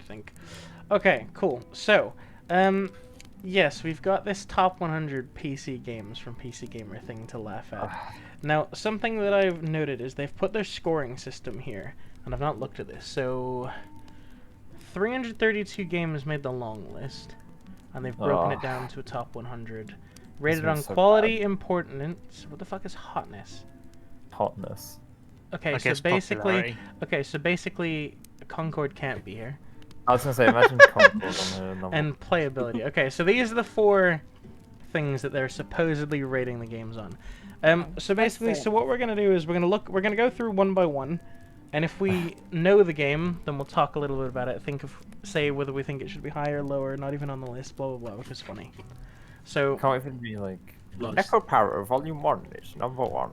think. Okay, cool. So, yes, we've got this top 100 PC games from PCGamer thing to laugh at. Now, something that I've noted is they've put their scoring system here, and I've not looked at this. So, 332 games made the long list, and they've broken it down to a top 100. Rated on quality, importance. What the fuck is hotness? Hotness. Okay, so basically, Concord can't be here. I was gonna say, imagine Concord on the And playability. Okay, so these are the 4 things that they're supposedly rating the games on. So basically, so what we're gonna do is we're gonna go through one by one, and if we know the game, then we'll talk a little bit about it. Say whether we think it should be higher, lower, not even on the list, blah blah blah, which is funny. So can't even be like Echo Power Volume 1 is #1.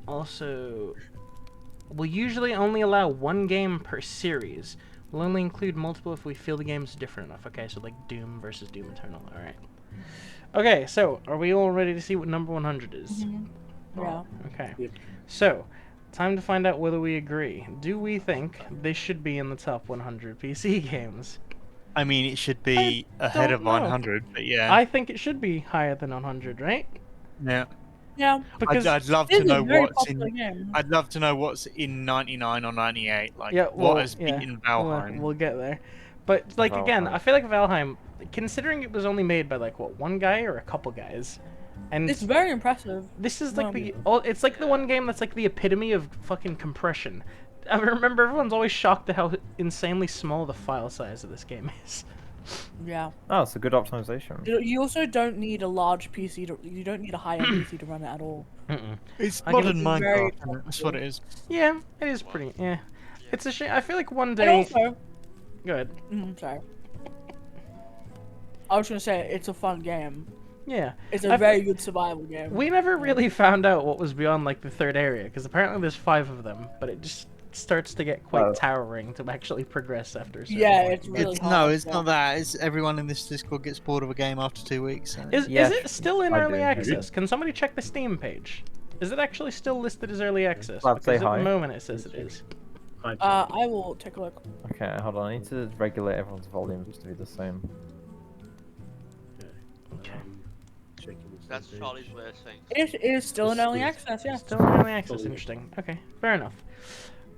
Also, we'll usually only allow 1 game per series. We'll only include multiple if we feel the game's different enough. Okay, so like Doom versus Doom Eternal. All right. Okay, so are we all ready to see what number 100 is? Yeah. Okay. Yep. So, time to find out whether we agree. Do we think this should be in the top 100 PC games? I mean, it should be ahead of 100, but yeah. I think it should be higher than 100, right? Yeah. Yeah. Because I'd love to know what's in. I'd love to know what's in 99 or 98. Like, what has beaten Valheim? We'll get there. But like again, I feel like Valheim, considering it was only made by like what, 1 guy or a couple guys, and it's very impressive. This is like it's like the one game that's like the epitome of fucking compression. I remember everyone's always shocked at how insanely small the file size of this game is. Yeah. Oh, it's a good optimization. You also don't need a large PC you don't need a high-end PC to run it at all. It's modern Minecraft. That's what it is. Yeah, it is pretty. Yeah, it's a shame. I feel like one day. And also, go ahead. Sorry. I was gonna say it's a fun game. Yeah. It's a very good survival game. We never really found out what was beyond like the 3rd area, because apparently there's 5 of them, but it just starts to get quite towering to actually progress after a certain point. It's really hard. No, it's not that. It's everyone in this Discord gets bored of a game after 2 weeks. So. Is it still in early access? Can somebody check the Steam page? Is it actually still listed as early access? Because at the moment it says it is. I will take a look. Okay, hold on. I need to regulate everyone's volumes to be the same. Okay. That's Charlie's way of saying. It is still in early access, yeah. Still in early access. Interesting. Okay, fair enough.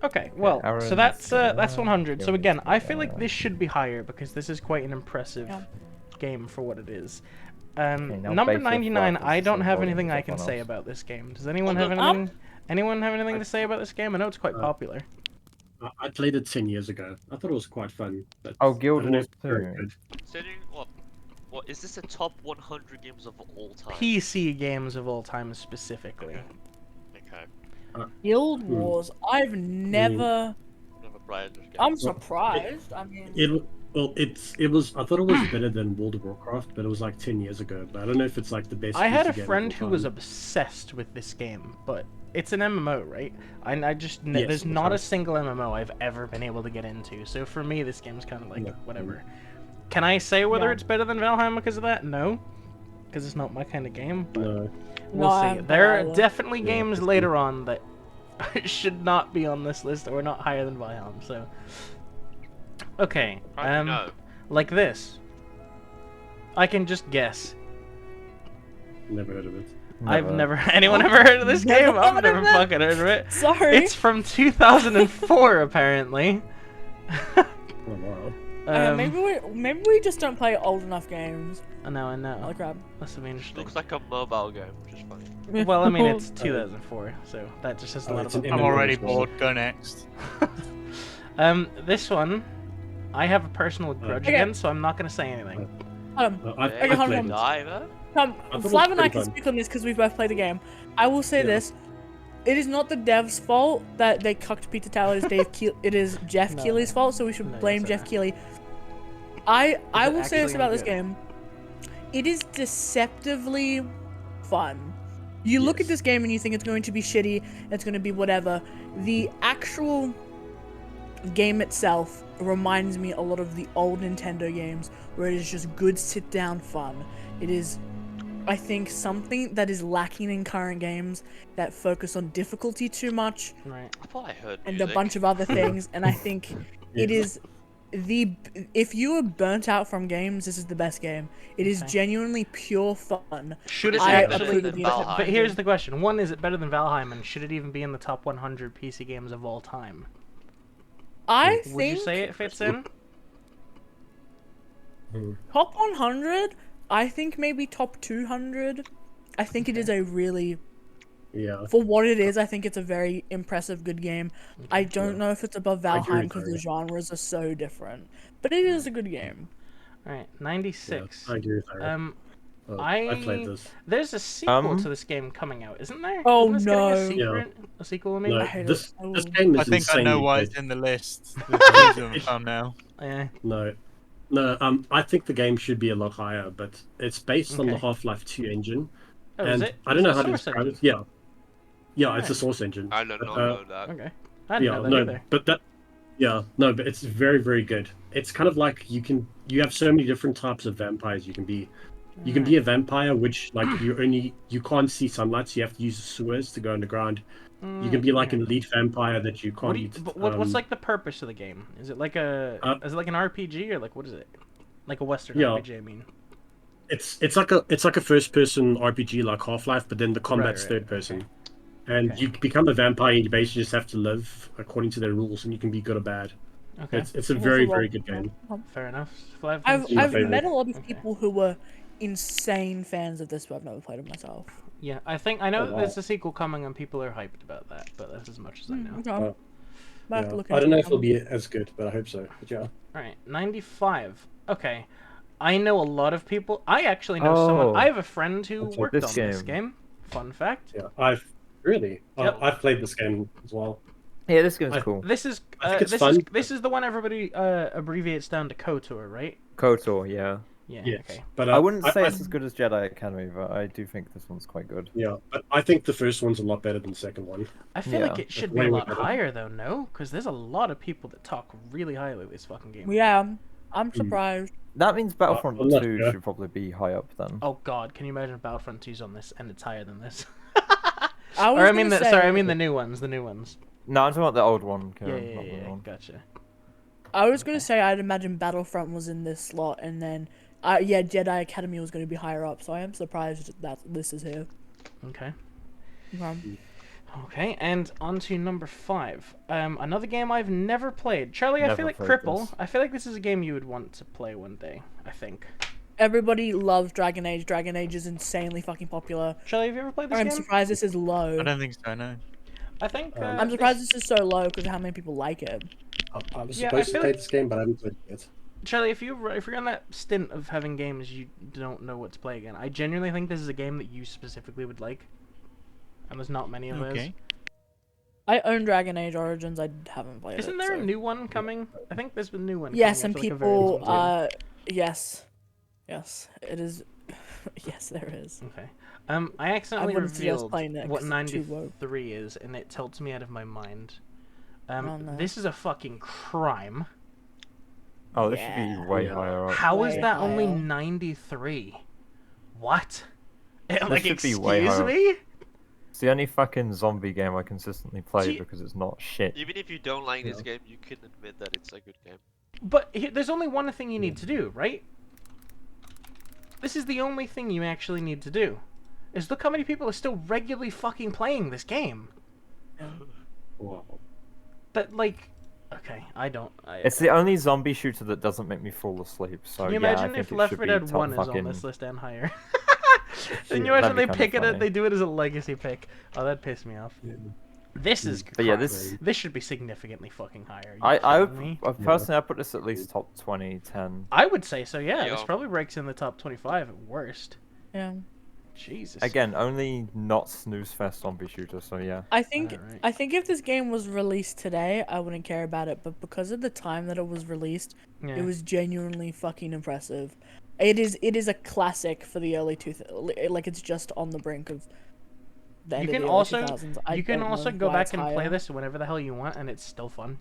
Okay, well, so that's 100. So again, I feel like this should be higher because this is quite an impressive game for what it is. Number 99, I don't have anything I can say about this game. Does anyone have anything? Anyone have anything to say about this game? I know it's quite popular. I played it 10 years ago. I thought it was quite fun. But Guild Wars 2. What is this? A top 100 games of all time? PC games of all time specifically. Okay. Guild Wars. I've never. Never played this game. I'm surprised. I mean. It was. I thought it was better than World of Warcraft, but it was like 10 years ago. But I don't know if it's like the best. I had a friend who was obsessed with this game, but it's an MMO, right? I just there's not a single MMO I've ever been able to get into. So for me, this game's kind of like whatever. Can I say whether it's better than Valheim because of that? No, because it's not my kind of game. But we'll see. There are definitely games later on that should not be on this list or not higher than Valheim. So, okay, like this. I can just guess. Never heard of it. I've never. Anyone ever heard of this game? I've never fucking heard of it. Sorry. It's from 2004, apparently. Oh wow. Maybe we just don't play old enough games. I know. Oh crap. Must have been interesting. Looks like a mobile game, which is funny. Well, I mean, it's 2004, so that just has a lot of. I'm already bored. Go next. This one, I have a personal grudge against, so I'm not gonna say anything. Flav and I can speak on this because we've both played the game. I will say this. It is not the devs' fault that they cucked Peter Tower. It is Jeff Keighley's fault, so we should blame Jeff Keighley. I will say this about this game. It is deceptively fun. You look at this game and you think it's going to be shitty, it's going to be whatever. The actual game itself reminds me a lot of the old Nintendo games, where it is just good sit-down fun. It is, I think, something that is lacking in current games that focus on difficulty too much. Right. I thought I heard and music. a bunch of other things, and I think It is if you are burnt out from games, this is the best game. It is genuinely pure fun. Should it actually? But here's the question: one, is it better than Valheim, and should it even be in the top 100 PC games of all time? Would you say it fits in? Top 100? I think maybe top 200. I think it is a really... Yeah. For what it is, I think it's a very impressive, good game. I don't know if it's above Valheim because the genres are so different. But it is a good game. Alright, 96. Yeah, I agree with that. I played this. There's a sequel to this game coming out, isn't there? Oh, isn't this no. A sequel, maybe? No, this game is I think I know why it's in the list. Now. Yeah. No, I think the game should be a lot higher, but it's based on the Half-Life 2 engine. Oh, and is it? I don't know how to describe it. Yeah. Yeah, it's a Source engine. I don't know that. Okay. I didn't know that either. But it's very, very good. It's kind of like you have so many different types of vampires you can be. You can be a vampire, which like you can't see sunlight, so you have to use the sewers to go underground. You can be like an elite vampire that you can't. What's like the purpose of the game? Is it like an RPG or like what is it? Like a Western RPG, I mean. It's like a first person RPG like Half-Life, but then the combat's third person. Okay. And you become a vampire, and you basically just have to live according to their rules, and you can be good or bad. Okay. It's a very, very good game. Fair enough. I've met a lot of people who were insane fans of this, but I've never played it myself. Yeah, I know that there's a sequel coming, and people are hyped about that, but that's as much as I know. I don't know if it'll be as good, but I hope so. But yeah. Alright, 95. Okay. I know a lot of people. I actually know someone. I have a friend who worked on this game. Fun fact. Yeah, I've played this game as well. Yeah, this game's cool. This is this is the one everybody abbreviates down to KOTOR, right? KOTOR, yeah. Yeah. Okay. But I wouldn't say it's as good as Jedi Academy, but I do think this one's quite good. Yeah, but I think the first one's a lot better than the second one. I feel like it should be a lot higher though, no? Because there's a lot of people that talk really highly of this fucking game. Yeah, I'm surprised. That means Battlefront 2 should probably be high up then. Oh god, can you imagine if Battlefront 2's on this and it's higher than this? I mean the new ones. No, I'm talking about the old one. Yeah, gotcha. I was gonna say I'd imagine Battlefront was in this slot, and then Jedi Academy was gonna be higher up. So I am surprised that this is here. Okay. Okay, and on to number 5. Another game I've never played. Charlie, I feel like Cripple. I feel like this is a game you would want to play one day. I think. Everybody loves Dragon Age. Dragon Age is insanely fucking popular. Charlie, have you ever played this game? I'm surprised this is low. I don't think so, no. I think... I'm surprised this is so low because of how many people like it. I was supposed to play this game, but I haven't played it yet. Charlie, if you're on that stint of having games you don't know what to play again, I genuinely think this is a game that you specifically would like. And there's not many of those. I own Dragon Age Origins. I haven't played it. Isn't there a new one coming? I think there's a new one. Yes, and people. Yes, it is. Yes, there is. Okay. I accidentally revealed what 93 is, and it tilts me out of my mind. This is a fucking crime. Oh, this should be way higher up. How is that only 93? What? Like, excuse me? Me? It's the only fucking zombie game I consistently play because it's not shit. Even if you don't like this game, you can admit that it's a good game. But there's only one thing you need to do, right? This is the only thing you actually need to do. Is look how many people are still regularly fucking playing this game. Wow. That, like... Okay, it's the only zombie shooter that doesn't make me fall asleep, so can you imagine if Left 4 Dead 1 is on this list and higher? Can you imagine they pick it? They do it as a legacy pick. Oh, that'd piss me off. Yeah. This is. But yeah, this should be significantly fucking higher. I personally, I put this at least top 20, 10. I would say so. Yeah, this probably breaks in the top 25 at worst. Yeah. Jesus. Again, only not snooze fest zombie shooter. So yeah. I think if this game was released today, I wouldn't care about it. But because of the time that it was released, it was genuinely fucking impressive. It is a classic for the early 2000s. Like it's just on the brink of the end of the early 2000s. You can also go back and play this whenever the hell you want, and it's still fun.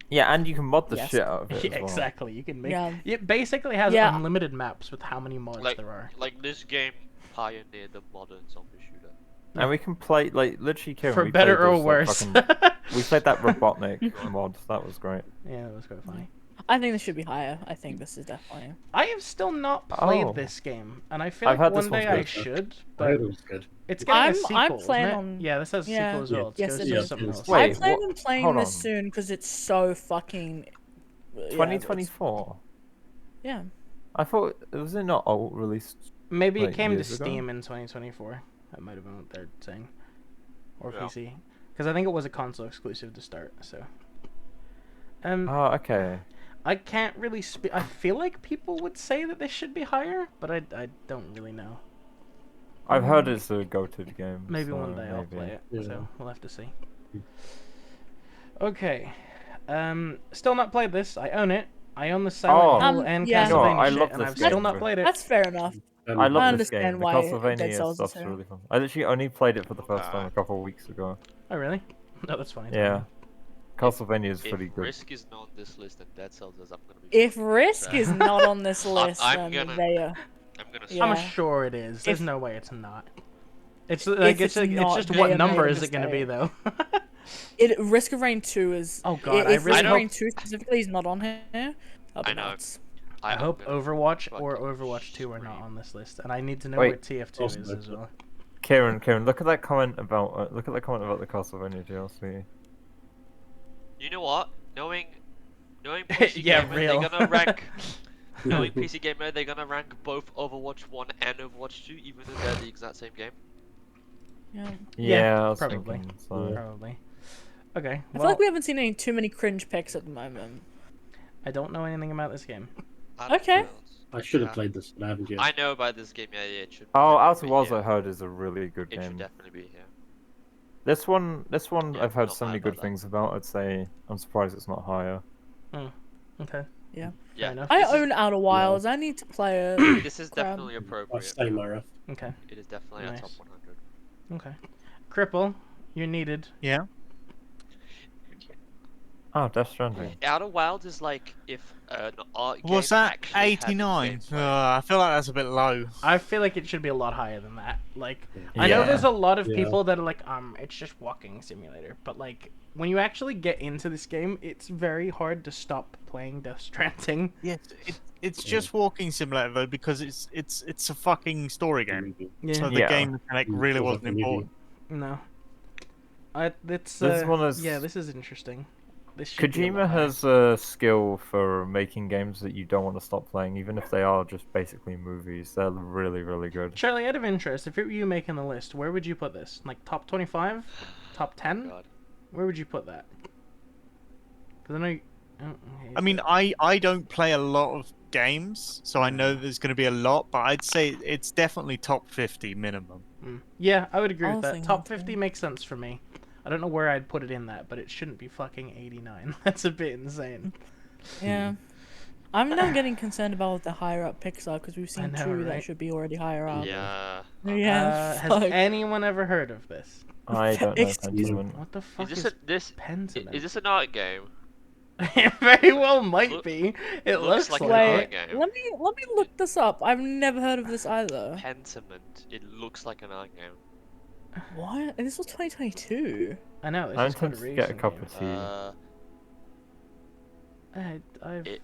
Yeah, and you can mod the shit out of it. Yeah, exactly. You can make. It basically has unlimited maps with how many mods there are. Like this game pioneered the modern zombie shooter. And we can play, like, literally, Kieran, For we better played or this, worse. we played that Robotnik mod. That was great. Yeah, that was quite funny. I think this should be higher. I think this is definitely. I have still not played this game, and I feel I've like heard one this day one's I good. should. I But heard it was good. it's getting a sequel, I'm planning isn't it? on. Yeah, this has a sequel as well. It Yes, goes it to is. something else. Wait, I plan on hold playing this on. soon because it's so fucking. 2024. Yeah. I thought was it not all released? Maybe it like, came to years ago? Steam in 2024. That might have been what they're saying, or Yeah. PC, because I think it was a console exclusive to start. So. Oh, okay. I can't really speak. I feel like people would say that this should be higher, but I don't really know. I've heard it's a go-to game. Maybe so one day I'll maybe. play it. Yeah. So we'll have to see. Okay. Still not played this. I own it. I own the Silent Hill and yeah. Castlevania No, I shit, love and this I've still game. not played it. That's fair enough. I love this understand game. The why Dead Castlevania Cells is stuff's here. really fun. I literally only played it for the first time a couple of weeks ago. Oh really? No, that's fine. Yeah. Castlevania is If pretty good. Risk is not on this list and Dead Cells is, I'm gonna be. If Risk is not on this list, I'm then gonna- they are. I'm gonna. Yeah. I'm sure it is. There's If- no way it's not. It's like it's it's not, just they what have number made a is it gonna be mistake. though? Risk of Rain 2 is. Oh, God, If I Risk of hope- Rain 2 specifically is not on here, that'll be I know. nuts. I I'm hope gonna Overwatch fucking or Overwatch 2 are not scream. on this list, and I need to know Wait. where TF2 Also is good. as well. Kieran, look at that comment about the Castlevania DLC. You know what? Knowing PC Yeah, Gamer, real. they're gonna rank. Knowing PC Gamer, they're gonna rank both Overwatch 1 and Overwatch 2, even though they're the exact same game. Yeah. Yeah, I was probably. thinking so. Probably. Okay. I Well, feel like we haven't seen too many cringe picks at the moment. I don't know anything about this game. I don't Okay. know. I should have Yeah. played this, but I haven't yet. I know about this game. Yeah, it should. Oh, definitely Outer be Worlds here. I heard is a really good It should game. definitely be here. This one Yeah, I've heard not so many mad good about that. things about. I'd say I'm surprised it's not higher. Okay. Yeah. Yeah. enough. I This is- own Outer Wilds. I need to play it. This is Crap. definitely I'll appropriate. stay Myra. Okay. It is definitely a Nice. top 100. Okay. Cripple, you're needed. Yeah. Oh, Death Stranding. Outer Wilds is like if an art game Was that actually had the 89? gameplay. I feel like that's a bit low. I feel like it should be a lot higher than that. Like, I know Yeah. there's a lot of Yeah. people that are like, it's just walking simulator. But like, when you actually get into this game, it's very hard to stop playing Death Stranding. Yes, it's just walking simulator though because it's a fucking story game. So the Yeah. game mechanic really Feels like wasn't a movie. important. No. It's This one is- yeah, this is interesting. This should be a Kojima lot higher. has a skill for making games that you don't want to stop playing, even if they are just basically movies. They're really, really good. Charlie, out of interest, if it were you making the list, where would you put this? Like top 25, top 10? God. Where would you put that? Because I know. I mean, I don't play a lot of games, so I know there's going to be a lot, but I'd say it's definitely top 50 minimum. Yeah, I would agree I with was that. Top thinking 50 makes sense for me. I don't know where I'd put it in that, but it shouldn't be fucking 89. That's a bit insane. Yeah. I'm now getting concerned about what the higher up picks are because we've seen know, two right? that should be already higher up. Yeah. Yeah. Has fuck. anyone ever heard of this? I don't know Excuse Pentiment. What the fuck Is is, this this Pentiment? is this an art game? It very well might Look- be. It looks looks like like, an art it. game. Let me look this up. I've never heard of this either. Pentiment. It looks like an art game. What? And this was 2022. I know. This I'm is quite a tempted to get a recent cup game. of tea. I've It-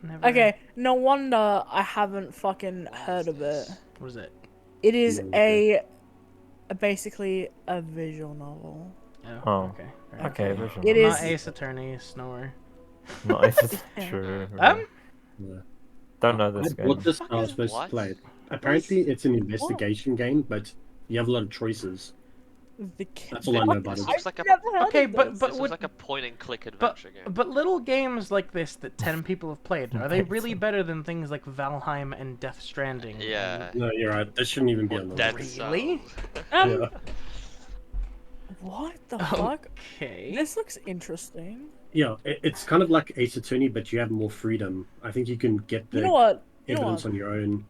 never. Okay, no wonder I haven't fucking heard of it. What is it? It is Yeah, basically a visual novel. Oh, Oh. okay. Fair enough. Okay, vision. It Not is- Ace Attorney, Snore. Nice. True. Yeah. Don't know this I bought game. this and I was supposed What? to play it. Apparently, it's an investigation game, but you have a lot of choices. That's all I know about This it. looks like a Never heard Okay, of but- this. but this would- looks like a point and click But adventure game. but little games like this that 10 people have played, are they really better than things like Valheim and Death Stranding? Yeah. No, you're right. That shouldn't even be on the Dead list. Really? Cells. Yeah. What the Oh. fuck? Okay. This looks interesting. Yeah, it's kind of like Ace Attorney, but you have more freedom. I think you can get the You know what? You know evidence what? on your own.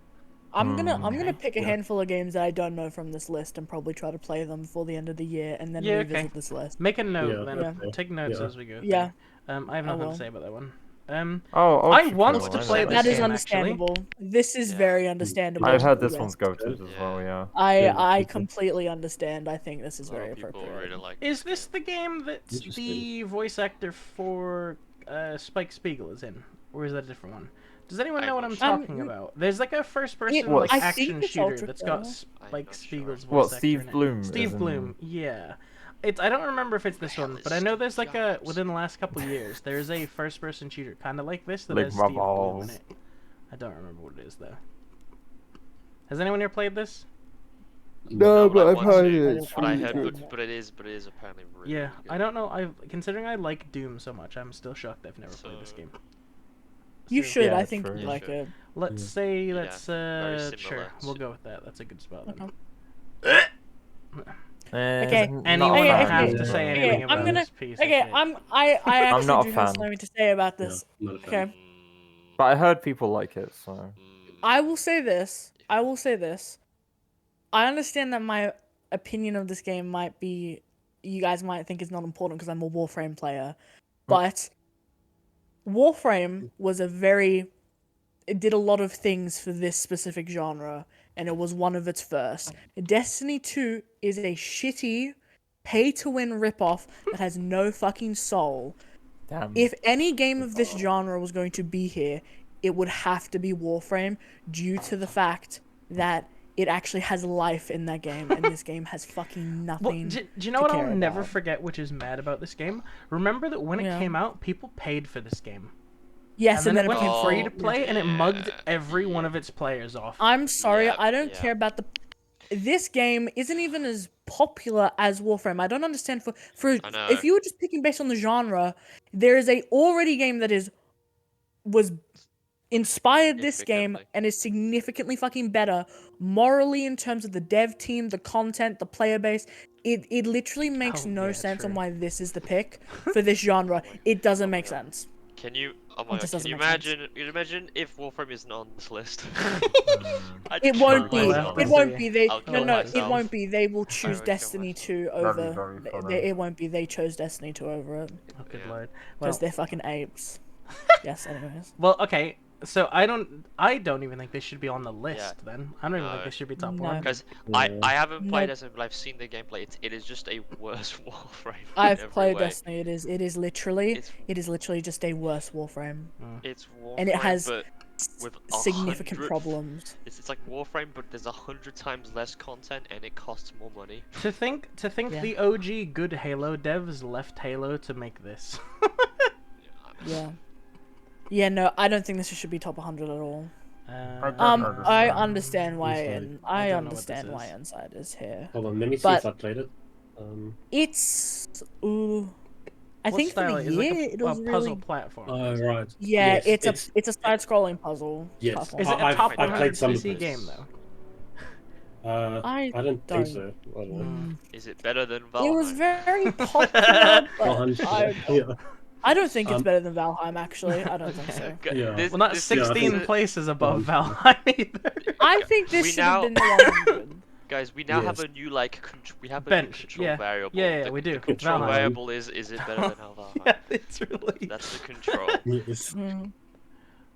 I'm gonna pick a Yeah. handful of games that I don't know from this list and probably try to play them before the end of the year and then Yeah, revisit okay. this list. Make a note Yeah, then. okay. Take notes Yeah. as we go. Yeah. I have I nothing to will. say about that one. I want to play this That is game, understandable. actually. This is very understandable. I've heard this yes. one's goated as well, yeah. I completely understand. I think this is very People appropriate. really like Is this the game that the voice actor for Spike Spiegel is in? Or is that a different one? Does anyone know what I'm talking about? There's like a first-person like action shooter that's got Spike Spiegel's voice actor Steve in it. Bloom? Steve Bloom, yeah. I don't remember if it's this one, but I know there's like within the last couple of years, there's a first-person shooter kind of like this that has Steve Bloom in it. I don't remember what it is though. Has anyone here played this? No, but I've heard it. But I heard, but it is apparently really. Yeah, really good. I don't know. Considering I like Doom so much, I'm still shocked I've never played this game. You should. Yeah, I think true. you like it. Let's say that's very sure. similar We'll go with that. That's a good spot. Okay. Okay. Anyone Okay, have okay, to say okay, anything about I'm gonna- this piece? Okay, of shit? I actually not a do have fan. something to say about this. Yeah, I'm not a fan. Okay. But I heard people like it, so. I will say this. I understand that my opinion of this game might be, you guys might think it's not important because I'm a Warframe player, but Warframe was it did a lot of things for this specific genre, and it was one of its first. Destiny 2 is a shitty, pay-to-win ripoff that has no fucking soul. Damn. If any game of this genre was going to be here, it would have to be Warframe due to the fact that it actually has life in that game, and this game has fucking nothing. Do you know what I'll never forget, which is mad about this game? Remember that when it came out, people paid for this game. Yes, and then it became went free to play, and it mugged every one of its players off. I'm sorry, I don't care about the. This game isn't even as popular as Warframe. I don't understand for if you were just picking based on the genre, there is a already game that was inspired this game and is significantly fucking better morally in terms of the dev team, the content, the player base. It literally makes no sense on why this is the pick for this genre. It doesn't make sense. Can you? Oh my God, can you imagine? You imagine if Warframe isn't on this list? It won't be. It won't be. It won't be. They will choose Destiny 2 over. It won't be. They chose Destiny 2 over it. Oh, good lord. Because they're fucking apes. Yes. Anyways. Well, okay. So I don't even think this should be on the list. Then I don't even think this should be top one. Because I haven't played Destiny, but I've seen the gameplay. It is just a worse Warframe. I've played Destiny. It is literally just a worse Warframe. It's Warframe, and it has with significant problems. It's like Warframe, but there's 100 times less content, and it costs more money. To think the OG good Halo devs left Halo to make this. Yeah. Yeah, no, I don't think this should be top 100 at all. I understand why I understand why Inside is here. Hold on, let me see if I played it. It's I think for the year it was a puzzle really platform. Oh right. Yeah, yes, it's a side-scrolling puzzle. Yes. Platform. Is it a top 100 PC of game though? I don't think so. I don't know. Is it better than Valheim? It was very popular, but I don't think it's Um, better than Valheim, actually. I don't think so. Yeah. Well, not 16 places above Valheim either. I think this should have been the 100. Guys, we now have a new we have a bench. new control variable. Yeah, we do. The control Valheim. variable is it better than Valheim? Yeah, it's really. That's the control. Yes. Mm.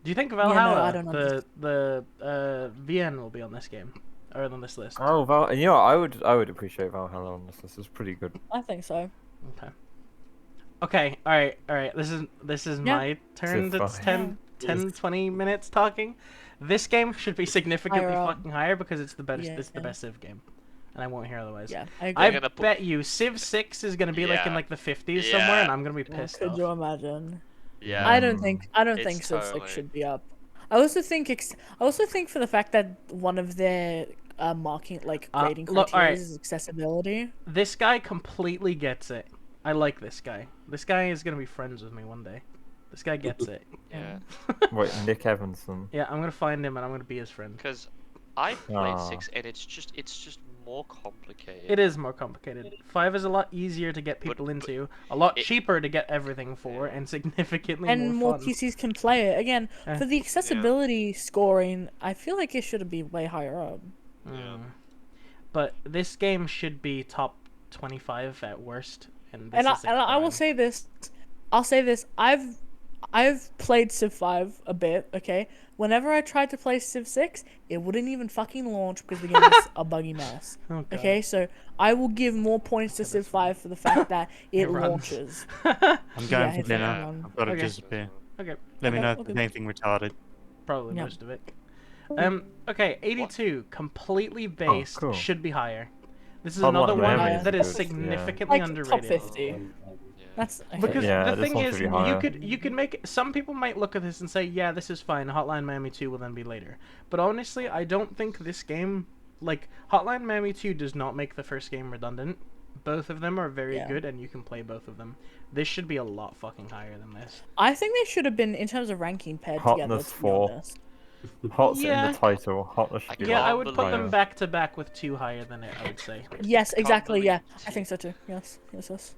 Do you think Valhalla, the VN will be on this game, or on this list? Oh, you know what? I would appreciate Valhalla on this list. It's pretty good. I think so. Okay, all right. This is my turn. That's 10, 20 minutes talking. This game should be significantly fucking higher because it's the best. It's the best Civ game, and I won't hear otherwise. Yeah, I agree. I bet you Civ 6 is gonna be like in like the 50s somewhere, and I'm gonna be pissed off. Could you imagine? Yeah. I don't think Civ 6 should be up. I also think for the fact that one of their grading criteria is accessibility. This guy completely gets it. I like this guy. This guy is gonna be friends with me one day. This guy gets it. Yeah. Wait, Nick Evanson. Yeah, I'm gonna find him and I'm gonna be his friend. Because I played 6 and it's just more complicated. It is more complicated. 5 is a lot easier to get people into, a lot cheaper to get everything for, and significantly more fun. PCs can play it. Again, for the accessibility scoring, I feel like it should be way higher up. Yeah. But this game should be top 25 at worst. And I will say this. I've I've played Civ 5 a bit, okay? Whenever I tried to play Civ 6, it wouldn't even fucking launch because the game is a buggy mess. Oh, God. Okay, so I will give more points to Civ 5 for the fact that it runs. launches. I'm going for it's dinner. fun. I've got to Okay. disappear. Okay, Let me Okay, know if okay. there's anything retarded. probably Yeah. most of it. Okay, 82, completely based, cool. should be higher. This is Hotline another one Miami that is is good, yeah. significantly Like top underrated. 50. That's okay. Because Yeah, the this thing one is, should be higher. you could make some people might look at this and say, yeah, this is fine. Hotline Miami 2 will then be later. But honestly, I don't think this game, like Hotline Miami 2, does not make the first game redundant. Both of them are very good, and you can play both of them. This should be a lot fucking higher than this. I think they should have been, in terms of ranking, paired together. Hotness To be 4. honest. Hot's in Yeah. the title. Hotness should be Yeah, I can't would put believe- them higher. back to back with 2 higher than it, I would say. Yes, Can't exactly. Yeah, believe I think so too. Yes, yes.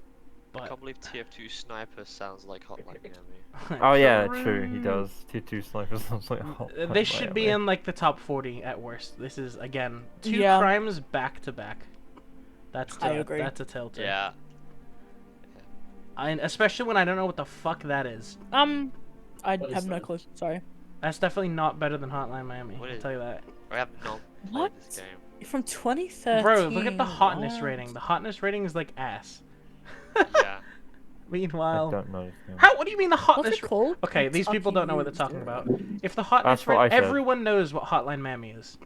I But can't believe TF2 Sniper sounds like Hotline Miami. Oh yeah, true. He does. T2 Sniper sounds like Hotline This should be Miami. in like the top 40 at worst. This is again 2 Yeah. crimes back to back. That's I agree. That's a telltale. Yeah. Especially when I don't know what the fuck that is. I What have is no that? clue. Sorry. That's definitely not better than Hotline Miami. What I'll is- tell you that. I have not played What? this game. From 2013. Bro, look at the hotness what? rating. The hotness rating is like ass. Yeah. I Meanwhile, don't know. Yeah. how? What do you mean the What's hotness? it called? Okay, these people don't know what they're talking about. If the hotness That's what rate, I said. everyone knows what Hotline Miami is.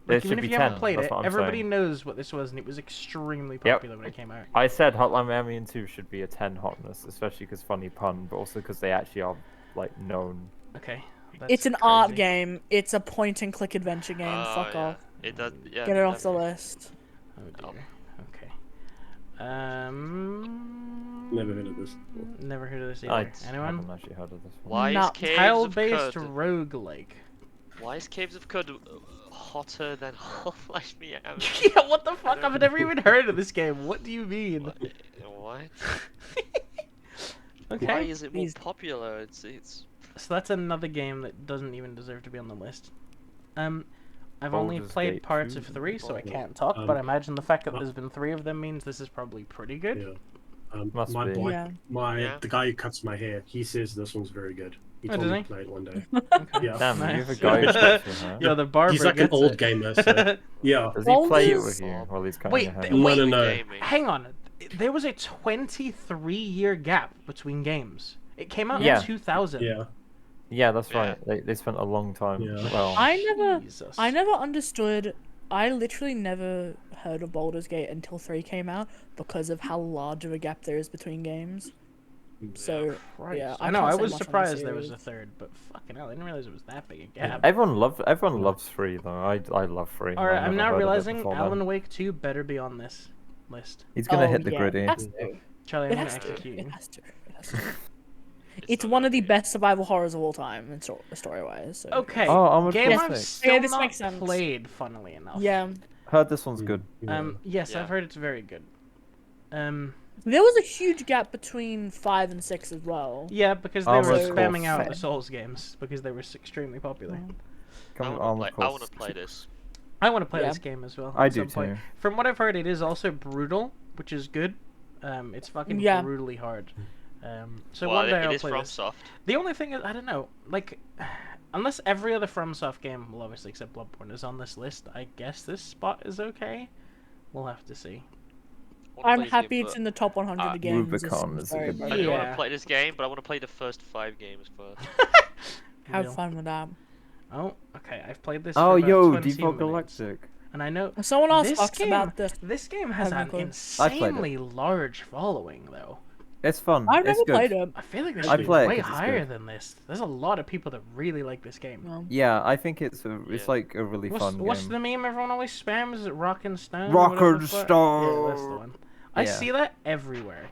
It Like, should even if be you haven't 10, played that's it, what I'm everybody saying. knows what this was, and it was extremely Yep. popular when it came out. I said Hotline Miami and 2 should be a 10 hotness, especially because funny pun, but also because they actually are like known. Okay. It's an that's art crazy. game. It's a point-and-click adventure game. Oh, Fuck yeah. off. It does. Yeah. Get it off the definitely. list. Oh dear. Okay. Never heard of this before. Never heard of this I either. Anyone? haven't actually heard of this one. Why No. is Caves of Tile-based Cud? roguelike. Why is Caves of Cud hotter than Hotline Miami? Yeah, what the fuck? I've never even heard of this game. What do you mean? What? Okay. Why is it more Please. popular? It's So that's another game that doesn't even deserve to be on the list. I've only Baldur's played Gate parts 2 of 3, so I Yeah. can't talk, but I imagine the fact that uh, there's been 3 of them means this is probably pretty good. Yeah. Must my be. boy, Yeah. Yeah. the guy who cuts my hair, he says this one's very good. He Oh, told does me he? to play it one day. Okay. Yeah. Damn, Nice. you have a guy who cuts your hair. Yeah, the barber He's like an gets old it. gamer, so yeah. Does he play it Baldur's- with you while he's cutting Wait, your hair? th- No, wait, no, no. gaming. Hang on. There was a 23-year gap between games. It came out Yeah. in 2000. Yeah. Yeah, that's Yeah. right. They spent a long time. Yeah. Well, Jesus. I never understood. I literally never heard of Baldur's Gate until 3 came out because of how large of a gap there is between games. So Christ. yeah, I know. can't I say was much on the surprised there was a series. third, but fucking hell, I didn't realize it was that big a gap. everyone loves 3 though. I love 3. All right, I've I'm never now heard of it realizing before then. Alan Wake 2 better be on this list. He's gonna Oh, hit the yeah, gritty. It has to. Charlie, It I'm gonna has to. execute It you. has to. It has to. It's one of the best survival horrors of all time, in story-wise. So. Okay. Oh, Armored Game Core I've 6. still Yeah, this not makes sense. played, funnily enough. Yeah. Heard this one's good. Yes, Yeah. I've heard it's very good. There was a huge gap between 5 and 6 as well. Yeah, because they Armored were Core spamming out the 6. Souls games because they were extremely popular. Come I on, want Armored to Core play this. I want to play Yeah. this game as well. I at do some point. too. From what I've heard, it is also brutal, which is good. It's fucking Yeah. brutally hard. So Well, one day it I'll is play from this. Soft. The only thing is, I don't know, like, unless every other FromSoft game, well, obviously except Bloodborne, is on this list, I guess this spot is okay. We'll have to see. I'm happy it's in the top 100 Uh, games. Rubicon It's is a very good good. I do want Yeah. to play this game, but I want to play the first 5 games first. Have Real. fun with that. Oh, okay, I've played this Oh, for about yo, 20 Default minutes. Galactic. And I know Someone else this talks game, about this. This game has Have an you played? I played it. insanely large following, though. It's fun. I've it's never good. played it. I feel like this I should be play it way 'cause it's higher good. than this. There's a lot of people that really like this game. No. Yeah, I think it's Yeah. like a really fun What's game. the meme everyone always spams? Is it Rock and Stone? Rock Whatever and the fuck? Stone. Yeah, that's the one. I Yeah. see that everywhere.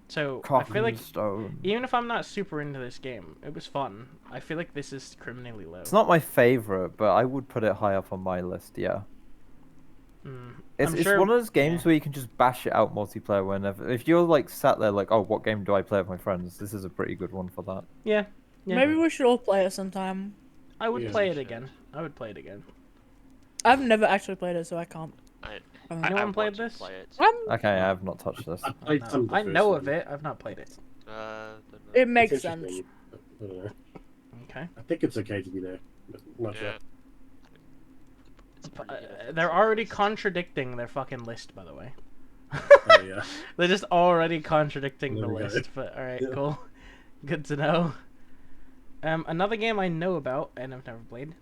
So I Cock feel like and Stone. even if I'm not super into this game, it was fun. I feel like this is criminally low. It's not my favorite, but I would put it high up on my list. Yeah. It's I'm it's sure- one of those games yeah. where you can just bash it out multiplayer whenever. If you're like sat there like, oh, what game do I play with my friends? This is a pretty good one for that. Yeah. Yeah. Maybe we should all play it sometime. I would Yeah. play it Should. again. I would play it again. I've never actually played it, so I can't. I No one played want to this? Play it. Okay, I have not touched this. I played some of the I first know one. of it. I've not played it. Don't know. It makes It's sense. interesting. I don't know. Okay. I think it's okay to be there, but not sure. Yeah. They're already contradicting their fucking list, by the way. Oh yeah. They're just already contradicting the There we go. list. But all right, Yeah. cool. Good to know. Another game I know about and I've never played.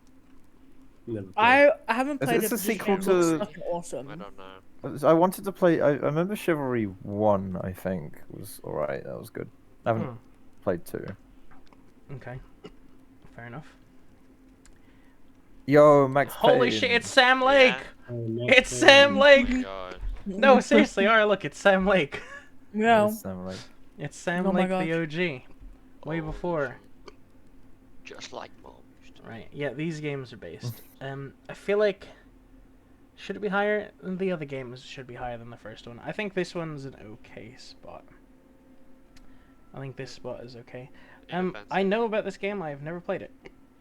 Never played. I haven't Is played it it. a but this sequel game looks to- fucking awesome. I don't know. I wanted to play. I remember Chivalry 1. I think was alright. That was good. I haven't played 2. Okay. Fair enough. Yo, Max. Holy Payne. shit! It's Sam Lake. Oh, no, It's no. Sam Lake. Oh my God. No, seriously. All right, look, it's Sam Lake. Yeah. Yes, I'm like- It's Sam Oh my Lake, the gosh. OG. Way Oh, before. Just like mom. Right. Yeah, these games are based. I feel like should it be higher? The other games should be higher than the first one. I think this one's an okay spot. I think this spot is okay. Depends. I know about this game. I have never played it.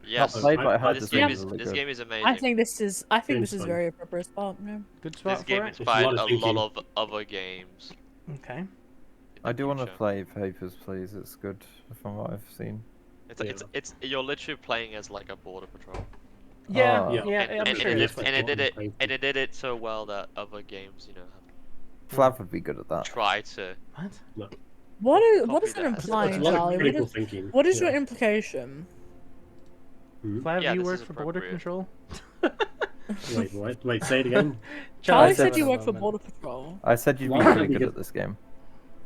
Yes. played, but I heard This this game game's is really this good. game is amazing. I think this is Game's fun. very appropriate spot. Yeah. Good spot this game for it. inspired lot of a lot thinking. of other games. Okay. in I the do want to future. play Papers, Please. It's good from what I've seen. It's you're literally playing as like a border patrol. Yeah. Oh. Yeah. Yeah. I'm and, sure and, it it, is. and it did it Crazy. and it did it so well that other games, you know, Flav would be good at that. try to. What? What is Copy that that. It's implying, a lot Charlie? of What critical is, thinking. what is yeah. your implication? Flav, Yeah, you this work is for border appropriate. control. Wait, what? Wait, say it again. Charlie I said said you at work the for moment. Border Patrol. I said you'd be Why would I pretty be good good- at this game.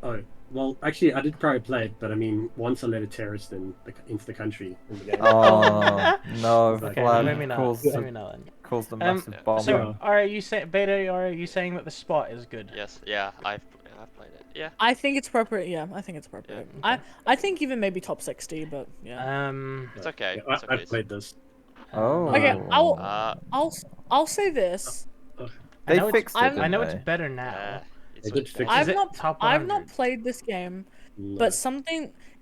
Oh, well, actually, I did probably play it, but I mean, once I let a terrorist into the country in the game. Oh no, Okay, Flav maybe not. caused Maybe not then. a massive bomb. So, Yeah. are you Beta? Are you saying that the spot is good? Yes, yeah, I've played it. Yeah. I think it's appropriate. Yeah, I think it's appropriate. Yeah, I think even maybe top 60, but yeah. It's okay. Yeah, It's I okay. played this. Oh. Okay, I'll say this. I They know fixed it. I didn't know they? it's better now. It's They did okay. fix Is I've it not top I've not 100? played this game, No. but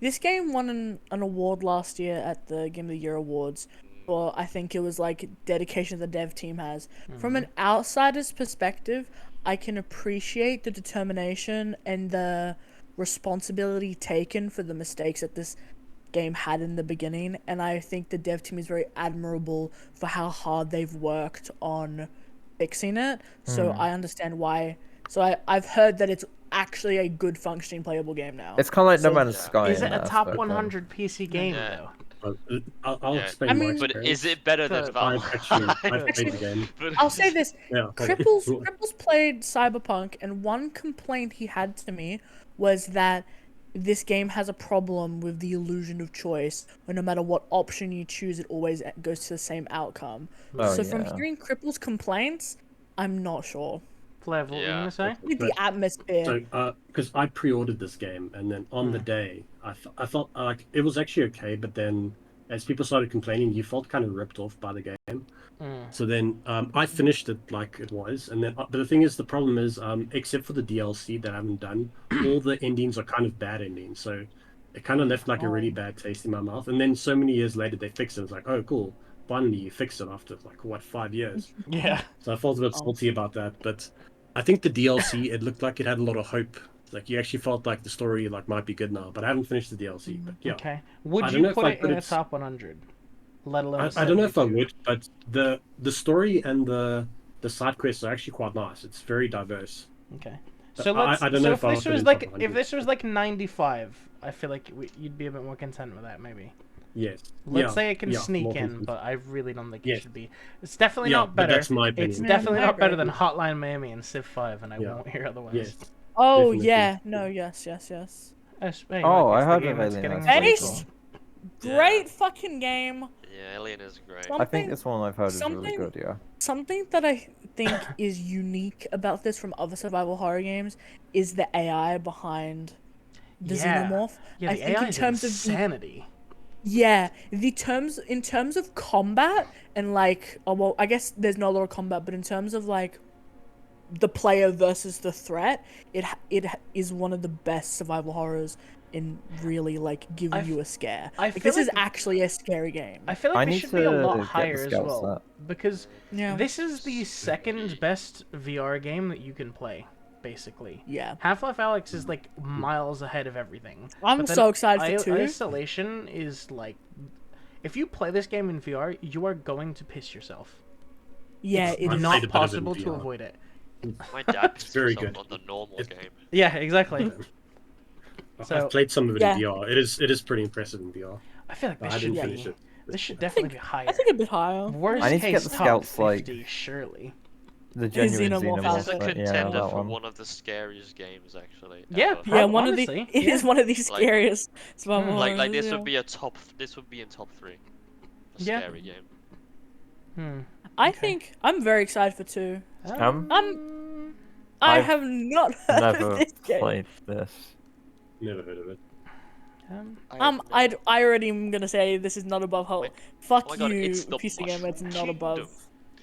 this game won an award last year at the Game of the Year awards. For I think it was like dedication the dev team has. From an outsider's perspective, I can appreciate the determination and the responsibility taken for the mistakes that this game had in the beginning, and I think the dev team is very admirable for how hard they've worked on fixing it. So I understand why. So I've heard that it's actually a good functioning playable game now. It's kind of like No So- Man's Sky. Is in it a that top aspect, 100 PC game Yeah. though? I'll Yeah. explain I my mean- But experience. is it better than But Valorant? I've played the game. But- I'll say this: Yeah, okay. Cripples played Cyberpunk, and one complaint he had to me was that this game has a problem with the illusion of choice, where no matter what option you choose, it always goes to the same outcome. Oh, So from yeah. hearing Cripples' complaints, I'm not sure. Flav, what were you Yeah. gonna say? With the atmosphere. So, because I pre-ordered this game, and then on the day, I felt like it was actually okay, but then as people started complaining, you felt kind of ripped off by the game. So then I finished it like it was, and then but the thing is, the problem is, except for the DLC that I haven't done, all the endings are kind of bad endings. So it kind of left like a really bad taste in my mouth. And then so many years later, they fixed it. It's like, oh, cool. Finally, you fixed it after like what 5 years. Yeah. So I felt a bit salty about that, but I think the DLC it looked like it had a lot of hope. Like you actually felt like the story like might be good now, but I haven't finished the DLC. But yeah, Okay. Would I don't know you if put I it put in a it- top 100? Let alone. I don't know if I 72? would, but the story and the side quests are actually quite nice. It's very diverse. Okay. But So let's. I don't know so if if I'll this put it was in like top if 100. this was like 95, I feel like you'd be a bit more content with that maybe. Yes. Let's Yeah, say it can yeah, sneak more in, content. but I really don't think it Yes. should be. It's definitely Yeah, not but better. that's my It's opinion. definitely I not better agree. than Hotline Miami and Civ 5, and I Yeah. won't hear otherwise. Yes. Oh definitely. yeah, no, yes. Hey, Oh, look, I it's the heard game of that's Alien getting Isolation. Ace, great fucking game. Yeah, Alien is great. Some- I think this one I've heard is really something- good. Yeah. Something that I think is unique about this from other survival horror games is the AI behind the Yeah. xenomorph. Yeah, I the think AI in is terms of insanity. in terms of combat and like, oh well, I guess there's not a lot of combat, but in terms of like the player versus the threat, it is one of the best survival horrors in really like giving I you a scare. I Like, feel this is like- actually a scary game. I feel like I this need should be a to lot get the higher as scouts well that. because Yeah. this is the second best VR game that you can play. basically. Yeah. Half-Life Alyx is like miles ahead of everything. I'm so excited for 2. Isolation is like, if you play this game in VR, you are going to piss yourself. Yeah, it's it is not possible to avoid it. My dad pissed very himself good. on the normal game. Yeah, exactly. I've played some of it yeah. in VR. It is pretty impressive in VR. I feel like I didn't finish it. This should definitely be higher. I think a bit higher. Worst I need to get case the top scouts, 50, surely. The genuine Xenomorph This is a outfit. contender that for one. one of the scariest games, actually. Yeah, ever. Yeah, one honestly, of the it is one of the scariest survival horrors. Like this would be this would be in top 3. A scary game. I think I'm very excited for 2. I I've have not heard Never of this game. played this. Never heard of it. I already am gonna say this is not above Hulk. Fuck oh my God, you, it's the PCGamer. It's not Mushroom above.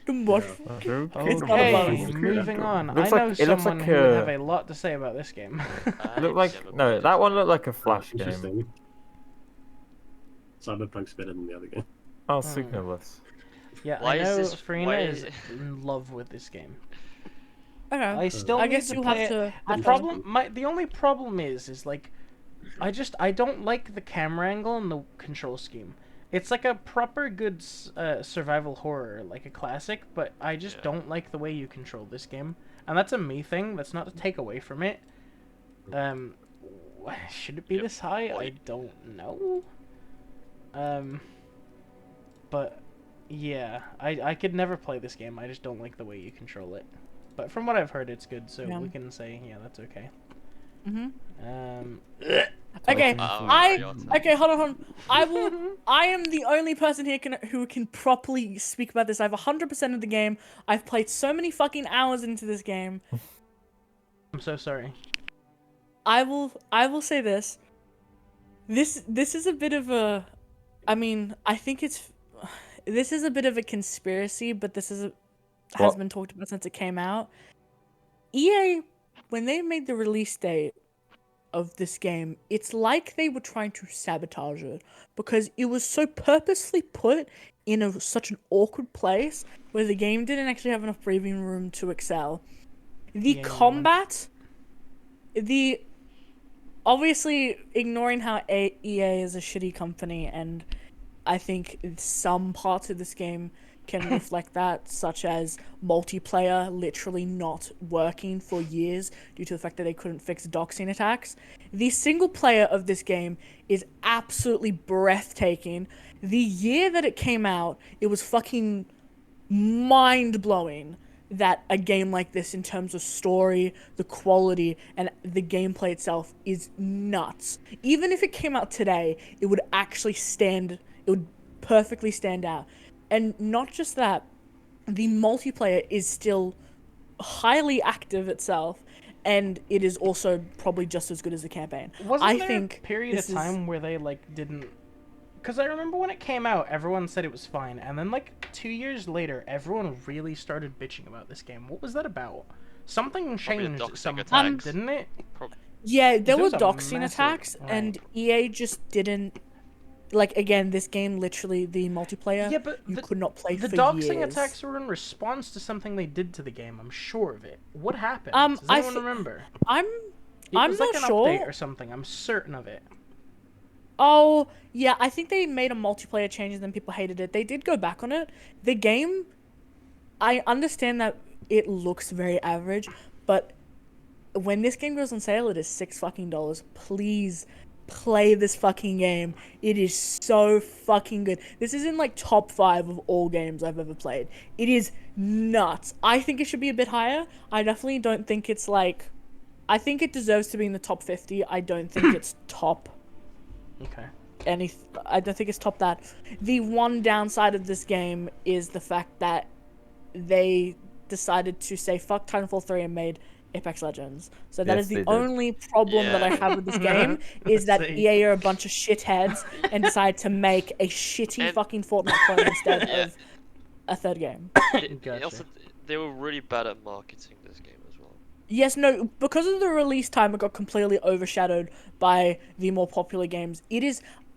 The mushroom. It's not Okay, above. moving on. Looks I know like- it looks someone like who would a- have a lot to say about this game. Look like that one looked like a Flash game. Interesting. Cyberpunk's better than the other game. Oh, Signalus. Yeah, Why I is know this- Farina why is is- in love with this game. Okay. I still I need guess to you'll play have it. to. The only problem is like, I don't like the camera angle and the control scheme. It's like a proper good survival horror, like a classic, but I just don't like the way you control this game, and that's a me thing. That's not to take away from it. Should it be this high? I don't know. But yeah, I could never play this game. I just don't like the way you control it. But from what I've heard, it's good, so we can say that's okay. Okay, Oh, okay, hold on. I am the only person here who can properly speak about this. I have 100% of the game. I've played so many fucking hours into this game. I'm so sorry. I will say this. This is a bit of a, I mean, I think this is a bit of a conspiracy, but has been talked about since it came out. EA, when they made the release date of this game, it's like they were trying to sabotage it because it was so purposely put in such an awkward place where the game didn't actually have enough breathing room to excel. The combat, obviously ignoring how EA is a shitty company, and I think some parts of this game can reflect that, such as multiplayer literally not working for years due to the fact that they couldn't fix doxing attacks. The single player of this game is absolutely breathtaking. The year that it came out, it was fucking mind-blowing that a game like this, in terms of story, the quality, and the gameplay itself, is nuts. Even if it came out today, it would actually perfectly stand out. And not just that, the multiplayer is still highly active itself, and it is also probably just as good as the campaign. Wasn't there a period of time where they didn't? Because I remember when it came out, everyone said it was fine, and then 2 years later, everyone really started bitching about this game. What was that about? Something changed at some point, didn't it? Yeah, there were was a doxing massive- attacks, and EA just didn't. Again, this game, literally, the multiplayer, you could not play for years. The doxing attacks were in response to something they did to the game, I'm sure of it. What happened? Does anyone remember? I'm not not an sure. Update or something, I'm certain of it. Oh, yeah, I think they made a multiplayer change and then people hated it. They did go back on it. The game, I understand that it looks very average, but when this game goes on sale, it is $6 Please play this fucking game. It is so fucking good. This is in top 5 of all games I've ever played. It is nuts. I think it should be a bit higher. I definitely don't think it's I think it deserves to be in the top 50. I don't think it's top. Okay. I don't think it's top that. The one downside of this game is the fact that they decided to say fuck Titanfall 3 and made Apex Legends. So that is the only problem that I have with this game, is that EA are a bunch of shitheads and decide to make a shitty fucking Fortnite clone instead of a third game. They were really bad at marketing this game as well. Yes, no, because of the release time, it got completely overshadowed by the more popular games.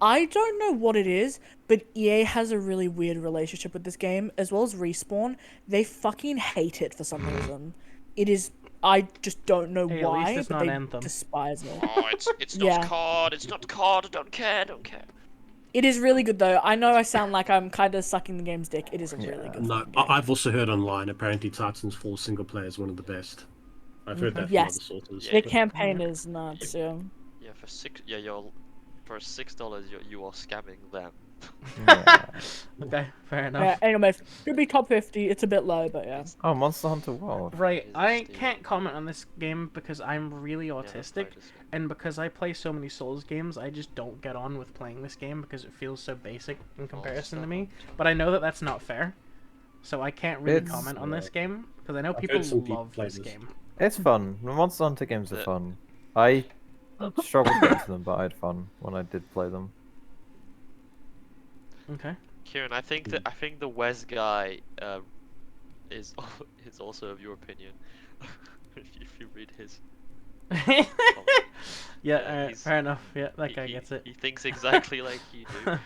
I don't know what it is, but EA has a really weird relationship with this game, as well as Respawn. They fucking hate it for some reason. It is I just don't know Hey, at least why, it's but not they Anthem. despise it. Oh, it's not Yeah. COD. It's not COD. Don't care. Don't care. It is really good though. I know I sound like I'm kind of sucking the game's dick. It is a really good No, fucking game. I've also heard online apparently Titan's 4 single player is one of the best. I've heard that from Yes. other sources. Yeah. Their campaign is nuts. Yeah. Yeah, for $6, you are scamming them. Yeah. Okay, fair enough. Yeah. Anyway, could be top 50. It's a bit low, but yeah. Oh, Monster Hunter World. Right, Is I Steam. can't comment on this game because I'm really Never autistic, played this game. and because I play so many Souls games, I just don't get on with playing this game because it feels so basic in comparison to me. But I know that that's not fair, so I can't really It's- comment on this game because I know I've people heard some people love play this this. game. It's fun. The Monster Hunter games are Yeah. fun. I struggled to get into them, but I had fun when I did play them. Okay. Kieran, I think the Wes guy is is also of your opinion. if you read his. Yeah, Yeah, alright, he's- fair enough. Yeah, that guy he, gets it. He thinks exactly like you do.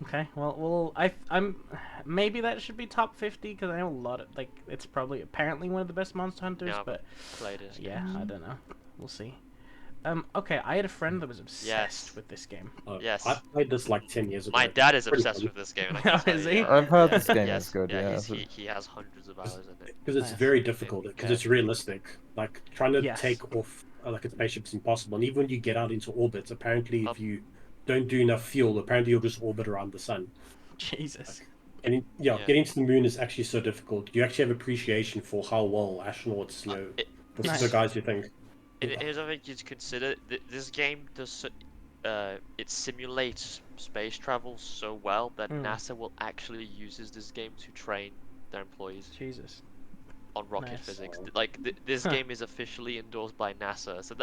Okay, well, I'm maybe that should be top 50 because I know a lot of it's probably apparently one of the best Monster Hunters, Yeah, but Played it. yeah, I don't know. We'll see. Okay, I had a friend that was obsessed Yes. with this game. Yes. I played this like 10 years ago. My dad is Pretty obsessed fun. with this game. And I Oh, can tell is you, he? yeah. I've heard Yeah, this game yes, is good, yeah. he has hundreds of hours in it. Because it's Nice. very difficult, because it's realistic. Like, trying to Yes. take off like a spaceship is impossible. And even when you get out into orbit, apparently Up. if you don't do enough fuel, apparently you'll just orbit around the sun. Jesus. And Yeah. getting to the moon is actually so difficult. You actually have appreciation for how well astronauts, the Nice. the guys you think. Here's something you to consider. This game does it simulates space travel so well that Hmm. NASA will actually uses this game to train their employees Jesus. on rocket Nice. physics. Like this Huh. game is officially endorsed by NASA, so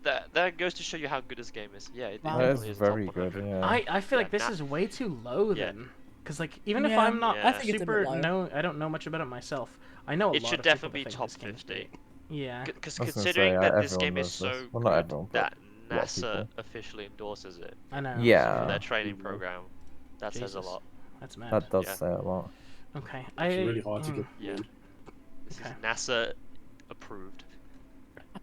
that goes to show you how good this game is. Yeah, it Wow. That definitely is is top very good, 100. yeah. I feel like Yeah, this nah. is way too low Yeah. then, because even if Yeah, I'm not I think it's a bit super low. I don't know much about it myself. I know a It lot should of people definitely that be think top this game's 50. great. Yeah. Because I was gonna considering say, that this everyone game is knows this. so Well, not good everyone, but that a lot of NASA people. officially endorses it I know. Yeah. for their training program, that says a Jesus. lot. That's mad. That does Yeah. say a lot. Okay. It's really hard to mm, get. Yeah. This Okay. is NASA approved.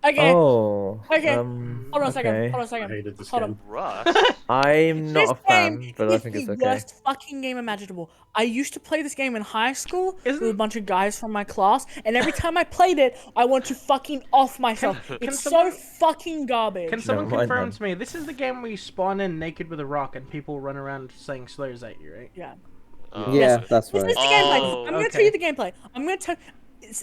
Okay. Oh. Okay. Hold Hold on a second. okay. Hold on a I second. hated this Hold game. on. Rust. I'm not This a fan, game but I is think the it's okay. worst fucking game imaginable. I used to play this game in high school with a Isn't- bunch of guys from my class, and every time I played it, I want to fucking off myself. It's someone- so fucking garbage. Can someone mind confirm then. to me this is the game where you spawn in naked with a rock and people run around saying slurs at you, right? Yeah. Oh, Yeah, okay. that's This right. is the gameplay. Oh, I'm gonna tell okay. you the gameplay. I'm gonna tell.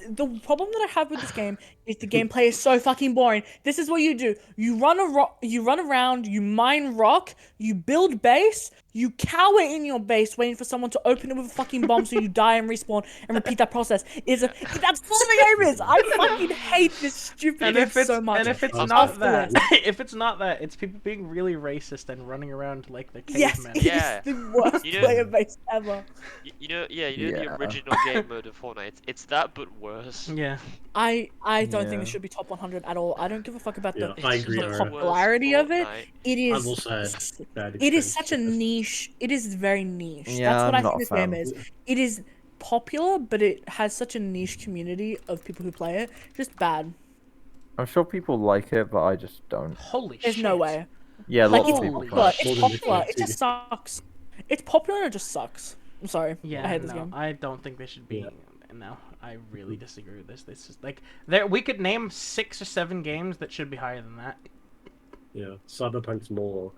The problem that I have with this game is the gameplay is so fucking boring. This is what you do: you run around, you mine rock, you build base, you cower in your base, waiting for someone to open it with a fucking bomb, so you die and respawn, and repeat that process. That's all the game is. I fucking hate this stupid And game if it's so much. and if it's Sounds not awful. that, if it's not that, it's people being really racist and running around like the Yes, cavemen. it Yeah. is the worst You know- player base ever. You know the Yeah. original game mode of Fortnite. It's that, but worse. Yeah. I don't think Yeah. this should be top 100 at all. I don't give a fuck about Yeah, the I agree. the Aaron. popularity of it. It is. I've also had bad It is experiences such a with this. niche. It is very niche. Yeah, That's what I'm I not think a this game fan. is. It is popular, but it has such a niche community of people who play it. Just bad. I'm sure people like it, but I just don't. Holy shit. There's no way. Yeah, Like lots it's of people Holy play. popular. it. It's More than popular. this It just sucks. It's popular. It just sucks. I'm sorry. Yeah, I hate this no, game. I don't think they should be. Yeah. No, I really disagree with this. This is like we could name 6 or 7 games that should be higher than that. Yeah, Cyberpunk's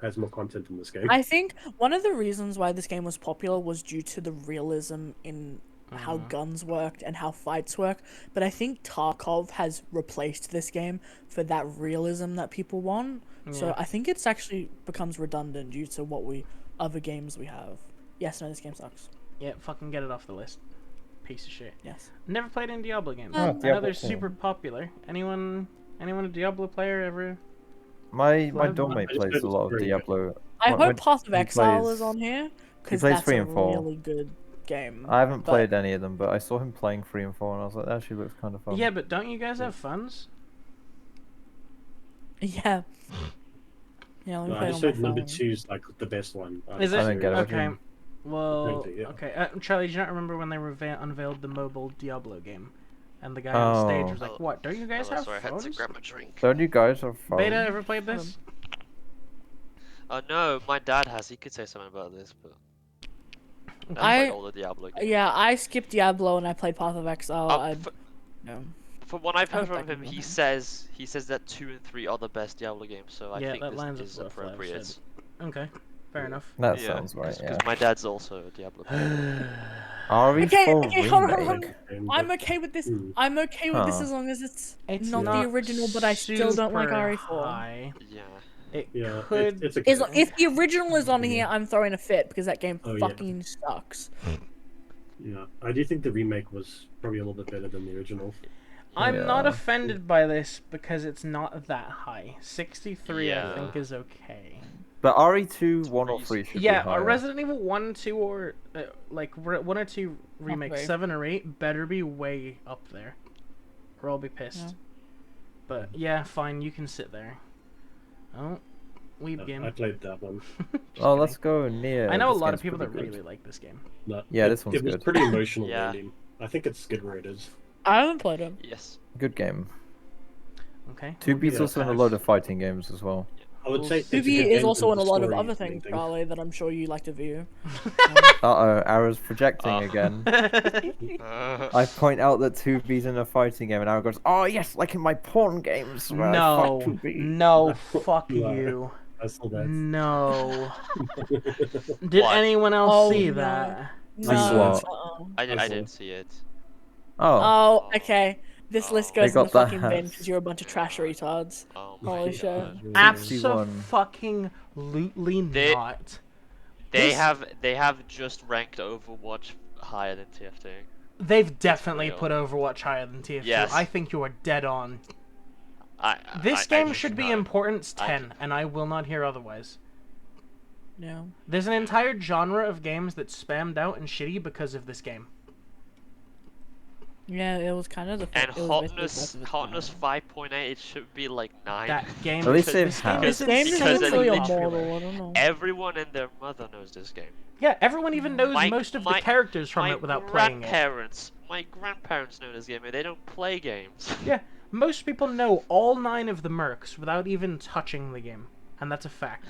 has more content in this game. I think one of the reasons why this game was popular was due to the realism in how guns worked and how fights work. But I think Tarkov has replaced this game for that realism that people want. So Yeah. I think it's actually becomes redundant due to other games we have. Yes, no, this game sucks. Yeah, fucking get it off the list. Piece of shit. Yes. Never played any Diablo games. Oh, I know Diablo they're too. super popular. Anyone a Diablo player ever? My Well, dormmate I just plays heard a lot of it's very Diablo. I When- hope Path of he Exile plays- is on here because plays that's 3 a and 4. really good game. I haven't But- played any of them, but I saw him playing 3 and 4, and I was like, that actually looks kind of fun. Yeah, but don't you guys have funds? Yeah. Yeah, let me No, play I it just on heard my number phone. 2 is like the best one. Is I it? don't get it. Okay. Well, Apparently, yeah. okay. Charlie, do you not remember when they unveiled the mobile Diablo game? And the guy on stage Oh. was like, "What? Don't you guys have sorry, I had to phones?" grab a drink. Don't you guys have phones? Beta, ever played this? No, my dad has. He could say something about this, but I've I- played all the Diablo games. Yeah, I skipped Diablo and I played Path of Exile. No. From what I've heard from Perfect. him, he says that 2 and 3 are the best Diablo games. So I Yeah, think that this lines up is with what I've appropriate. said. Okay, fair enough. That sounds right, Because yeah. my dad's also a Diablo player. RE4 Okay, hold on, hold on. remake. I'm okay with this. Hmm. I'm okay with this Huh. as long as it's Not not the original, but I still don't like super RE4. high. Yeah. It Yeah, could. it's a If the original is on here, I'm throwing a fit because that game Oh, yeah. fucking sucks. Yeah, I do think the remake was probably a little bit better than the original. I'm not Yeah. offended by this because it's not that high. 63, Yeah. I think, is okay. But RE2, 1 or 3 should be Yeah, higher. Resident Evil 1, 2, or like 1 or 2 remakes, Okay. 7 or 8 better be way up there, or I'll be pissed. Yeah. But yeah, fine, you can sit there. Oh, weeb game. I played that one. Oh, let's go near. I know a This lot of game's people that pretty good. really like this game. No, Yeah, it, this one's It was good. pretty emotional Yeah. landing. I think it's good where it is. I haven't played it. Yes. Good game. Okay. 2B's Yeah, also in a pass. load of fighting games as well. I would say it's a 2B good is game also with in a the lot of story other and things, everything. Charlie, that I'm sure you like to view. Uh-oh, Ara's projecting Oh. again. I point out that 2B's in a fighting game, and Ara goes, "Oh yes, like in my porn games." Where I No, fight 2B." no, fuck No. you. I saw that. No. Did What? anyone else Oh, see no. that? No. what? I I saw. didn't see it. Oh, Oh, okay. This list Oh. goes They in the got that fucking bin hat. because you're a bunch of trash retards. Oh my Holy God. shit. 61. Abso-fucking-lutely They- not. They This- have just ranked Overwatch higher than TF2. They've definitely real. put Overwatch higher than TF2. Yes. I think you are dead on. This I game just should be know. importance I 10, and I will not hear otherwise. No. There's an entire genre of games that's spammed out and shitty because of this game. Yeah, it was kind of the. And it was basically hotness both of its 5.8, it should be like 9. That game. At least they've this game had- is This game is Because literally it immortal. popular. I don't know. Everyone and their mother knows this game. Yeah, everyone even knows most of the characters from my it without playing it. My grandparents know this game, and they don't play games. Yeah, most people know all 9 of the mercs without even touching the game, and that's a fact.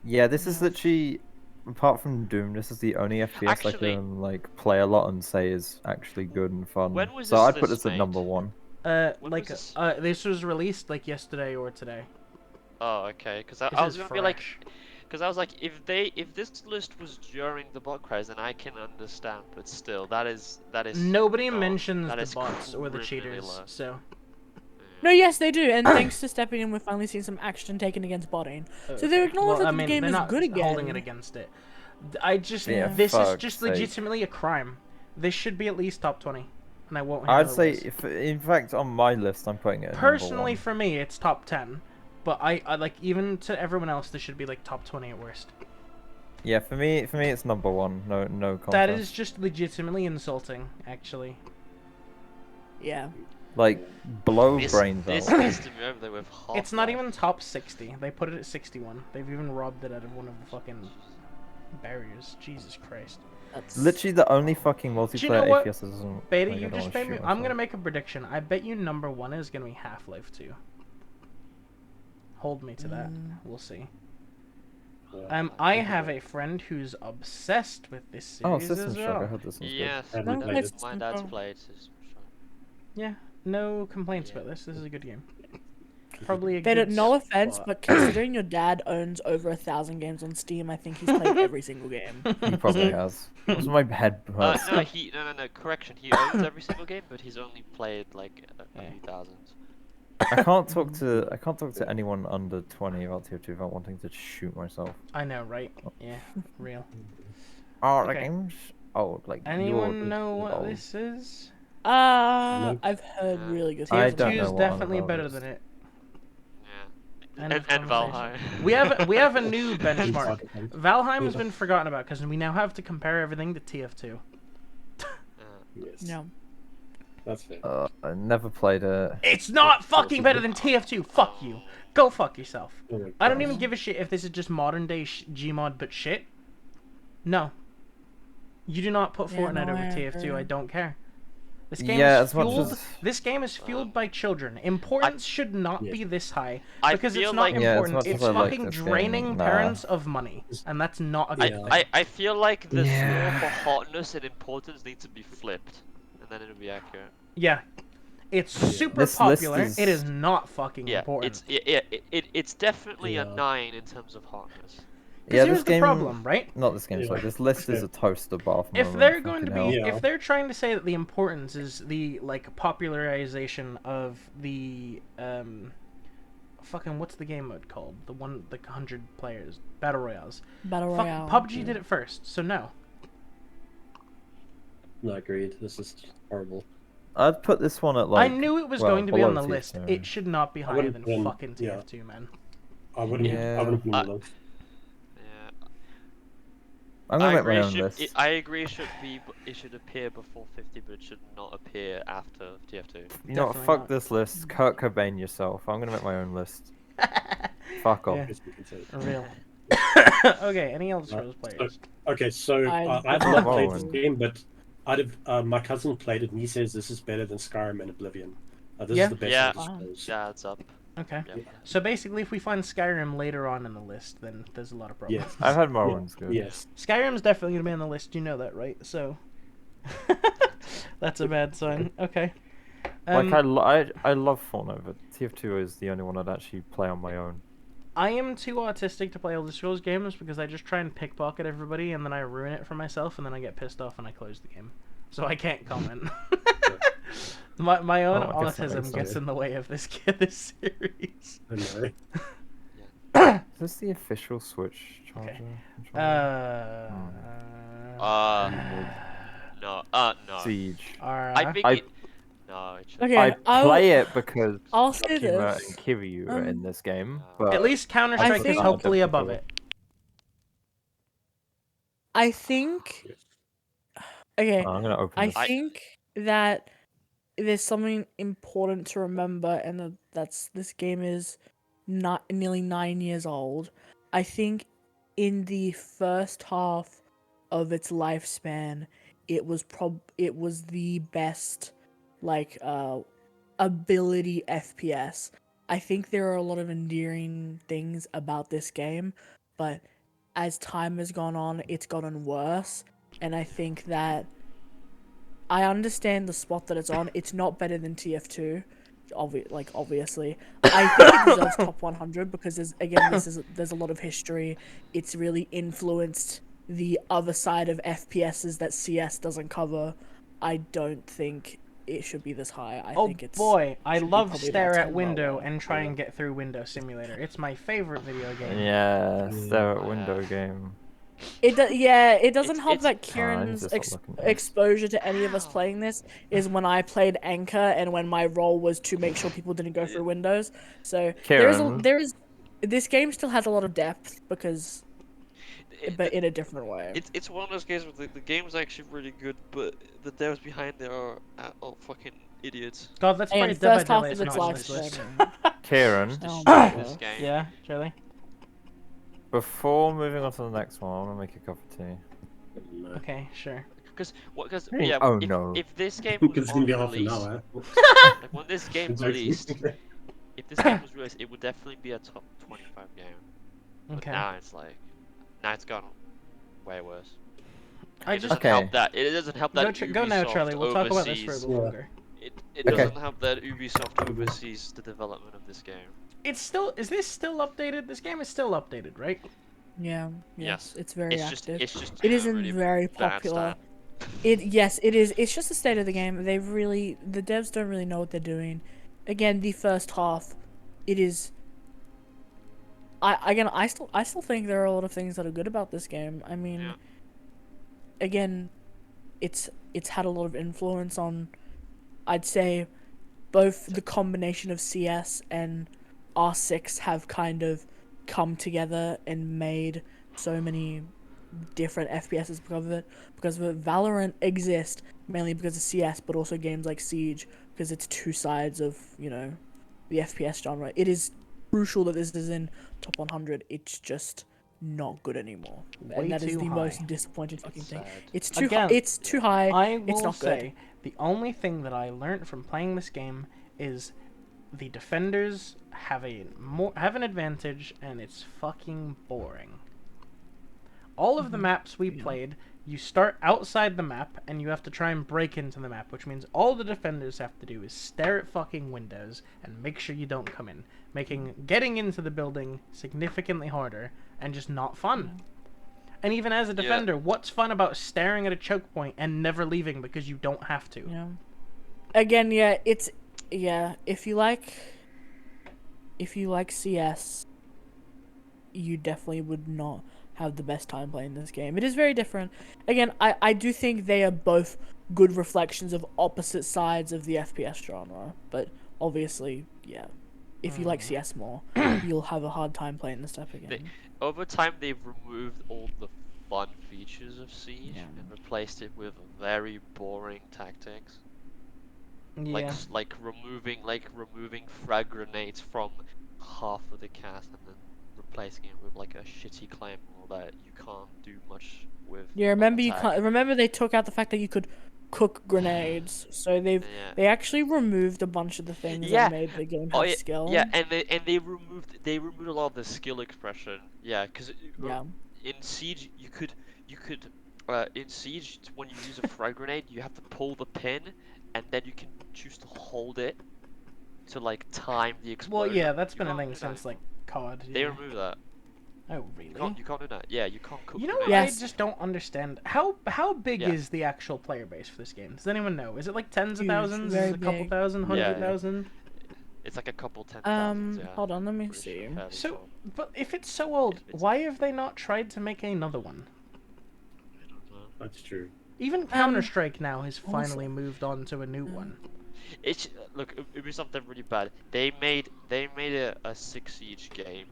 yeah, this is literally, apart from Doom, this is the only FPS Actually- I can like play a lot and say is actually good and fun. When was so this I'd put list this at made? number 1. When Like, was this was released like yesterday or today. Oh, okay. Because This I was is gonna be like, fresh. because I was like, if this list was during the bot craze, then I can understand. But still, that is. Nobody no, mentions that the is bots or the criminally cheaters, low. so. No, yes, they do, and thanks to stepping in, we're finally seeing some action taken against botting. So they're acknowledging that the game they're is not good again. holding it against it. I just, Yeah, this is fuck's just sake. legitimately a crime. This should be at least top 20, and I won't. Hear I'd say, otherwise. if in fact, on my list, I'm putting it at Personally, number for me, it's top 10. But I like, even to everyone else, this should be like top 20 at worst. 1. Yeah, for me, it's number 1. No contest. That is just legitimately insulting, actually. Yeah. like blow This brains out. needs to be over there with It's not Half-Life. even top 60. They put it at 61. They've even robbed it out of one of the fucking barriers. Jesus Christ. That's... Literally the only fucking multiplayer you know what? FPS isn't. Beta, like, I you don't just wanna made me. shoot I'm myself. gonna make a prediction. I bet you number 1 is gonna be Half-Life 2. Hold me to that. We'll see. I have a friend who's obsessed with this series Oh, System as Shock. I well. heard this one's Yes, Haven't my played dad's, it. my dad's played System Shock. Yeah, no complaints about this. This is a good game. Probably a Beta, good no offense, spot. but considering your dad owns over 1,000 games on Steam, I think he's played every single game. good. He probably has. What's my head hurts? No, correction. He owns every single game, but he's only played like a few thousands. I can't talk to anyone under 20 about TF2 without wanting to shoot myself. I know, right? Yeah, real. Oh, the Okay. game's old. Like Anyone you're know what old. this is? Nope. I've heard really good I things. don't TF2 know is what definitely Unreal better is. than it. Yeah. End of And conversation. Valheim. We have a new benchmark. Fucking- Valheim has been forgotten about because we now have to compare everything to TF2. Yes, No. that's fair. I never played it. It's not fucking better than TF2. Fuck you. Go fuck yourself. Oh my I don't gosh. even give a shit if this is just modern day Gmod but shit. No. You do not put Yeah, Fortnite no, over I TF2. I agree. don't care. This game Yeah, is as much fueled. as- This game is fueled by children. Importance should not be this high I because it's feel not like- Yeah, as important. much as It's I like fucking this game, draining nah. parents of money, and that's not a good thing. I feel like the Yeah. score for hotness and importance needs to be flipped, and then it'll be accurate. Yeah, it's super This list popular. is- It is not fucking Yeah, important. it's definitely a Yeah. 9 in terms of hotness. Because here's the problem, right? Not this game, sorry. This list is a toaster bar from If over they're in going to fucking be, hell. if they're trying to say that the importance is the like popularization of the fucking what's the game mode called? The one like 100 players battle royales. Battle Fuck, Royale. PUBG did it first, so no. No, agreed. This is horrible. I'd put this one at like. I knew it was well, going to be on the below list. TF2. It should not be higher wouldn't than put in- fucking yeah. TF2, man. I wouldn't. Yeah. I wouldn't put it on. Yeah, I'm gonna I make my agree. own list. I agree. It should appear before 50, but it should not appear after TF2. You know what? Definitely Fuck not. this list. Kurt Cobain yourself. I'm gonna make my own list. Fuck off. Yeah. Guess we can say. Real. Okay, any Elder Scrolls players? Okay, so I- I've not played this Morrowind. game, but out of my cousin played it, and he says this is better than Skyrim and Oblivion. This Yeah. is the best. Yeah. Elder Scrolls. Yeah, it's up. Okay. Yep. So basically, if we find Skyrim later on in the list, then there's a lot of problems. Yes. I've had Morrowind's good. Yes. Skyrim's definitely gonna be on the list. You know that, right? So that's a bad sign. Okay. Like I love Fortnite, but TF2 is the only one I'd actually play on my own. I am too autistic to play Elder Scrolls games because I just try and pickpocket everybody and then I ruin it for myself and then I get pissed off and I close the game. So I can't comment. my own Oh, I guess that autism makes gets sense. in the way of this series. I know. Is this the official Switch charger? No. No. Siege. I Alright. think I- it... No, it should... Okay, I I'll- play it because I'll say Akima this. and Kiryu are in this game, At but At least Counter I Strike is think- hopefully above it. I think. Okay, I'm gonna open I this. think that there's something important to remember, and that's this game is not nearly 9 years old. I think in the first half of its lifespan, it was the best like ability FPS. I think there are a lot of endearing things about this game, but as time has gone on, it's gotten worse, and I think that I understand the spot that it's on. It's not better than TF2, obviously. I think it deserves top 100 because there's a lot of history. It's really influenced the other side of FPSs that CS doesn't cover. I don't think it should be this high. I think it's boy, I should be love probably Stare about at 10 Window lower. and try and get through Window Simulator. It's my favorite video game. Yeah, Stare at Window game. It doesn't help that just Kieran's not looking good. exposure to any of us playing this is when I played Anchor and when my role was to make sure people didn't go through Windows. So Kieran. this game still has a lot of depth because, but in a different way. It's one of those games where the game's actually really good, but the devs behind it are fucking idiots. God, let's play And Dead by first half Daylight. of It's its not on this list. lifespan. Kieran, Oh my This God. game. Yeah, Charlie. before moving on to the next one, I want to make a cup of tea. No. Okay, sure. Because Hey, yeah, oh if, no. if this game Because was it's gonna be on half an release, hour. like when this game Exactly. released, if this game was released, it would definitely be a top 25 game. But Okay. now it's gone way worse. I It just doesn't help that. It doesn't help that go now, Ubisoft Charlie. We'll talk about this for a oversees- little longer. It Okay. doesn't help that Ubisoft oversees the development of this game. It's still. Is this still updated? This game is still updated, right? Yeah. Yes. It's very It's active. just It isn't really very bad popular. stat. It is. It's just the state of the game. The devs don't really know what they're doing. Again, the first half, it is. I still think there are a lot of things that are good about this game. I mean, Yeah. again, it's had a lot of influence on, I'd say, both the combination of CS and R6 have kind of come together and made so many different FPSs because of it. Valorant exists mainly because of CS, but also games like Siege because it's two sides of the FPS genre. It is crucial that this is in top 100. It's just not good anymore, Way and that is too the high. most disappointing fucking thing. Sad. It's too Again, it's too high. I It's will not good. say The only thing that I learned from playing this game is the defenders have an advantage, and it's fucking boring. All of the maps we played, you start outside the map, and you have to try and break into the map, which means all the defenders have to do is stare at fucking windows and make sure you don't come in, making getting into the building significantly harder and just not fun. And even as a defender, what's fun about staring at a choke point and never leaving because you don't have to? Yeah. Again, if you like CS, you definitely would not have the best time playing this game. It is very different. Again, I do think they are both good reflections of opposite sides of the FPS genre, but obviously, if you like CS more, you'll have a hard time playing this type of game. Over time, they've removed all the fun features of Siege and replaced it with very boring tactics. Yeah. Like removing frag grenades from half of the cast and then replacing it with like a shitty claymore that you can't do much with. Yeah, remember they took out the fact that you could cook grenades, so they actually removed a bunch of the things that made the game have skill. Yeah, and they removed a lot of the skill expression. Yeah, because in Siege you could in Siege when you use a frag grenade you have to pull the pin and then you can choose to hold it to like time the explosion. Well, yeah, that's been a thing since like COD. They removed that. Oh, really? You can't do that. Yeah, you can't cook. You know what? I just don't understand. How big is the actual player base for this game? Does anyone know? Is it like tens of thousands? Is it a couple thousand, 100,000? It's like a couple 10,000. Hold on, let me see. So, but if it's so old, why have they not tried to make another one? I don't know. That's true. Even Counter-Strike now has finally moved on to a new one. It's look, it was something really bad. They made a 6 Siege game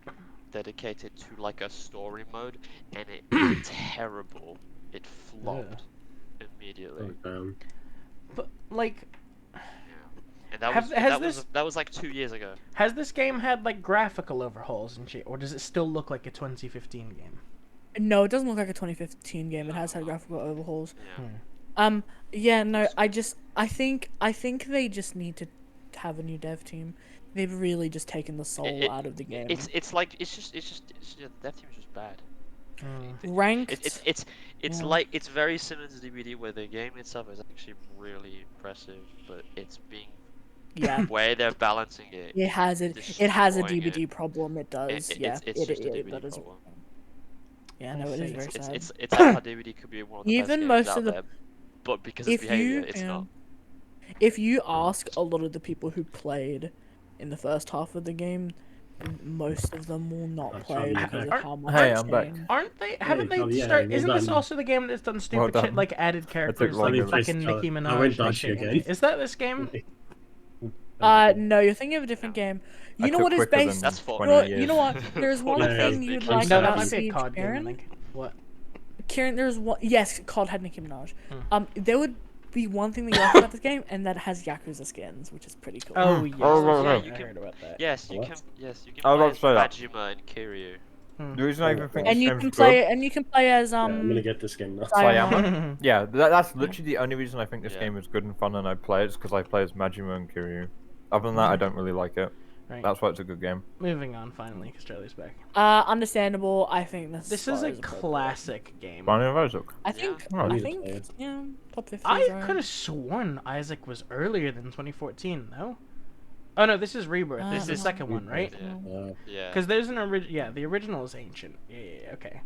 dedicated to like a story mode, and it was terrible. It flopped immediately. But like, and that was like 2 years ago. Has this game had like graphical overhauls and shit, or does it still look like a 2015 game? No, it doesn't look like a 2015 game. It has had graphical overhauls. Yeah. I think they just need to have a new dev team. They've really just taken the soul out of the game. The dev team is just bad. Ranked. It's very similar to DBD, where the game itself is actually really impressive, but it's being where they're balancing it. It has a DBD problem. It does. It's just a DBD problem. Yeah, no, it is very sad. It's like how DBD could be one of the best games out there, but because of behavior, it's not. If you ask a lot of the people who played in the first half of the game, most of them will not play because of how much it's changed. Aren't they? Haven't they started? Isn't this also the game that's done stupid shit like added characters like fucking Nicki Minaj? Is that this game? No, you're thinking of a different game. You know what is based? That's you know what? There's one thing you'd like about Siege, Kieran. What? Kieran, there's one. Yes, COD had Nicki Minaj. There would be one thing that you like about this game, and that has Yakuza skins, which is pretty cool. Oh yes, you can heard about that. Yes, you can. Yes, you can play as Majima and Kiryu. The reason I even think and you can play, and you can play as I'm gonna get this game now. Sayama. Yeah, that's literally the only reason I think this game is good and fun, and I play it is because I play as Majima and Kiryu. Other than that, I don't really like it. Right. That's why it's a good game. Moving on, finally, because Charlie's back. Understandable. I think this is a classic game. Binding of Isaac. I think, top 50. I could have sworn Isaac was earlier than 2014, though. Oh no, this is Rebirth. This is the second one, right? Yeah. Because there's an original. Yeah, the original is ancient. Yeah. Okay.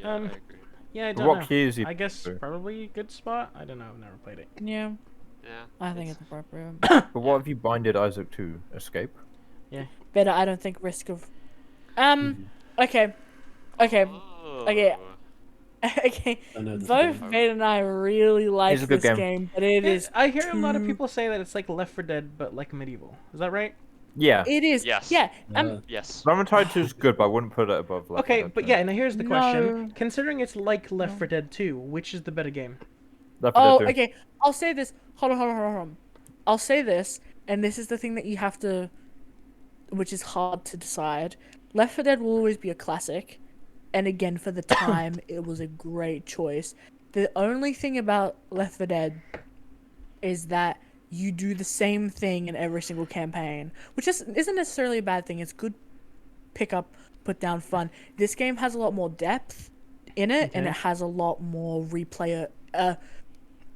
I agree. Yeah, I don't what know. key is he? I guess probably a good spot. I don't know. I've never played it. Yeah. Yeah. I think it's appropriate. But what have you binded Isaac to? Escape? Yeah. Better. I don't think risk of. Okay. Oh. Okay. Both Beta and I really like this game, but it is. I hear a lot of people say that it's like Left 4 Dead, but like medieval. Is that right? Yeah. It is. Yes. Yeah. Yes. Vermintide 2 is good, but I wouldn't put it above Left 4 Dead. But yeah, now here's the question. Considering it's like Left 4 Dead 2, which is the better game? Left 4 Dead 2. Okay. I'll say this. Hold on. I'll say this, and this is the thing that you have to, which is hard to decide. Left 4 Dead will always be a classic, and again, for the time, it was a great choice. The only thing about Left 4 Dead is that you do the same thing in every single campaign, which isn't necessarily a bad thing. It's good pick up, put down fun. This game has a lot more depth in it, and it has a lot more replay.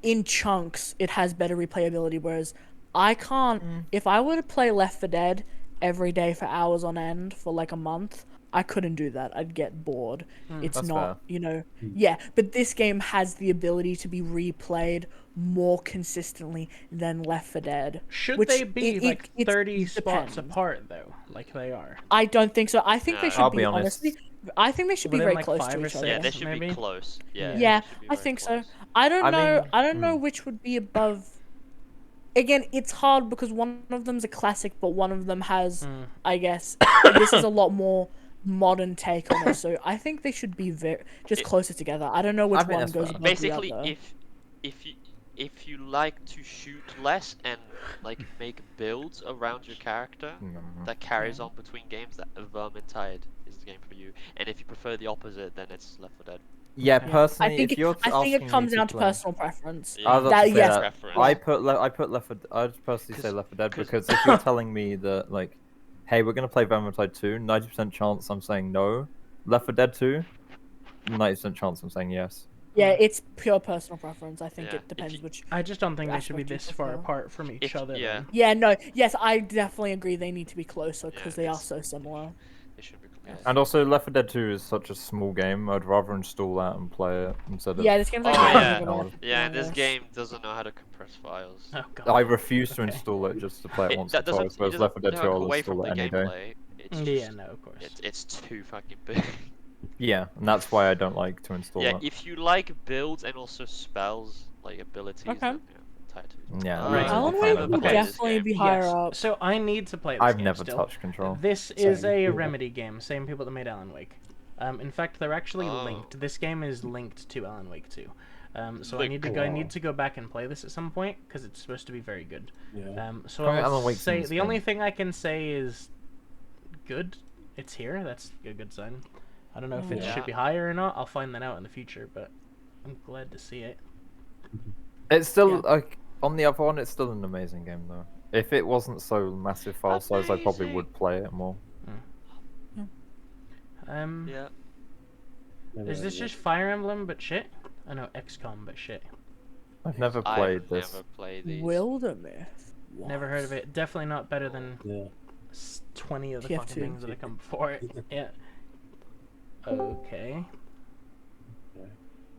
In chunks, it has better replayability, whereas I can't. If I were to play Left 4 Dead every day for hours on end for like a month, I couldn't do that. I'd get bored. It's That's not, fair. Yeah, but this game has the ability to be replayed more consistently than Left 4 Dead. Should which they be like 30 it spots depends. apart though, like they are? I don't think so. I think they should I'll be be honest. honestly. I think they should be Within, very like, close 5 to or each other. Yeah, they 6, should maybe? be close. Yeah. Yeah, they should be I very think close. so. I don't know. mean, I don't know which would be above. Again, it's hard because one of them's a classic, but one of them has, I guess, this is a lot more modern take on it. So I think they should be just closer together. I don't know which think one that's goes fair. above Basically, the other. if you like to shoot less and like make builds around your character that carries on between games, that Vermintide is the game for you. And if you prefer the opposite, then it's Left 4 Dead. Yeah, personally, I think if you're I think it asking comes me down to play- personal preference. Yeah, I was about That- to say yes. that. preference. I put Left 4 I'd personally say Left 4 Dead 'cause- because if you're telling me that like, hey, we're gonna play Vermintide 2, 90% chance I'm saying no. Left 4 Dead 2, 90% chance I'm saying yes. Yeah, it's pure personal preference. I think Yeah, it depends which. I just don't think they should be aspect you this far prefer. apart from each other. yeah. then. Yeah, no, yes, I definitely agree. They need to be closer because Yeah, they are it's- so similar. They should be close. And also, Left 4 Dead 2 is such a small game. I'd rather install that and play it instead of. Yeah, this game's like Oh, hours yeah. ago, hours. Yeah, and this yes. game doesn't know how to compress files. Oh god. I refuse to Okay. install it just to play it once or That doesn't, twice. Whereas it Left 4 Dead doesn't 2, take I'll away from install the it any day. gameplay. It's Yeah, just, no, of course. it's too fucking big. Yeah, and that's why I don't like to install Yeah, it. if you like builds and also spells, like abilities, Okay. then, tied to. Yeah, Right. Alan I'll Wake play would it. this definitely game. be higher Yes. up. So I need to play this I've game never still. touched Control. This is Same, a yeah. Remedy game, same people that made Alan Wake. In fact, they're actually Oh. linked. This game is linked to Alan Wake 2. So I Like- need to go. I need to go back and play this at some point because it's supposed to be very good. Yeah. So Probably I'll Alan Wake say seems the only fun. thing I can say is good. It's here. That's a good sign. I don't know if it Yeah. should be higher or not. I'll find that out in the future, but I'm glad to see it. It's still Yeah. like on the other one, it's still an amazing game though. If it wasn't so massive file size, I probably Amazing. would play it more. Yeah. Is this just Fire Emblem but shit? I know XCOM but shit. I've never played I've this. never played these. Wildermyth. Never heard of it. Definitely not better than Yeah. 20 of the TF2. fucking things that have come before it. Yeah. Okay.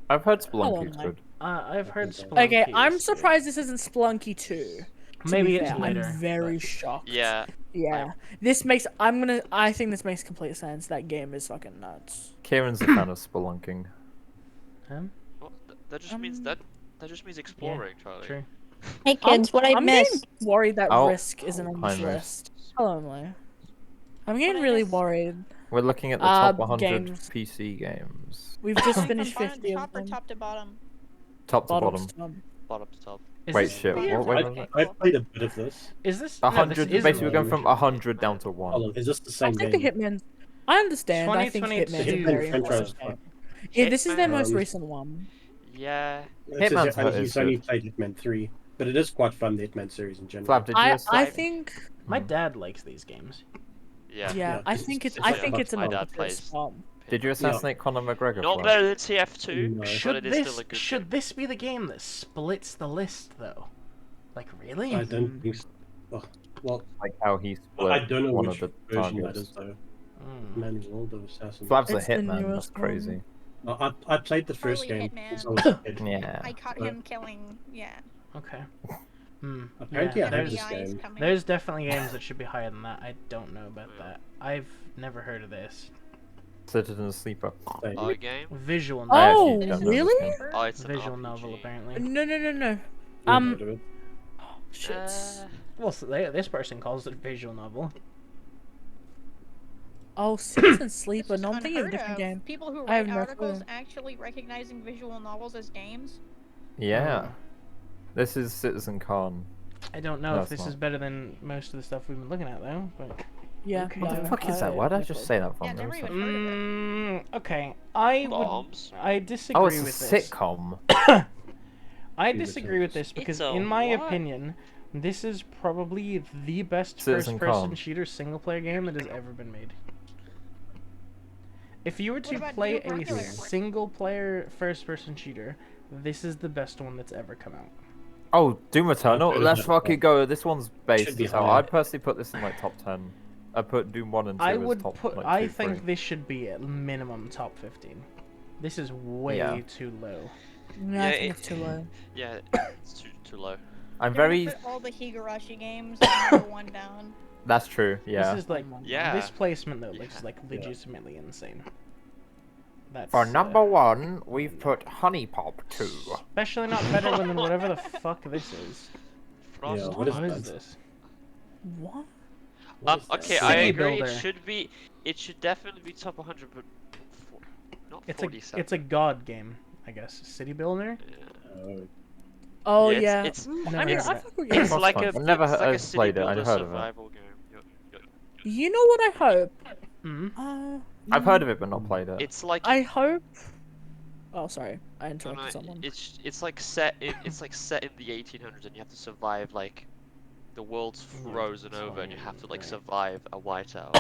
I've heard Oh, Spelunky's my- good. I've heard Okay, Spelunky Okay, I'm is good. surprised this isn't Spelunky 2. to Maybe be it's fair. later. I'm very but- shocked. Yeah. Yeah. I think this makes complete sense. That game is fucking nuts. Kieran's a fan of spelunking. Well, that just means that just means exploring, Charlie. True. Hey kids, what I I'm missed? getting worried that Oh, Risk isn't on this hi, Risk. list. Hello, Emily. I'm getting I really miss? worried. We're looking at the top 100 games. PC games. We've just From finished bottom 50 to of top or them. top to bottom? Top to Bottom bottom. to top. Bottom to top. Is Wait, this shit. the- What? Wait, Okay. I've played a bit of this. Is this 100. No, this Basically, we're isn't going from 100 down to 1. Hold on, is this the I same think the game? Hitman. I understand. I think 2022. Hitman is Hitman very franchise. impressive. Yeah, this is their most Um, recent one. Yeah. It says Hitman's here, hurt he's is only good. played Hitman 3, but it is quite fun, the Hitman series in general. Flav, did you I assign- think. My dad likes these games. Yeah. Yeah, I it's- think it's. it's I like think much it's an my dad appropriate plays. spot. Did you assassinate Conor McGregor? Not Flav? better than TF2, No. but Should it is this still a good should game. this be the game that splits the list though? Like really? I don't think so. Oh, well, Like how he split I don't know one which of the version that targets. is, though. Mm. Manual of Assassin. Flav's a It's the hitman. That's newest one. crazy. I played the first Probably game Hitman. since I was a kid. Yeah. I caught But him killing. Yeah. Okay. Hmm. Apparently Yeah, I have there's, this FBI is game. coming. there's definitely games that should be higher than that. I don't know about that. I've never heard of this. Citizen Sleeper. Thing. Oh, game? Visual I novel. actually Oh, don't know this really? game. Oh, it's an Visual RPG. novel apparently. No. Never Um. heard of it. Shit. Well, so this person calls it visual novel. Oh, Citizen Sleeper. This No, is I'm thinking of a unheard different of. game. People who I have write no articles clue. actually recognizing visual novels as games. Yeah. This is Citizen Khan. I don't know No, if it's this is not. better than most of the stuff we've been looking at though. But Yeah. Okay. What the fuck is that? Why did I just say that from? Yeah, never even heard of it. Okay, Bombs. I disagree Oh, it's a with this. sitcom. I disagree with this because, It's a in my what? opinion, this is probably the best Citizen first-person Khan. shooter single-player game that has ever been made. If you were to about play Doom a Popular? single-player first-person shooter, this is the best one that's ever come out. Oh, Doom Eternal. Okay, Let's yeah. fucking go. This one's based. Should be So higher. I'd personally put this in like top 10. I put Doom 1 and 2 I as would top put. like I 2, think 3. this should be at minimum top 15. This is way Yeah. too low. Yeah, I Yeah, think it's too low. Yeah, it's too low. I'm They're gonna very. put all the Higurashi games number 1 down. That's true. Yeah. This is like Yeah. this placement though Yeah. looks like legitimately insane. That's For number 1, we've put Honey Pop 2. especially not better than whatever the fuck this is. Yeah, Frost what is What is that? this? What? What is Okay, this? I City agree. Builder. It should be. It should definitely be top 100, but not It's 47. a god game, I guess. City Builder. Yeah. Oh Yeah, yeah. it's- Never I mean, heard I of it. fuck with It's games. like fun. a. I've never it's like a heard- city played it, builder I've heard of it. survival game. You know what I hope? Mm. I've heard of it, but not played it. It's like. I hope. Oh, sorry, I No, interrupted no, someone. it's like set in the 1800s, and you have to survive like the world's frozen over, and you have to like survive a whiteout.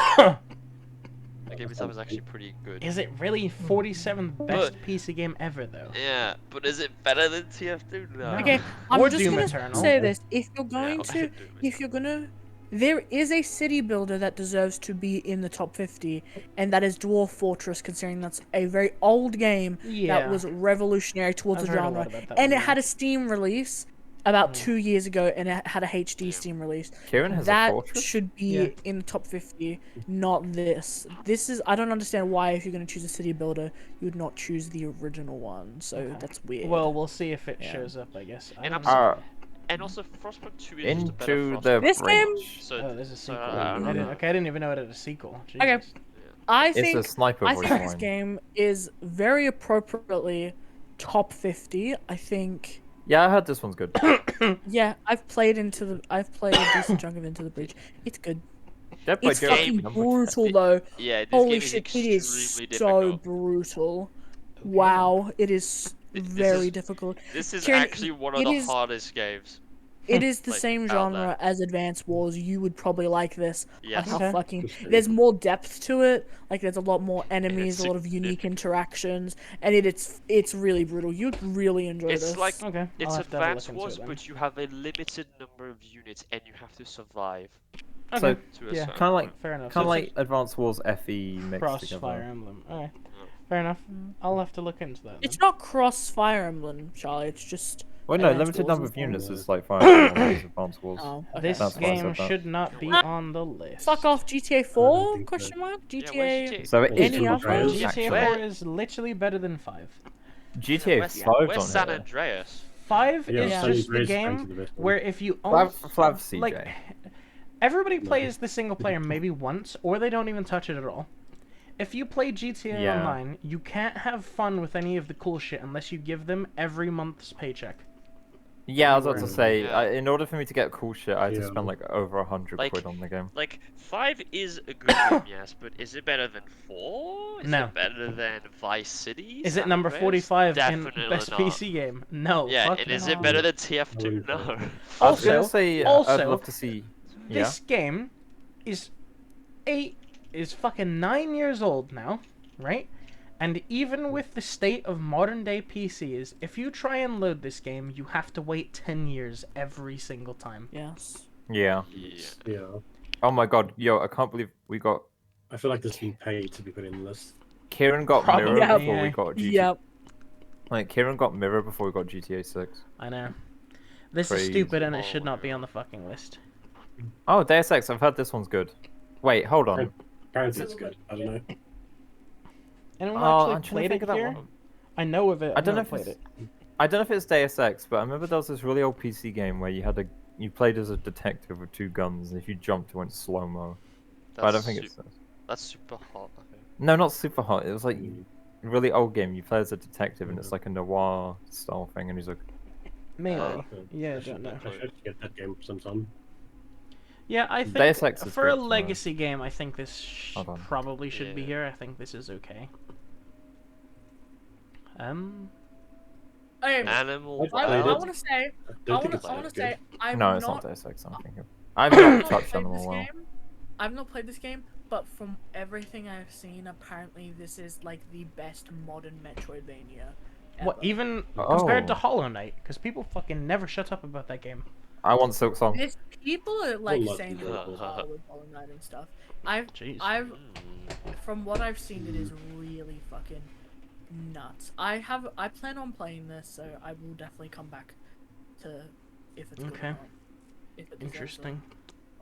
The game itself is actually pretty good. Is it really 47th best PC game ever though? Yeah, but is it better than TF2? No. Okay, Or I'm just Doom gonna Eternal. say this: if you're No, going I to, do it. if you're gonna, there is a city builder that deserves to be in the top 50, and that is Dwarf Fortress, considering that's a very old game Yeah. that was revolutionary towards I've the heard a genre, lot about that and one, it had yeah. a Steam release about 2 years ago, and it had a HD Steam release. Kieran has a That fortress? should be Yeah. in the top 50, not this. This is, I don't understand why, if you're going to choose a city builder, you would not choose the original one. So Okay. that's weird. Well, we'll see if it Yeah. shows up, I guess. I And don't I'm know. And also, Frostpunk 2 is just a better Into Frostpunk. the This game- breach. So, Oh, there's a so, sequel. I don't know. I didn't even know it had a sequel. Okay. Jesus. I It's think a sniper I voice think this line. game is very appropriately top 50. I think. Yeah, I heard this one's good. Yeah, I've played a decent chunk of Into the Breach. It's good. Yeah, It's but fucking number brutal 50. though. Yeah, this Holy game is shit, it extremely is so difficult. brutal. Wow, it is This very is- difficult. This is Kieran, actually one of it the is- hardest games. It is the Like, same out genre there. as Advanced Wars. You would probably like this. Yes. How Okay. fucking there's more depth to it. Like there's a lot more enemies, it's a lot of unique significant. interactions, and it's really brutal. You'd really enjoy It's this. like Okay. it's I'll have to have a Advanced look into Wars, it then. but you have a limited number of units, and you have to survive Okay. So, to a Yeah. certain kind of like, point. Fair enough. kind of So like it's Advanced Wars FE like mixed Cross Fire together. Emblem. Alright. Fair enough. I'll have to look into that. It's then. not cross Fire Emblem, Charlie. It's just. Well, no, Advanced limited Wars number is of fine. units is like 5 Advanced Wars. Oh, okay. This That's why I game said that. should not be on the list. Fuck off, GTA I don't 4? think Question mark. Yeah, GTA. where's GTA? So it Any is others? others, GTA actually. 4 is literally better than 5. GTA Where's, 5 where's on San here. Andreas? 5 Yeah, is San just the Andreas is ranked game to the best one. where if you own Flav CJ. like everybody plays the single player maybe once or they don't even touch it at all. If you play GTA Yeah. Online, you can't have fun with any of the cool shit unless you give them every month's paycheck. Yeah, I was about to say, Yeah. in order for me to get cool shit, I had to Yeah. spend like over 100 Like- quid on the game. Like 5 is a good game, yes, but is it better than 4? Is No. it better than Vice City? Is it San number Andreas? 45 Definitely in best not. PC game? No. Yeah, fuck and is no. it better than TF2? wouldn't No. play it. I was gonna Also- say, I'd also, love to see. Yeah. This game is fucking 9 years old now, right? And even with the state of modern day PCs, if you try and load this game, you have to wait 10 years every single time. Yes. Yeah. Yeah. Yeah. Oh my god, yo, I can't believe we got. I feel like this has been paid to be put in the list. Kieran got Probably, Mirror yeah. before we got GTA. Yep. Like, Kieran got Mirror before we got GTA 6. I know. This Crazy. is stupid and it Oh should my not be God. on the fucking list. Oh, Deus Ex, I've heard this one's good. Wait, hold on. Apparently it's good. I don't know. Anyone Oh, actually I'm trying to played think it of that here? one. I know of it. I don't know I've if played it's- it. I don't know if it's Deus Ex, but I remember there was this really old PC game where you played as a detective with 2 guns, and if you jumped, it went slow mo. But I don't think it's. That's super hot, I think. No, not super hot. It was like a really old game. You play as a detective, and it's like a noir style thing, and he's like, Maybe. Oh. Yeah, I don't know. I should get that game sometime. Yeah, I think Deus Ex is for a good, legacy game, I think this Hold on. probably should be Yeah. here. I think this is okay. Okay, Animal. I I played Wow. it. want to say, don't think I it's want to that say, good. I've No, it's not not Deus Ex. I'm thinking. I've I've not not touched played Animal this Well. game. I've not played this game, but from everything I've seen, apparently this is like the best modern Metroidvania. What, ever. even compared to Oh. Hollow Knight? Because people fucking never shut up about that game. I want Silk Song. There's people are like not saying too that bad. it's hard with Hollow Knight and stuff. I've Jeez. from what I've seen, it is really fucking nuts. I plan on playing this, so I will definitely come back to if it's good or Okay. not. If it deserves Interesting.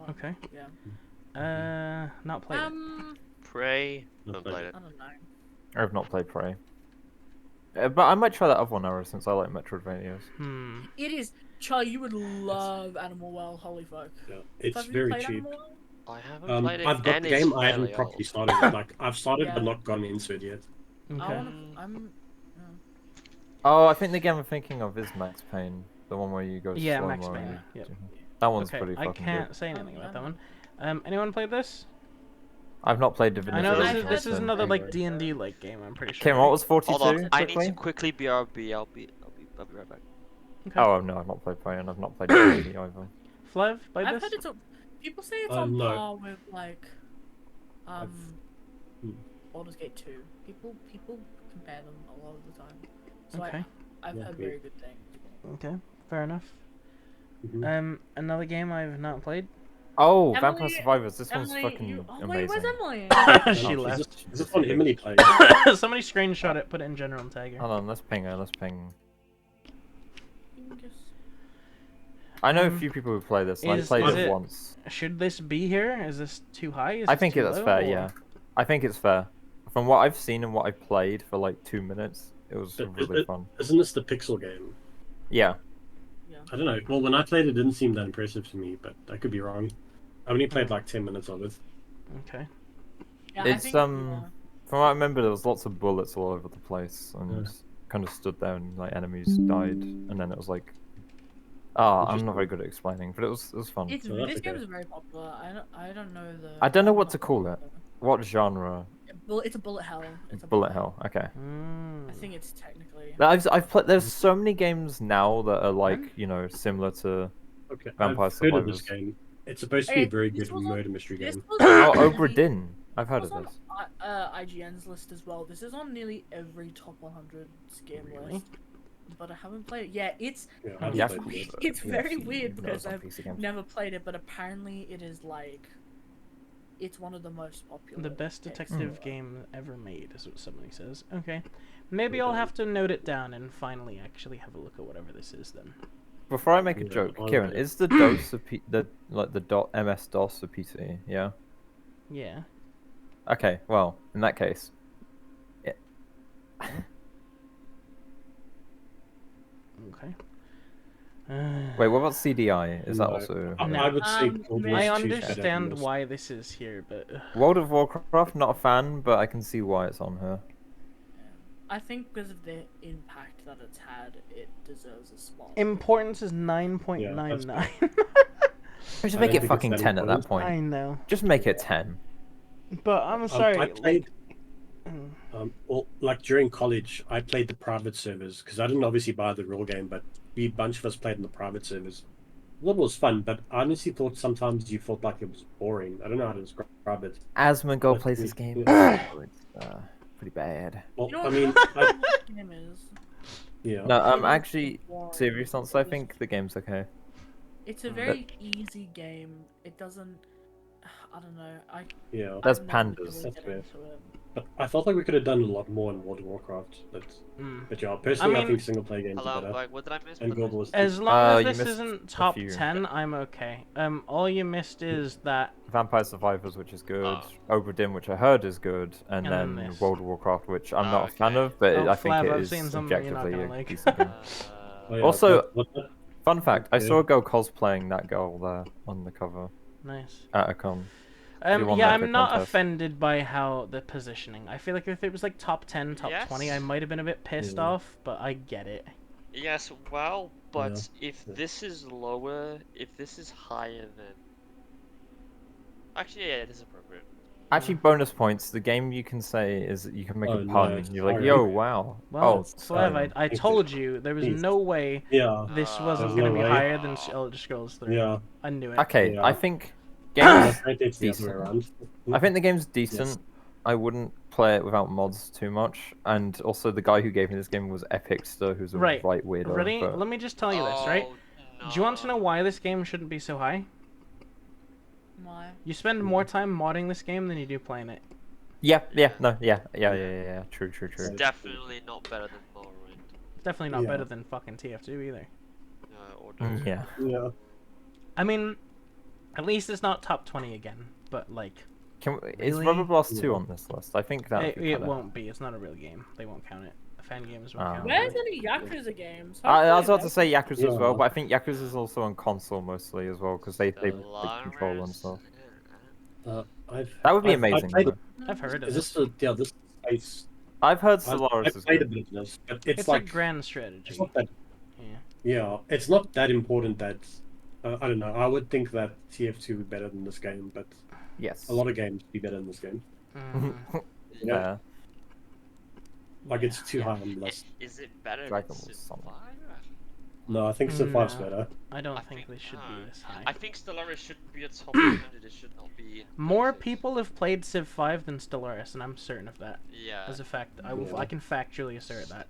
it. Okay. Yeah. Not played it. Prey. Not Not played played I it. don't know. I've not played Prey. But I might try that other one ever since I like Metroidvanias. It is, Charlie. You would love Animal World. Holy fuck. Yeah, it's Have you very played cheap. Animal World? I haven't played it. I've got and the it's game. I haven't fairly properly old. started it. Like I've started Yeah. but not gone into it yet. Okay. I'm. Oh, I think the game I'm thinking of is Max Payne, the one where you go Yeah, slow Max mo. Payne. Yep. That one's Okay, pretty I fucking can't good. say anything about that one. Anyone played this? I've not played I Divinity. know this I've is this heard is of another like Anyway. D&D like game. I'm pretty sure. Kim, what was Hold 42? on, I need quickly? to quickly BRB. I'll be right back. Oh no, I've not played Prey and I've not played Divinity either. Flev, played I've this? heard it's on. People say it's on No. par with like, Hmm. Baldur's Gate 2. People compare them a lot of the time. So Okay. I've Yeah, heard great. very good things. Okay, fair enough. Mhm. Another game I've not played. Oh, Emily- Vampire Survivors. This one's Emily, fucking you... Oh amazing. wait, where's Emily? She Oh, left. Is this one Emily plays? Somebody screenshot it, put it in general and tag her. Hold on, let's ping her. Let's ping. You can just- I know a few people who play this. And I is played it it- once. Should this be here? Is this too high? Is I this think too that's low, fair. or- Yeah, I think it's fair. From what I've seen and what I played for like 2 minutes, it was really fun. Isn't this the pixel game? Yeah. I don't know. Well, when I played it, didn't seem that impressive to me, but I could be wrong. I only played like 10 minutes of it. Okay. Yeah, I It's think, From what I remember, there was lots of bullets all over the place, and Yeah. kind of stood there and like enemies died, and then it was like, I'm not very good at explaining, but it was fun. It's So that's this game okay. is very popular. I don't know the. I don't know what I'm to not call sure it. the- What genre? It's a bullet hell. It's a Bullet hell. Okay. I think it's technically. I've played. There's so many games now that are like similar to. Okay, Vampire I've heard of this Survivors. game. It's supposed to be a Okay, very this good was on- murder mystery This game. was Oh, on Obra nearly- Dinn. I've heard this of was this. on IGN's list as well. This is on nearly every top 100 game Really? list, but I haven't played it. Yeah, it's Yeah, I haven't Yeah, played it. it's very PC, weird no, because it's on I've PC games. never played it, but apparently it is like it's one of the most popular. The best games detective ever. game ever made is what somebody says. Okay. Maybe I'll have to note it down and finally actually have a look at whatever this is then. Before I make a Yeah, joke, I Kieran, would. is the DOS of the MS DOS of PC? Yeah. Yeah. Okay. Well, in that case, Okay. wait. What about CDI? Is that No. also I would say Um, World War I I II is better than understand this. why this is here, but World of Warcraft? Not a fan, but I can see why it's on here. I think because of the impact that it's had, it deserves a spot. importance is 9.99. Just I make don't it think fucking it's 10 at that important. point. I know, Just make it 10. but I'm sorry. I played, like, well, like during college, I played the private servers because I didn't obviously buy the real game, but a bunch of us played in the private servers. Well, it was fun, but I honestly thought sometimes you felt like it was boring. I don't know how to describe it. Asmongold That's plays me. this game. Yeah. so it's pretty bad. Well, You know I what mean, the game is? yeah. No, It is actually, boring. serious answer, I think the game's okay. It's a very easy game. It doesn't. I don't know. Yeah. That's I've never pandas. really That's get fair. into it. But I felt like we could have done a lot more in World of Warcraft. But yeah, personally, I, mean- think single player games are Hello, better. like, what did I miss? And What did I Gold miss? was as long you as this missed isn't a top few. 10, I'm okay. All you missed is that Vampire Survivors, which is good. Oh. Obra Dinn, which I heard is good. And And then then this. World of Warcraft, which I'm not a Okay. fan of, but Oh, I think Flav, it I've is seen something you're not objectively gonna a like. decent game. Oh, yeah, Also- but- Fun fact, I Yeah. saw a girl cosplaying that girl there on the cover nice. at a con. She won Yeah, that I'm big not contest. offended by how the positioning. I feel like if it was like top 10, top 20, I Yes. might have been a bit pissed Yeah. off, but I get it. Yes, well, but Yeah. if this is lower, if this is higher than Actually, yeah, it is appropriate. Actually, bonus points. The game you can say is that you can make Oh, a no, pun. it's You're like, Skyrim. yo, wow. Well, Flav, Skyrim. I told you there was Please. no way Yeah. this There's wasn't no going to be way. higher than Elder Scrolls 3. Yeah. I knew it. Okay, Yeah. I think I'm game's afraid it's the other way decent. around. I think the game's decent. I wouldn't play it without mods too much. And also, the guy who gave me this game was Epicster, who's a Right. weirdo. Ready? But... Let me just tell you this, right? No. Do you want to know why this game shouldn't be so high? Why? You spend more time modding this game than you do playing it. Yeah. True. It's definitely not better than Morrowind. It's definitely not Yeah. better than fucking TF2 either. Or Dota. Yeah. Yeah. I mean, at least it's not top 20 again, but like... Is Really? Rubber Blast 2 on this list? I think that It won't be. It's not a real game. They won't count it. Fan games won't count Where's it. any Yakuza games? I was about to say Yakuza as well, Yeah. but I think Yakuza is also on console mostly as well because they Stellaris. control and stuff. That would be amazing. I've heard of Is this. this space? I've heard I've Stellaris is played a good. bit of this, but It's like a grand strategy. it's not that. Yeah. Yeah, it's not that important that. I don't know. I would think that TF2 would be better than this game, but Yes. a lot of games would be better than this game. Mm, Yeah. Like it's too high on the list. Is it better Dragon than Ball Civ Summer. 5? No, I think Civ 5's No. better. I don't I think they should no. be this high. I think Stellaris shouldn't be a top 100. It should not be. In More 36. people have played Civ 5 than Stellaris, and I'm certain of that. Yeah. As a fact, Yeah. I can factually assert that.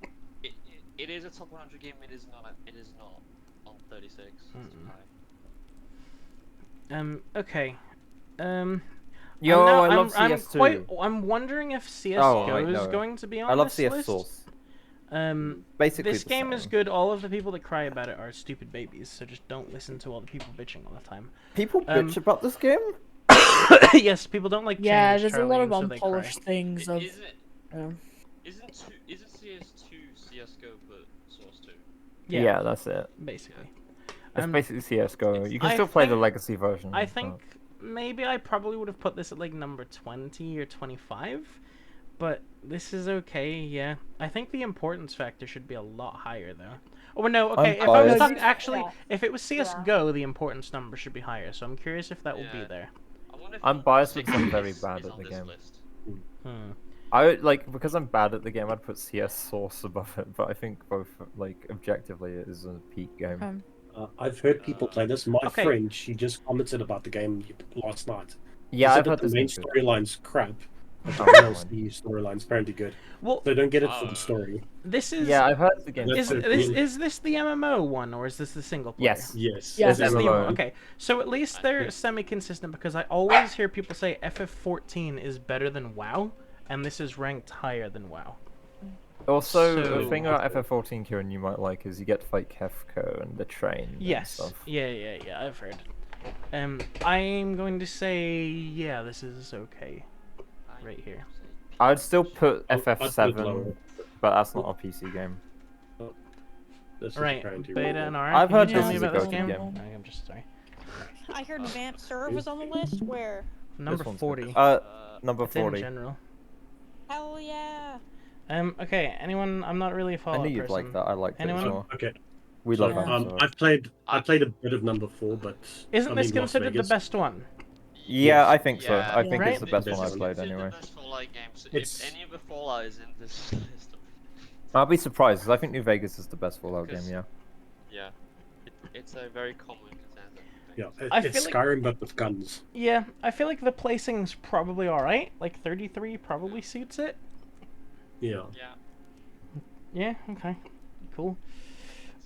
It is a top 100 game. It is not. It is not on 36. It's Mm-mm. high. Okay. Yo, I'm now- I love I'm CS2. I'm wondering if CS:GO wait, is no. going to be on I love this CS list. Source. This Basically, the game is same. good. All of the people that cry about it are stupid babies, so just don't listen to all the people bitching all the time. People Um, bitch about this game. Yes, people don't like Yeah, change, there's a Charlie, lot and of so they cry. unpolished things of. Is it? Um, Isn't CS2 CS:GO but Source 2? Yeah, that's it. basically. It's Um, basically CS:GO. You can I still play the think- legacy version. I but- think maybe I probably would have put this at like number 20 or 25, but this is okay. Yeah, I think the importance factor should be a lot higher though. Oh no, okay. If I was biased. talking, actually, Yeah. if it was CS:GO, the importance number should be higher. So I'm curious if that will be Yeah. there. I wonder if I'm biased because I'm 60 very is bad at on the this game. list. Hmm. I would, because I'm bad at the game, I'd put CS Source above it, but I think both objectively it is a peak game. I've heard people play this. My Okay. friend, she just commented about the game last night. Yeah, She I've said heard that the this main game's good. storyline's crap, but the Oh, never mind. DLC storyline's apparently good. Well, So don't get it for the story. this is Yeah, I've heard the game. That's is this the MMO one or is this the single player? Yes. Yes. Yeah. This is the MMO. okay. So at least they're semi-consistent because I always hear people say FF14 is better than WoW, and this is ranked higher than WoW. Also, So- the thing about FF14, Kieran, you might like is you get to fight Kefko and the train. Yes. And stuff. Yeah. I've heard. I'm going to say yeah. This is okay. Right here. I would still put I'd put it FF7, lower. but that's not a PC game. This is Right. trying to- Beta and R. I've can heard you tell this me is about a this go-to game? game. I'm just sorry. I heard Advanced Serve was on the list. Where? Number one's 40. Number It's in 40. general. Hell yeah! Okay. Anyone? I'm not really a I Fallout knew you'd person. like that. I liked it Anyone? as well. Okay. We So, love that. I played a bit of number 4, but Isn't I this mean, Las considered the Vegas. best one? Yeah, I think so. Yeah. I think Right? it's the best This one is I've played Considered anyway. the best Fallout games. It's- If any of the Fallout is in this list, I'll be surprised because I think New Vegas is the best Fallout game. Yeah. yeah, it's a very common contender. Yeah, I it's feel like- Skyrim but with guns. Yeah, I feel like the placing's probably alright. Like 33 probably suits it. Yeah. Yeah. Yeah, okay. Cool.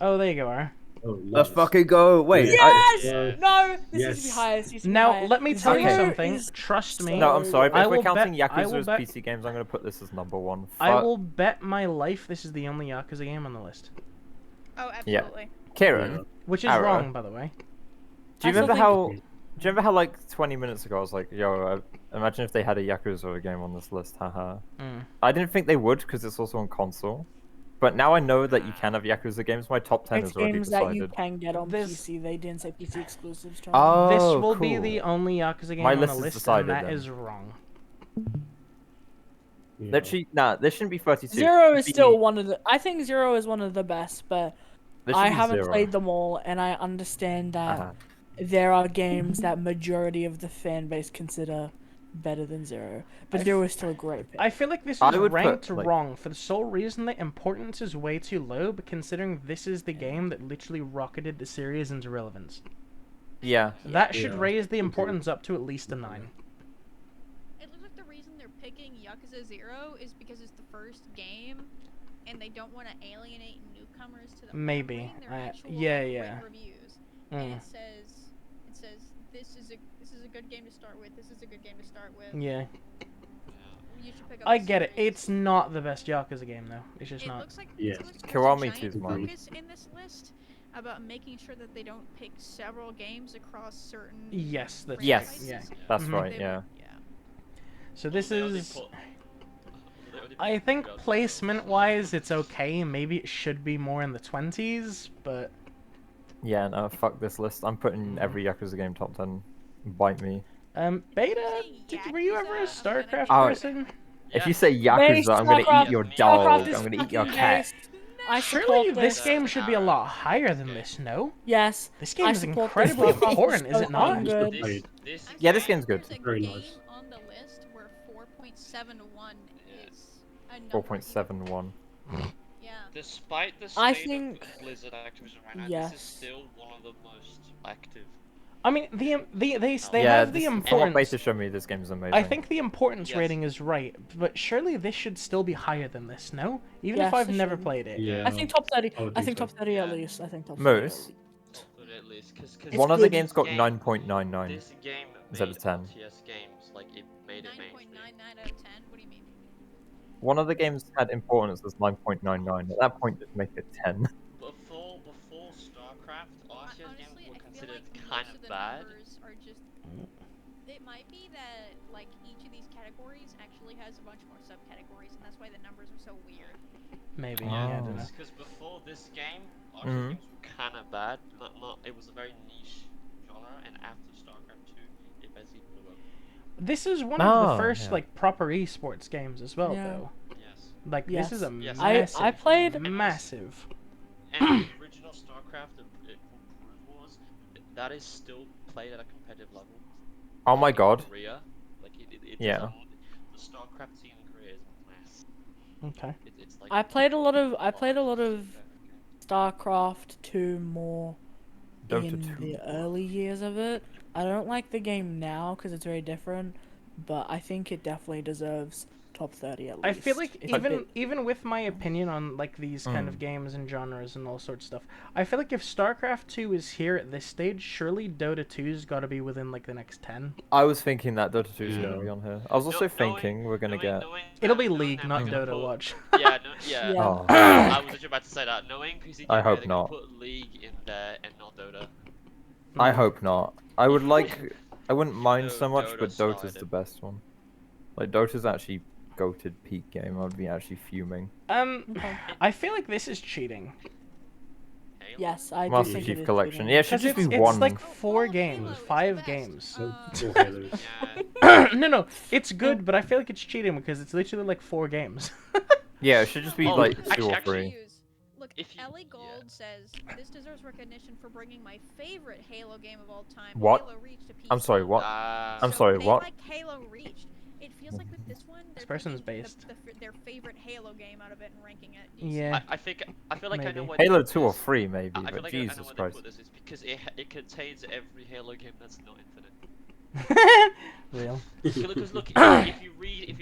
Oh, there you go, R. Oh, Let's nice. fucking go. Wait. Yes! Yeah. No! This needs to be Yes. higher. This needs to be Now, higher. let me This tell you Okay. something. is Trust me. No, I'm sorry, but I if we're will counting bet- I Yakuza will as bet- PC games, I'm gonna put this as number 1. I Fuck. will bet my life this is the only Yakuza game on the list. Oh, Yeah. absolutely. Kieran, Yeah. Which is Arrow. wrong, by the way. do you I still remember think- how? Do you remember how like 20 minutes ago I was like, "Yo, imagine if they had a Yakuza game on this list." Haha. Mm. I didn't think they would because it's also on console. But now I know that you can have Yakuza games. My top 10 It's is already games decided. that you can get on This- PC. They didn't say PC exclusives. Charlie. Oh, This will be cool. the only Yakuza game My on list the is list, decided and that then. is wrong. Yeah. There shouldn't be 32. Zero It is should still be- one of the. I think Zero is one of the best, but there should I be haven't zero. played them all, and I understand that Uh-huh. there are games that majority of the fan base consider better than Zero, but Zero is still a great pick. I feel like this I is would ranked put, like- wrong for the sole reason that importance is way too low, but considering this is the game that literally rocketed the series into relevance. Yeah. That should Yeah. raise the importance up to at least a 9. It looks like the reason they're picking Yakuza 0 is because it's the first game, and they don't want to alienate newcomers to the Maybe. offering. Their actual, yeah, like, yeah. reviews. And Mm. it says this is a good game to start with. This is a good game to start with. Yeah. You should pick up I the get it. series. It's not the best Yakuza game, though. It's just It not. looks like Yeah. there's a Kiwami giant 2 is mine. focus in this list about making sure that they don't pick several games across certain Yes, that's Yes. right. Yeah. That's Mhm. right. They Yeah. would- yeah. So this They only is... put- they only I put think two out of placement-wise, it's okay. Maybe it should be more in the 20s, but... Yeah. No, fuck this list. I'm putting every Yakuza game top 10. Bite me. Beta, say were you ever a Yakuza, I'm gonna StarCraft be- Oh, person? If you say Yakuza, I'm gonna eat your dog. I'm gonna eat your cat. I Surely support this this. game should be a lot higher than this, no? Yes. This I game is support this. incredibly StarCraft is important, is so it not? fucking good. This, this Yeah, this game- game's good. There's a Very game nice. on the list where 4.71 is a number 4.71. Yeah. Despite the I state think- of Blizzard Activision right now, Yes. this is still one of the most active. I mean, they Yeah, have the this, from what importance. beta showed me, this game's amazing. I think the importance Yes. rating is right, but surely this should still be higher than this, no? Even Yes, if I've it never should. played it. Yeah. I think top 30. I would I think think so. top 30 at Yeah. least. I think top 30 Moose? But at least, because One of the good. games got Game- 9.99. this game instead made of 10. RTS games, like it made it mainstream. 9.99 out of 10? What do you mean? One of the games had importance as 9.99. At that point, just make it 10. Before StarCraft, RTS games Honestly, were I feel considered like kind most of the bad. numbers are just. It might be that like each of these categories actually has a bunch more subcategories, and that's why the numbers are so weird. Maybe. Oh. Yeah, I don't know. Because before this game, RTS Mhm. games were kind of bad. Not, it was a very niche genre, and after StarCraft 2, it basically blew up. This is one of the Oh, first yeah. like proper esports games as well, Yeah. though. Yes. Like Yes. this is a Yes. massive, I played- massive. And the original StarCraft, Brood Wars, that is still played at a competitive level. Oh my In god. Korea, like it Yeah. the StarCraft scene in Korea is massive. Okay. It's like I played a lot of StarCraft 2 more Dota in 2. the early years of it. I don't like the game now because it's very different, but I think it definitely deserves top 30 at least. I feel like It's a bit- even with my opinion on like these kind of games and genres and all sorts of stuff, I feel like if StarCraft 2 is here at this stage, surely Dota 2's got to be within like the next 10. I was thinking that Dota 2 is Yeah. gonna be on here. I was also knowing- thinking we're gonna get. It'll be knowing League, that not they're gonna Dota. put- Watch. Yeah, yeah. Yeah. Oh. I was literally about to say that. Knowing PCGamer, I hope they're not. gonna put League in there and not Dota. I hope not. I would like. I wouldn't mind No, so much, Dota but Dota's side. the best one. Like Dota's actually goated peak game. I would be actually fuming. I feel like this is cheating. Halo? Yes, I do Master think Chief it is Collection. cheating. Yeah, it should Because just be it's one. like Oh, 4 Halo, games, it's the 5 best. games. So, Uh, so Halos. Yeah. No, it's good, but I feel like it's cheating because it's literally like 4 games. Yeah, it should just be Oh, like actually- 2 or actually- 3. Look, If you- Ellie yeah. Gold says this deserves recognition for bringing my favorite Halo game of all time, What? Halo Reach, to PC. I'm sorry, what? I'm So sorry, they what? like Halo Reach. It feels like with this one, they're person's picking based. their favorite Halo game out of it and ranking it. Yeah. I feel like I know Maybe. why. Halo they put 2 or this. 3 maybe, I feel but like I know Jesus why they Christ. put this. It's because it contains every Halo game that's not infinite. Real. Because look, if you read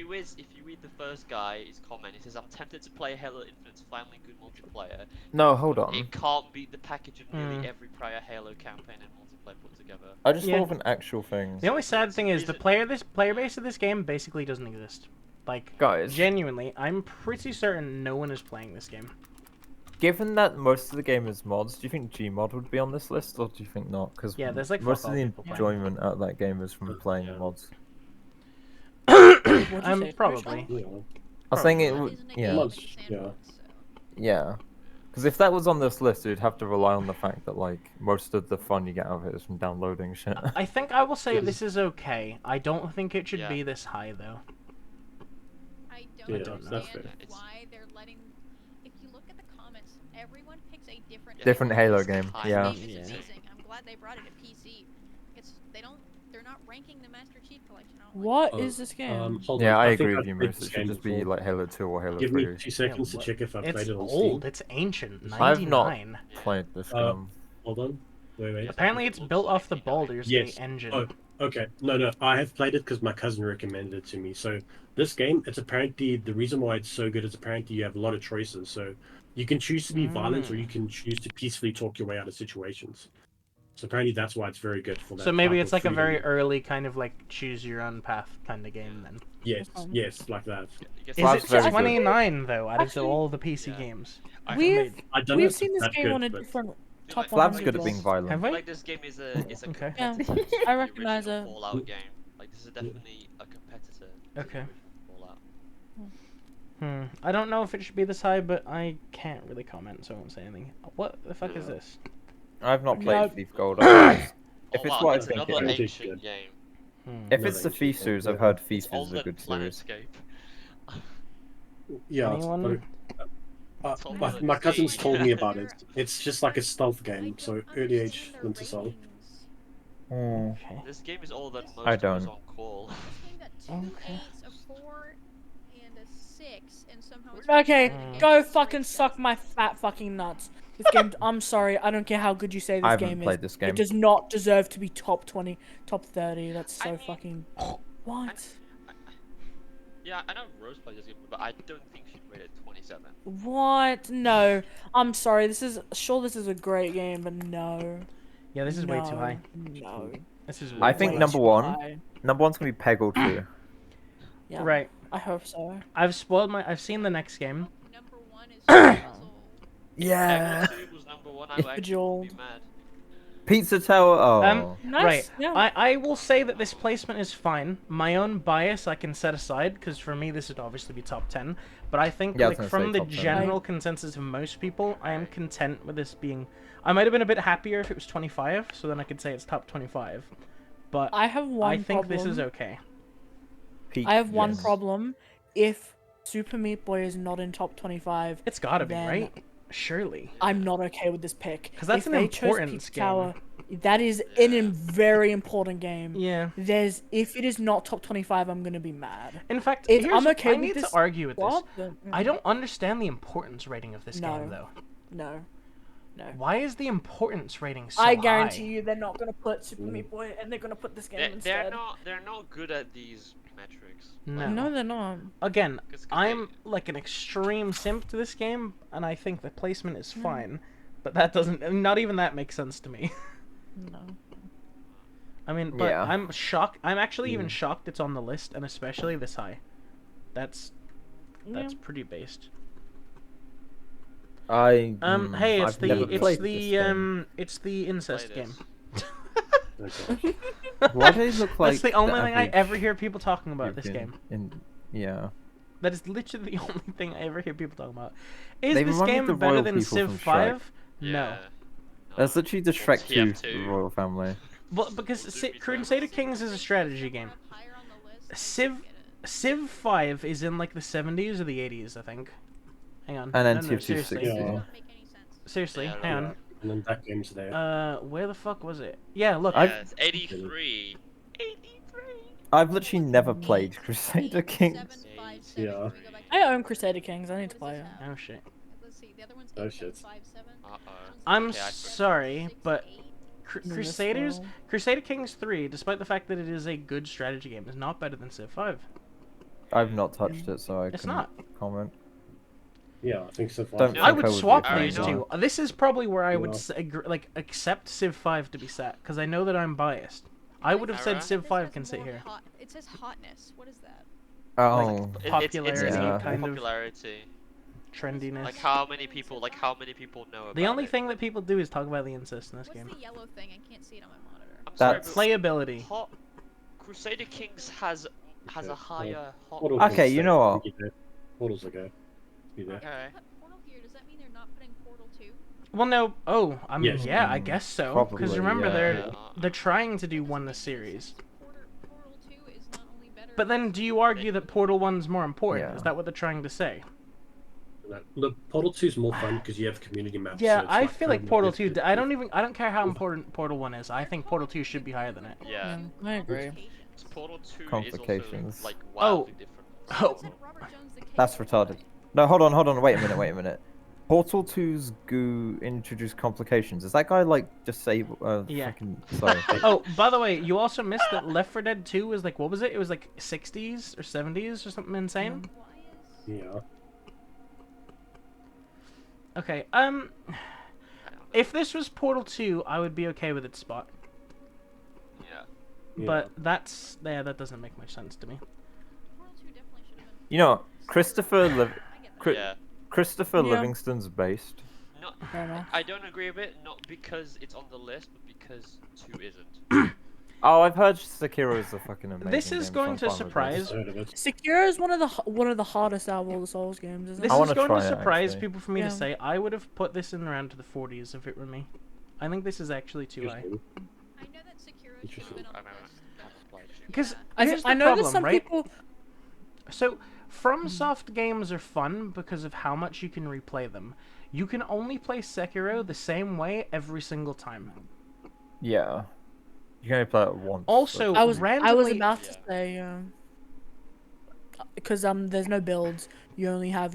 the first guy's comment, he says, "I'm tempted to play Halo Infinite's finally good multiplayer. No, hold on. It can't beat the package of nearly every prior Halo campaign and multiplayer put together." I just Yeah. thought of an actual thing. The only sad thing is the Reason- player base of this game basically doesn't exist. Like, Guys, genuinely, I'm pretty certain no one is playing this game. given that most of the game is mods, do you think Gmod would be on this list, or do you think not? Because Yeah, there's, like, most fuck of all the people playing. enjoyment out of that game is from playing Yeah. mods. What'd you say? Probably. Yeah. I was saying it That would, isn't a yeah, game, Mods, it's a yeah. sandbox, so. yeah. Because if that was on this list, you'd have to rely on the fact that like most of the fun you get out of it is from downloading shit. I think I will say this is okay. I don't think it should Yeah. be this high, though. I don't Yeah, that's understand fair. why they're letting. If you look at the comments, everyone picks a different Different Halo game, Kind yeah. of. This game is Yeah. amazing. I'm glad glad they brought it to PC. They're not ranking the Master Chief Collection. What is this game? Hold Yeah, on. I think agree with I've you, played Moose. this It should game just be before. like Halo 2 or Halo Give 3. me 2 seconds to check if I've It's played it on old. Steam. It's ancient. I've not 99. played this game. Hold on. Wait. Apparently, it's built off the Baldur's Yes. Gate engine. Oh, okay. No. I have played it because my cousin recommended it to me. So this game, it's apparently the reason why it's so good is apparently you have a lot of choices. So you can choose to be violent or you can choose to peacefully talk your way out of situations. So apparently that's why it's very good for that. So maybe type it's of like a freedom. very early kind of like choose your own path kind of game then. Yes, like that. Is That's it very good. 29 though out of Actually, all the PC games? We've I don't know we've if seen it's this that game good, on a but- different top Flav's 100 good at being list. violent. Have we? Like this game is a Okay. competitor. Yeah, to I the recognize original it. Fallout game. Like this is definitely a competitor. To Okay. Fallout. I don't know if it should be this high, but I can't really comment, so I won't say anything. What the fuck is this? I've not No. played Thief Gold. If it's Fallout, what I it's think another it is. ancient game. If it's the Thief series, I've heard Thief It's is a older good than series. Planetscape. Yeah, Anyone? It's older my than cousin's Siege. told me about it. It's just like a stealth game, so early age understand Splinter the Cell. ratings. Okay. This game is older than most I of us don't. on call. This game got two Okay. 8s, a 4, and a 6, and somehow it's Okay, rated go against fucking rates. suck my fat fucking nuts. This game, I'm sorry, I don't care how good you say this I haven't game played is. this game. It does not deserve to be top 20, top 30. That's I so mean- fucking. What? Yeah, I know Rose played this game, but I don't think she'd rate it 27. What? No. I'm sorry. This is a great game, but no. Yeah, this is way too high. No. This is. I think way number too one- high. Number one's gonna be Peggle 2. Yeah. Right. I hope so. I've seen the next game. Number 1 is Puzzle. Yeah. Peggle 2 was number 1. I It's would actually Bejeweled. be mad. Pizza Tower. Oh. Nice. Right. Yeah. I will say that this placement is fine. My own bias I can set aside because for me this would obviously be top 10. But I think Yeah, I was like gonna from say the top 10. general consensus of most people, I am content with this being. I might have been a bit happier if it was 25, so then I could say it's top 25. But I have one I think problem. this is okay. I have one Yes. problem. If Super Meat Boy is not in top 25, It's gotta be then right. Surely. I'm not okay with this pick. 'Cause that's if an they chose importance Pizza game. Tower, that is an very important game. Yeah. If it is not top 25, I'm gonna be mad. In fact, If here's, I'm okay I with need this to argue with this. flop, then- I don't understand the importance rating of this No. game though. No. Why is the importance rating so I guarantee high? you they're not gonna put Super Meat Boy and they're gonna put this game They're instead. not good at these metrics. No. No, they're not. Again, 'Cause I'm they- like an extreme simp to this game, and I think the placement is fine, but that doesn't. Not even that makes sense to me. No. I mean, but Yeah. I'm shocked. I'm actually even shocked it's on the list, and especially this high. That's Yeah. pretty based. Hey, It's I've never played this game. it's the incest Play game. Okay. Why do they look like? That's the only thing I average ever hear people talking about this European game. Yeah. That is literally the only thing I ever hear people talking about. Is They this remind me of game the better royal than people Civ from Shrek. 5? No. Yeah. That's literally the Shrek 2 TF2. royal family. Well, because Well, Doom Crusader Kings is a strategy game. Higher on the list, I Civ get it. Civ 5 is in like the 70s or the 80s, I think. Hang on. And then No, Civ 2 seriously. 60. Yeah. Doesn't make any sense. Seriously, Yeah, hang on. And then that game's there. Where the fuck was it? Yeah, look. Yeah, it's 83. 83. I've literally never played Crusader Kings. 757. Yeah. Can we go back to I that? own Crusader Kings. I need to play it. Oh shit. Let's see. The other one's Oh, shit. 8757. Uh-oh. I'm Okay, I forgot. sorry, but 68. Crusaders, world. Crusader Kings 3, despite the fact that it is a good strategy game, is not better than Civ 5. I've not touched it, so I It's couldn't not. comment. Yeah, I think so far. Don't I think would I would swap agree these with two. that. This is probably where I would Yeah. like accept Civ 5 to be set, because I know that I'm biased. I would have said Alright. Civ This 5 has can sit more here. It says hotness. What is that? Oh, Popularity, Yeah. kind of popularity. trendiness. Like how many people know about The only it. thing that people do is talk about the incest in this What's game. the yellow thing? I can't see it on my monitor. I'm sorry, That's- but Playability. hot Crusader Kings has a higher hot. Portal Okay, can you stay. know what? You there. Portals are go. Be there. Okay. Put Portal here. Does that mean they're not putting Portal 2? Well, no. Oh, I mean, Yes. yeah, I guess so. Because Probably, remember, yeah. they're trying to do one a series. Portal 2 is not only better. But then, do you argue that Portal 1's more important? Yeah. Is that what they're trying to say? that. Look, Portal 2 is more fun because you have community maps. Yeah, so it's I feel like kind of Portal it's 2. good. I don't care how important Portal 1 is. I think Portal 2 should be higher than it. Yeah. I agree. Portal 2 is also Complications. like wildly different. Oh, That's retarded. No, hold on. Wait a minute. Portal 2's goo introduced complications. Is that guy like disabled? Yeah. Sorry. Oh, by the way, you also missed that Left 4 Dead 2 was like, what was it? It was like 60s or 70s or something insane. Yeah. Okay. If this was Portal 2, I would be okay with its spot. Yeah. But that doesn't make much sense to me. You know, Christopher Yeah. Livingston's based. No, Fair enough. I don't agree with it. Not because it's on the list, but because 2 isn't. Oh, I've heard Sekiro is a fucking amazing This is game, going so to I'm fine with surprise. Heard of it. Sekiro is one of the hardest out of all the Souls games, isn't This it? I is wanna going to try it, surprise actually. people for me Yeah. to say. I would have put this in around to the 40s if it were me. I think this is actually too high. Interesting. I know that Sekiro should have been on I the know. list. Because I, here's the I know problem, that some right? people. So, FromSoft games are fun because of how much you can replay them. You can only play Sekiro the same way every single time. Yeah. You can only play it once. Also, I was randomly... about to say because there's no builds. You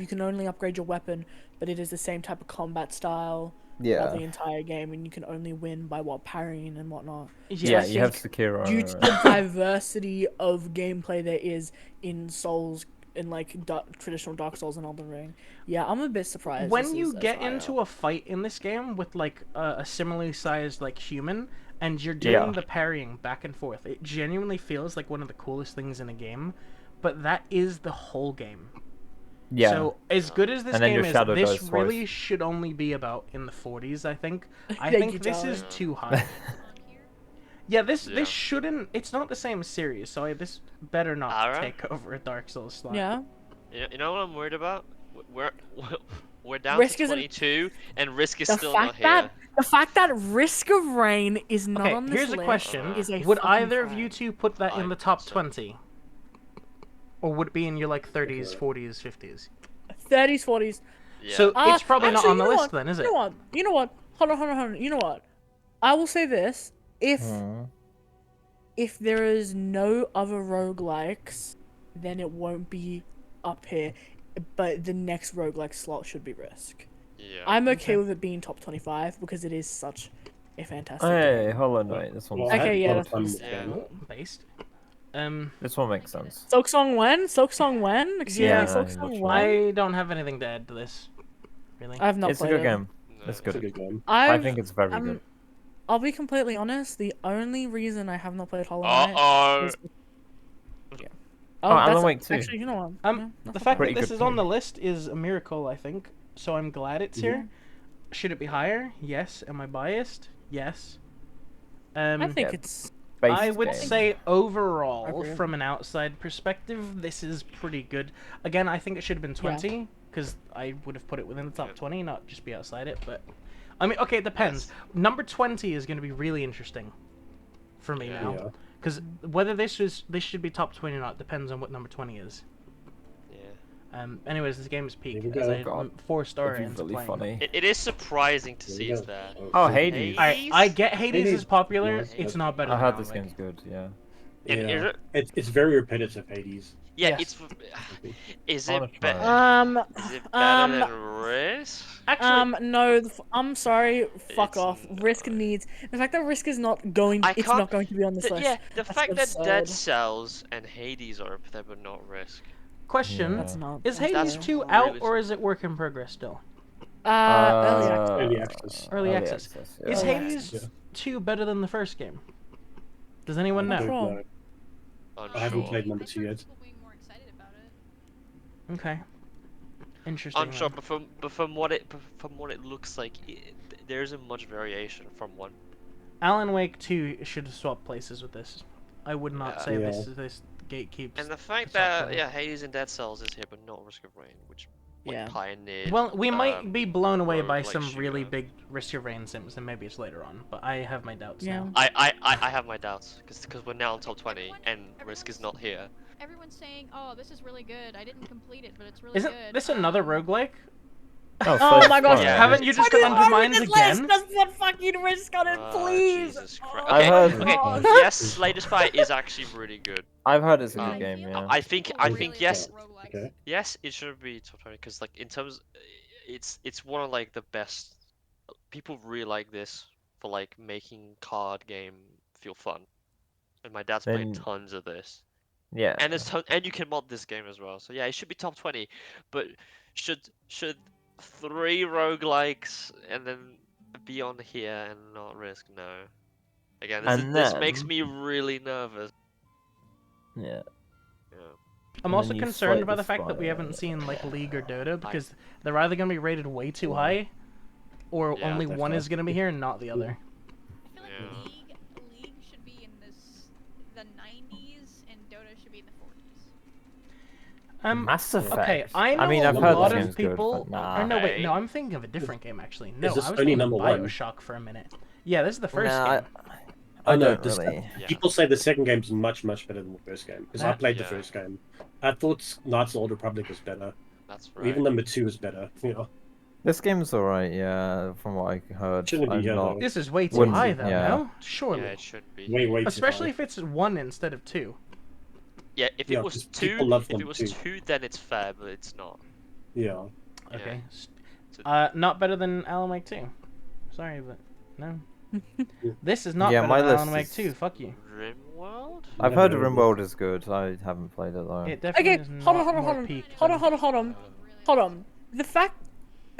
can only upgrade your weapon, but it is the same type of combat style throughout the entire game, and you can only win by parrying and whatnot. Yeah, I you have think Sekiro. Due to the diversity of gameplay there is in Souls, in like traditional Dark Souls and Elden Ring, yeah, I'm a bit surprised. When you get into a fight in this game with like a similarly sized like human, and you're doing the parrying back and forth, it genuinely feels like one of the coolest things in a game. But that is the whole game. Yeah. So as good as this And then game your is, shadow this goes really twice. should only be about in the 40s. I think. I Thank think you, this Tyler. is too high. Yeah, this shouldn't. It's not the same series, so this better not Alright. take over a Dark Souls slot. Yeah. You know what I'm worried about? We're down Risk to isn't- 22, and Risk is The still not fact here. that the fact that Risk of Rain is not Okay, on this here's list a question: is a would fucking either of fact. you two put that in I the top think so. 20, or would it be in your like 30s, 40s, 50s? 30s, 40s. Yeah. So it's probably not Actually, on the you know list what? then, is it? You know what? Hold on. You know what? I will say this: if there is no other roguelikes, then it won't be up here. But the next roguelike slot should be Risk. Yeah. I'm okay with it being top 25 because it is such a fantastic Hey, game. Hollow Knight. This one. Well, I had Okay, a lot yeah, of fun that's- with the game. Based. This one makes sense. Silksong Wen? Excuse Yeah, me, Silksong that's Wen? I don't have anything to add to this. Really. I have not It's a played good it. game. No. It's It's a good. good game. I think it's very I'm- good. I'll be completely honest. The only reason I have not played Hollow Knight Uh-oh. is... Oh, Alan that's Wake too. Actually, you know what? Yeah, The that's fact Pretty that this good is on game. the list is a miracle, I think. So I'm glad it's here. Should it be higher? Yes. Am I biased? Yes. I think Yeah. it's... I Based would game. say overall, Agree. from an outside perspective, this is pretty good. Again, I think it should have been 20, because I would have put it within the top 20, not just be outside it. But I mean, okay, it depends. Number 20 is going to be really interesting for me Yeah. now, Yeah. because whether this should be top 20 or not depends on what number 20 is. Yeah. Anyways, this game is peak. Here we As go. I God. 4-star That'd be into really playing. funny. It is surprising to Here see we it's go. there. Oh, so- Hades. I get Hades Hades is popular. was- It's not better I than heard Alan this Wake. game's good. Yeah. And is Yeah. it- It's very repetitive, Hades. Yeah, Yes. it's. Is I it wanna try better? it. Is it better than Risk? Actually, no, I'm sorry, fuck It's off. not. Risk needs... The fact that Risk is not going... I It's can't- not going to be on this list. Yeah, the That's fact that Dead absurd. Cells and Hades are up there but not Risk. question: Yeah. That's not... Is that's Hades fair. 2 really out or is it work in progress still? Early access. Early access. Early access. Is Early Hades access. 2 better than the first game? Does anyone I'm know? not Don't sure. know. Unsure. I haven't played number I've 2 heard yet. people being more excited about it. Okay. Interesting. Unsure, then. but from what it looks like, there isn't much variation from one. Alan Wake 2 should have swapped places with this. I would not Yeah. say Yeah. this gatekeeps. And the fact the top that 20. Hades and Dead Cells is here but not Risk of Rain, which Yeah. pioneered. Well, we might be blown away by roguelike some really shooter. big Risk of Rain sims, and maybe it's later on. But I have my doubts Yeah. now. I have my doubts because we're now on top 20 Everyone- and Risk is not here. Everyone's saying, "Oh, this is really good. I didn't complete it, but it's really Isn't good." this another roguelike? Oh my gosh, Yeah. Haven't you just got undermined again? Just put fucking risk on it, please. Jesus Christ. Oh, I heard- Okay, gosh. yes, Slay the Spire is actually really good. I've heard it's a Um, good game. Yeah. I think yes, Okay. yes, it should be top 20 because like in terms, it's one of like the best. People really like this for like making card game feel fun, and my dad's played Then- tons of this. Yeah. And and you can mod this game as well. So yeah, it should be top 20. But should 3 roguelikes and then be on here and not risk? No. Again, this makes me really nervous. Yeah. Yeah. I'm And also then you concerned fight by the the fact that we spider. haven't seen like League or Dota because they're either gonna be rated way too high, or Yeah, only one is definitely. gonna be here and not the other. I feel like Yeah. League should be in the 90s and Dota should be in the 40s. Mass Effect. Okay, I know mean, I've a heard lot this of game's good, people. but nah. Or no, wait, Okay. no, I'm thinking of a different game actually. No, this I was only thinking number one? Bioshock for a minute. Yeah, this is the first Nah, game. I know. don't really. Yeah. People say the second game's much better than the first game because I played the Yeah. first game. I thought Knights of the Old Republic was better. That's right. Even number 2 is better. You know, This game's alright, yeah, from what I heard. Shouldn't be I'm yellow. not... This is way too Wouldn't high be- though, yeah. no? Surely. Yeah, it should be. way too Especially high. if it's 1 instead of 2. Yeah, if Yeah, it was 'cause 2, people love if it them was too. 2, then it's fair, but it's not. Yeah. Okay. So- Not better than Alan Wake 2. Sorry, but no. This is not Yeah, better my than Alan list Wake is- 2. Fuck you. Rimworld? I've heard RimWorld is good. I haven't played it though. It definitely Okay, is hold not on. more peak Hold than- on. Hold on. The fact,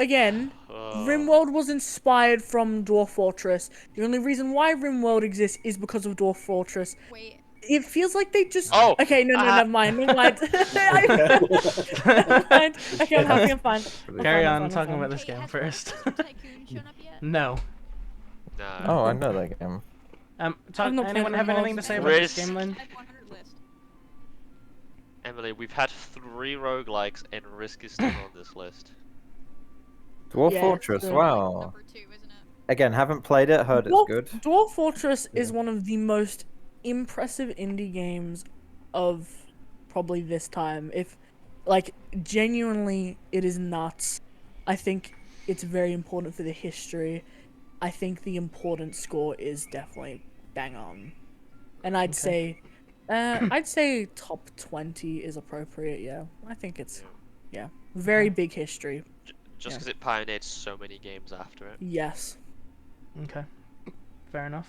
again, Uh, RimWorld was inspired from Dwarf Fortress. The only reason why RimWorld exists is because of Dwarf Fortress. Wait, It feels like they just. Oh, Okay, no, never mind. Never mind. Never mind. Okay, I'm fine. Carry I'm on fine, talking I'm about fine. this game has first. Monster Tycoon shown up yet? No. No. Oh, I know that game. I've not Anyone played have Rimworld. anything to say about this Risk. game, Lynn? Type 100 list. Emily, we've had 3 roguelikes and Risk is still on this list. Dwarf Yeah, Fortress, so- wow. Number 2, isn't it? Again, haven't played it, heard it's good. Dwarf Fortress is one of the most impressive indie games of probably this time. If, like, genuinely, it is nuts. I think it's very important for the history. I think the important score is definitely bang on, and I'd say top 20 is appropriate. Yeah, I think it's very big history. Just because it pioneered so many games after it. Yes. Okay. Fair enough.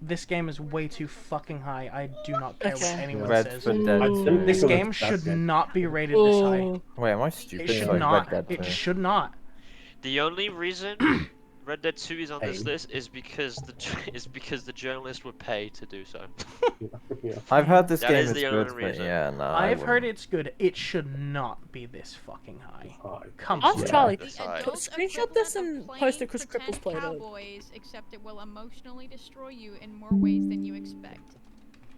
This game is way too fucking high. I do not care what Okay. anyone Red says. for Dead. I didn't This think it was game that should good. not be rated this high. Wait, am I It stupid? should Like not. Red Dead It 2. should not. The only reason Red Dead 2 is on this Pain. list is because the journalists were paid to do so. Yeah. I've heard this That game is is the good, only but reason. yeah, no. I've heard it's good. It should not be this fucking high. High. Come Ask on. Charlie. This The high. adult Screenshot this equivalent of and post it playing 'cause Cripples pretend played it. Cowboys, except it will emotionally destroy you in more ways than you expect.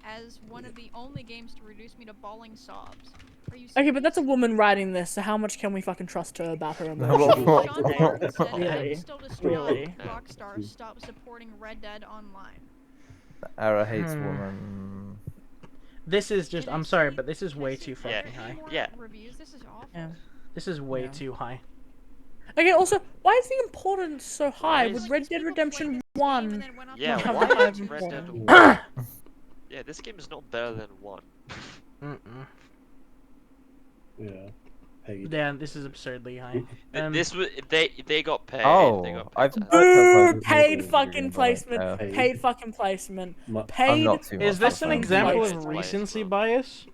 As one of the only games to reduce me to bawling sobs. Are you Okay, but that's a serious? woman writing this, so how much can we fucking trust her about her Sean emotions? Martin said, Really? I'm still distraught. Really? Rockstar, stop supporting Red Dead Online. Era hates Hmm. woman. This is just. I'm sorry, but this is way too Yeah. fucking high. More Yeah. Reviews? This is awful. Yeah. This is way Yeah. too high. Okay, also, why is the importance so high? is- With Like, Red these Dead people Redemption played this game 1, and then went off Yeah, to why why is is it Red Dead important? 1? Yeah, this game is not better than 1. Mm-mm. Yeah. Hey. Yeah, this is absurdly high. This was they got paid. Oh, they got I've paid. heard that Boo! by Paid people fucking doing that, placement. yeah. Hey. Paid fucking placement. My- I'm Paid. not too much Is this an of a fan. example Yes. of recency bias?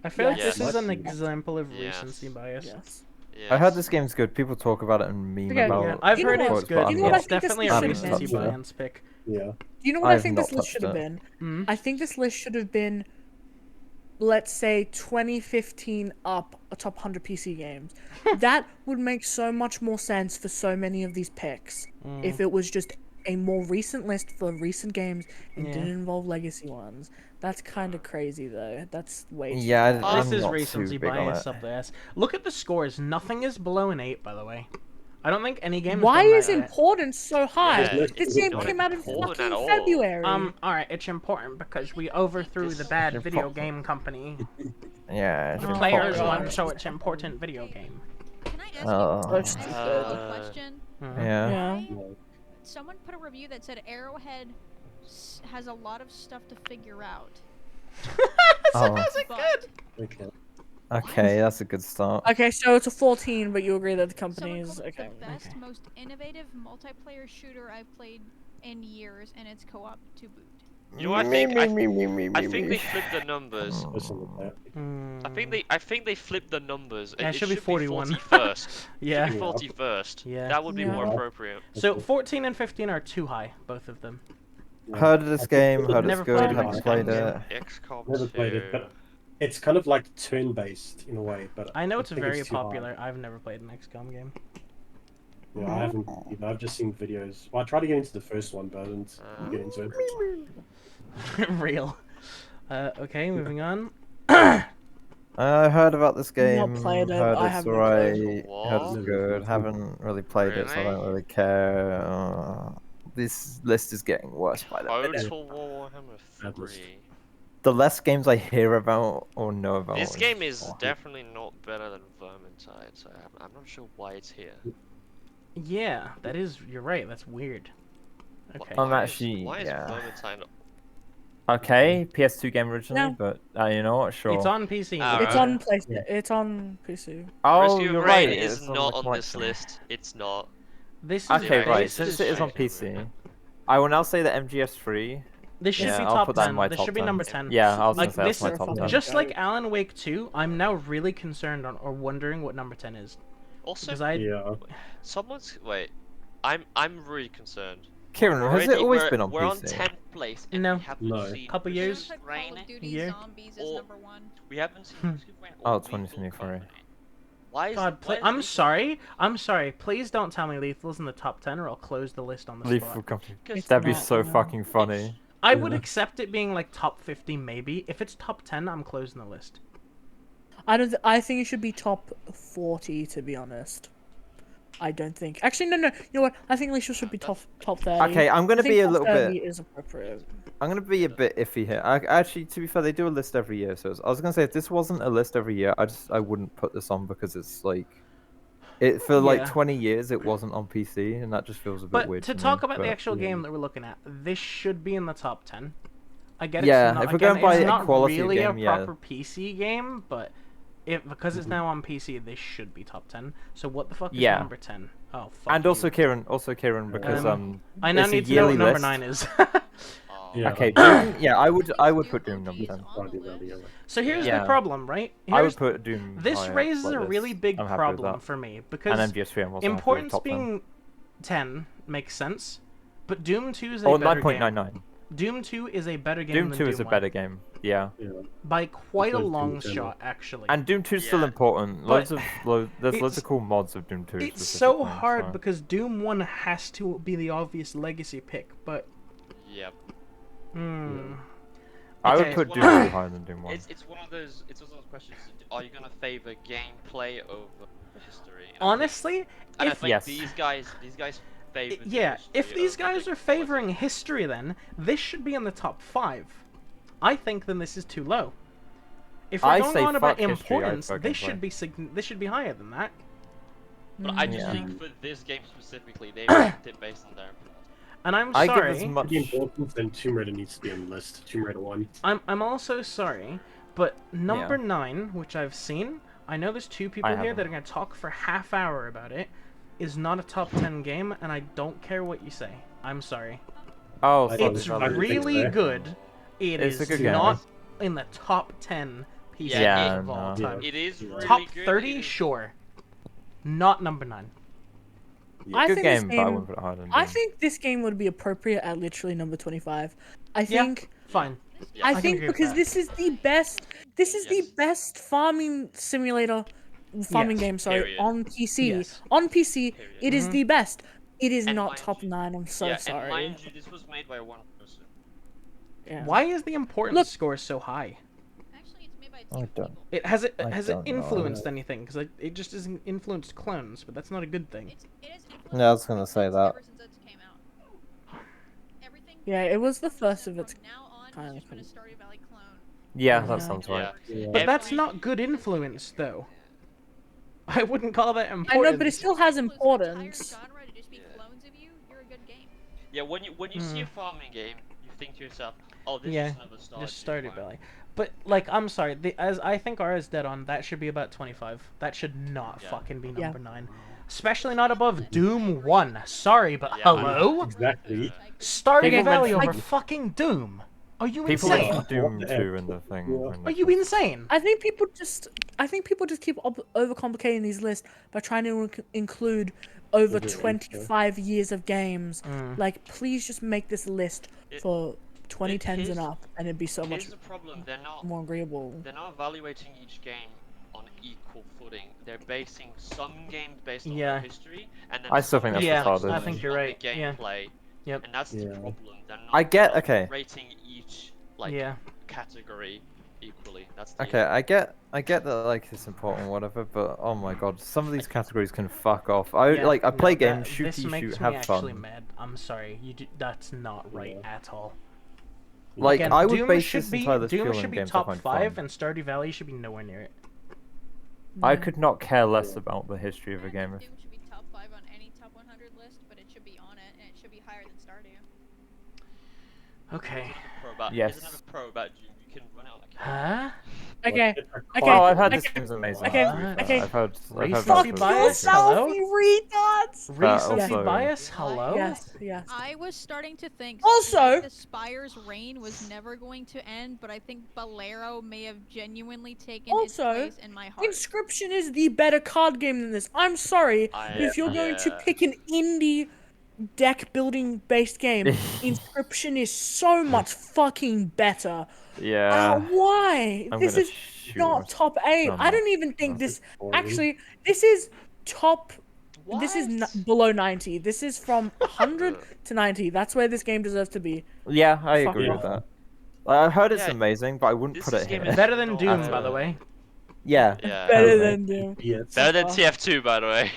I feel like Yes. this is an Yes. example of Yes. recency bias. Yes. Yes. I heard this game's good. People talk about it and meme Okay, about Yeah, it. I've You know heard what- it's good. you know what I It's think this definitely a should have recency been? bias pick. Yeah. You know what I I've think not this list touched should have it. been? Mm. I think this list should have been, let's say, 2015 up, a top 100 PC games. That would make so much more sense for so many of these picks if it was just a more recent list for recent games and Yeah. didn't involve legacy ones. That's kind of crazy, though. That's way too Yeah, high. I'm This is not recency too big on bias it. up there. Look at the scores. Nothing is below an 8, by the way. I don't think any game. Why has is done that yet. importance so high? Yeah, This it's game not came out in important fucking at all. February. Alright, it's important because we overthrew the bad You're video prob- game company. Yeah, The Oh, players God. won, so it's important video game. Can I ask you, Oh. can I ask you a question? Yeah. Why- Someone put a review that said Arrowhead has a lot of stuff to figure out. Oh. How's it good? Okay. Okay, that's a good start. Okay, so it's a 14, but you agree that the company Someone is called it okay. the best, most innovative multiplayer shooter I've played in years, and it's co-op to boot. You know what I think? I think they flipped the numbers. Listen to that. I think they flipped the numbers. Yeah, it should be 41. 40 first. Yeah. Should be 40 first. Yeah. That would be more Yeah. appropriate. So 14 and 15 are too high, both of them. Heard of this game, heard Never it's good, played it. haven't played it. XCOM Never 2. played it, but it's kind of like turn-based in a way. But I know it's think very too hard. popular. I've never played an XCOM game. Yeah, I haven't. I've just seen videos. Well, I tried to get into the first one, but I didn't get into it. Real. Okay, moving on. I heard about this game, Not played it, heard I it's haven't alright, played heard it's good, haven't really played it, so I don't really care. This list is getting worse by the minute. Total Warhammer 3. The less games I hear about or know about... This game is definitely not better than Vermintide, so I'm not sure why it's here. Yeah, that is. You're right. That's weird. Okay. I'm actually... Why is yeah. Vermintide... Okay, PS2 game originally, but you know what, sure. It's on PC. It's on PlayStation. It's on PC. Oh, Rescue you're Raid right. is it's not the on this collection. list. It's not. This is Okay, right. this Since is- it is on PC, I will now say that MGS3. This should Yeah, be I'll top put that in 10. my This top should be 10. number 10. Yeah, I was like gonna say this, that's my top 10. just like Alan Wake 2, I'm now really concerned on or wondering what number 10 is. Also, Because I someone's wait. I'm really concerned. Kieran, has it always been on We're on PC? 10th place. And No. we haven't No. seen Couple years. Call of Duty year. Zombies is Or- number 1. We haven't seen Rescue Raid Oh, or Lethal 2023. Company. Why is God, why is I'm Lethal- sorry. I'm sorry. Please don't tell me Lethal's in the top 10 or I'll close the list on the Lethal spot. Company. Because That'd be not, so no. fucking funny. I would accept it being like top 50 maybe. If it's top 10, I'm closing the list. I think it should be top 40, to be honest. I don't think. Actually, no. You know what? I think Alicia should be top 30. Okay, I'm gonna I think be a top little 30 bit. is appropriate. I'm gonna be a bit iffy here. Actually, to be fair, they do a list every year. So I was gonna say if this wasn't a list every year, I wouldn't put this on because it's like, for like Yeah. 20 years it wasn't on PC, and that just feels a bit But weird. to me, talk about the but- actual game that we're looking at, this should be in the top 10. I get Yeah, it's not, if we're again, going by it's a not quality of really game, a yeah. proper PC game, but because it's now on PC, this should be top 10. So what the fuck is Yeah. number 10? Oh, fuck And you. also Kieran, because I now it's a need to know what yearly number list. 9 is. Yeah. Okay, Doom, yeah, I would put Doom number Is 10. on the list. So here's Yeah. the problem, right? I would Here's, put Doom. this higher, raises like a this. really big I'm happy with problem that. for me because And MGS3 I'm also happy with importance top 10. being 10 makes sense, but Doom 2 is a Oh, better game. 9.99. Doom 2 is a better game Doom than 2 Doom is a 1. better game. Yeah. By quite a Because Doom long 10 shot, actually. And Doom 2 is still Yeah. important. There's loads it's- of cool mods of Doom 2. It's so specifically, hard so- because Doom 1 has to be the obvious legacy pick, but Yep. I would Okay. put It's Doom one 2 of- higher than Doom 1. It's one of those questions. Are you gonna favor gameplay over history? And honestly, I if think Yes. these guys favor. yeah, if history these over guys are quality. favoring history, then this should be in the top 5. I think then this is too low. If we're I going say on about fuck history, I'd importance, fucking this play. should be this should be higher than that. But I just Yeah. think for this game specifically, they ranked it based on their. And I'm I give sorry. as much. The importance, then Tomb Raider needs to be on the list. Tomb Raider 1. I'm also sorry, but number 9, which I've seen, I know there's 2 people I here that haven't. are going to talk for half hour about it, is not a top 10 game, and I don't care what you say. I'm sorry. Oh, I so thought It's this was really fair. good. It It's a is good game. not in the top 10 PC Yeah, games of all no. time. It is really Top good. 30, it is- sure. Not number 9. I Good think game, this but I game. wouldn't put it higher than I Doom. think this game would be appropriate at literally number 25. I Yeah. think. Fine. Yeah. I can think agree with because that. this is the best. This is Yes. the best farming simulator, farming Yes. game. Sorry, Period. on PC. Yes. On PC, Period. it is the best. It is And not mind top you- 9. I'm so yeah, sorry. and mind you, this was made by one person. Yeah. Why is the importance Look- score so high? Actually, it's made by I 2 don't- people. Has it I don't know. influenced anything? Because it just isn't influenced clones, but that's not a good thing. It has Yeah, I was gonna influenced say that. ever since it came out. Everything Yeah, it was the first of from its now on kind has just been a of- Stardew Valley clone. Yeah, Yeah. that sounds right. Yeah. Yeah. But that's Every- not good influence, though. I wouldn't call that important. I know, but it still has Close an importance. entire genre to just be clones of you, you're a good game. Yeah, when you see a farming game, you think to yourself, "Oh, this Yeah, is another Stardew just Stardew clone." Valley. But like, I'm sorry. As I think R is dead on. That should be about 25. That should not Yeah. fucking be Yeah. number 9. Especially not above Doom 1. Sorry, but Yeah, hello? Exactly. Stardew Okay, Valley mention- over fucking Doom. Are you People insane? mentioned Doom What the 2 in the thing. Yeah. in the Are you insane? I think people just keep overcomplicating these lists by trying to include over Over 25 years of games. Mm. Like, please just make this list for 2010s here's- and up, and it'd be so much Here's the problem: they're not agreeable. evaluating each game on equal footing. They're basing some games based on Yeah. their history, and then I still think some that's Yeah, retarded. I think you're on right. the Yeah. gameplay, Yep. and that's the Yeah. problem. They're not, I get- they're not okay. rating each like Yeah. category equally. That's the Okay, I get that like it's important, whatever, but oh my god, some of these categories can fuck off. I Yeah, like I play no, games, this shoot, makes shoot, me have actually fun. mad. I'm sorry. That's not right Yeah. at all. Like Again, I would Doom base should this be entire list Doom purely should on be games I top find 5, fun. and Stardew Valley should be nowhere near it. I could not care less about the history of a I game. think Doom should be top 5 on any top 100 list, but it should be on it, and it should be higher than Stardew. Okay. Yes. Here's another pro about Doom. You can run out like Huh? Okay, Oh, okay, I've heard this okay, game's amazing. okay, to be fair. okay. I've heard Recency lots of bias? reviews. Hello? retards! Recency also- bias? Hello? Yes, yes. I was starting to think Also- the Spire's reign was never going to end, but I think Bolero may have genuinely taken its Also, place in my heart. Inscription is the better card game than this. I'm sorry, if you're going to pick an indie deck building based game, Inscription is so much fucking better. Yeah. Why? I'm This gonna is shoot not myself. top 8. No, I no. don't even think That's this. boring. Actually, this is top. This is What? below 90. This is from 100 to 90. That's where this game deserves to be. Yeah, I Fuck agree off. with that. I heard it's Yeah, amazing, but I wouldn't this put it game here. is Better than not Doom, at by the all. way. Yeah. Yeah. Better Okay. than Doom. Yeah. Better than far. TF2, by the way.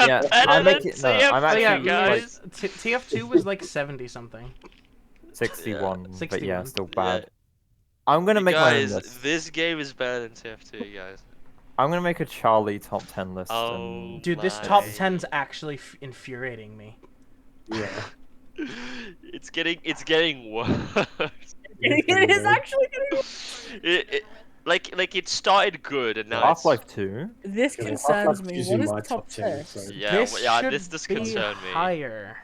Yeah, Better I'm than making no. I'm TF2, Oh, yeah, actually guys. TF2 was like 70 something. 61, but 61. yeah, still Yeah. bad. I'm gonna make my own Guys, list. this game is better than TF2, guys. I'm gonna make a Charlie top 10 list. Oh. Dude, this my. top 10's actually infuriating me. Yeah. It's getting worse. It is actually getting. Like it started good and now it's... Half-Life 2. This Yeah, concerns Half-Life me. 2's What in is my the top 10, 6? so- Yeah, This yeah, should this does be concern me. higher.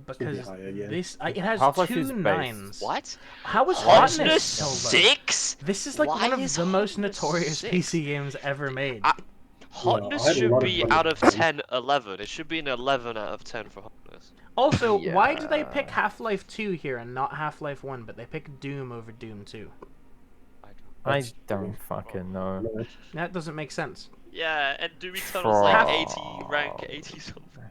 Because higher, yeah. this it has Half-Life 2 2's based. 9s. What? How is Hotness hotness still low? 6? This is like Why one of is the most Hotness notorious 6? PC games ever made. Hotness I had a should lot of be fun out with of this game. 10, 11. It should be an 11 out of 10 for Hotness. Also, why do they pick Yeah. Half-Life 2 here and not Half-Life 1, but they pick Doom over Doom 2? I That's- don't fucking know. No, That doesn't make sense. Yeah, and Doom Eternal's like Fraud. 80, rank 80 something.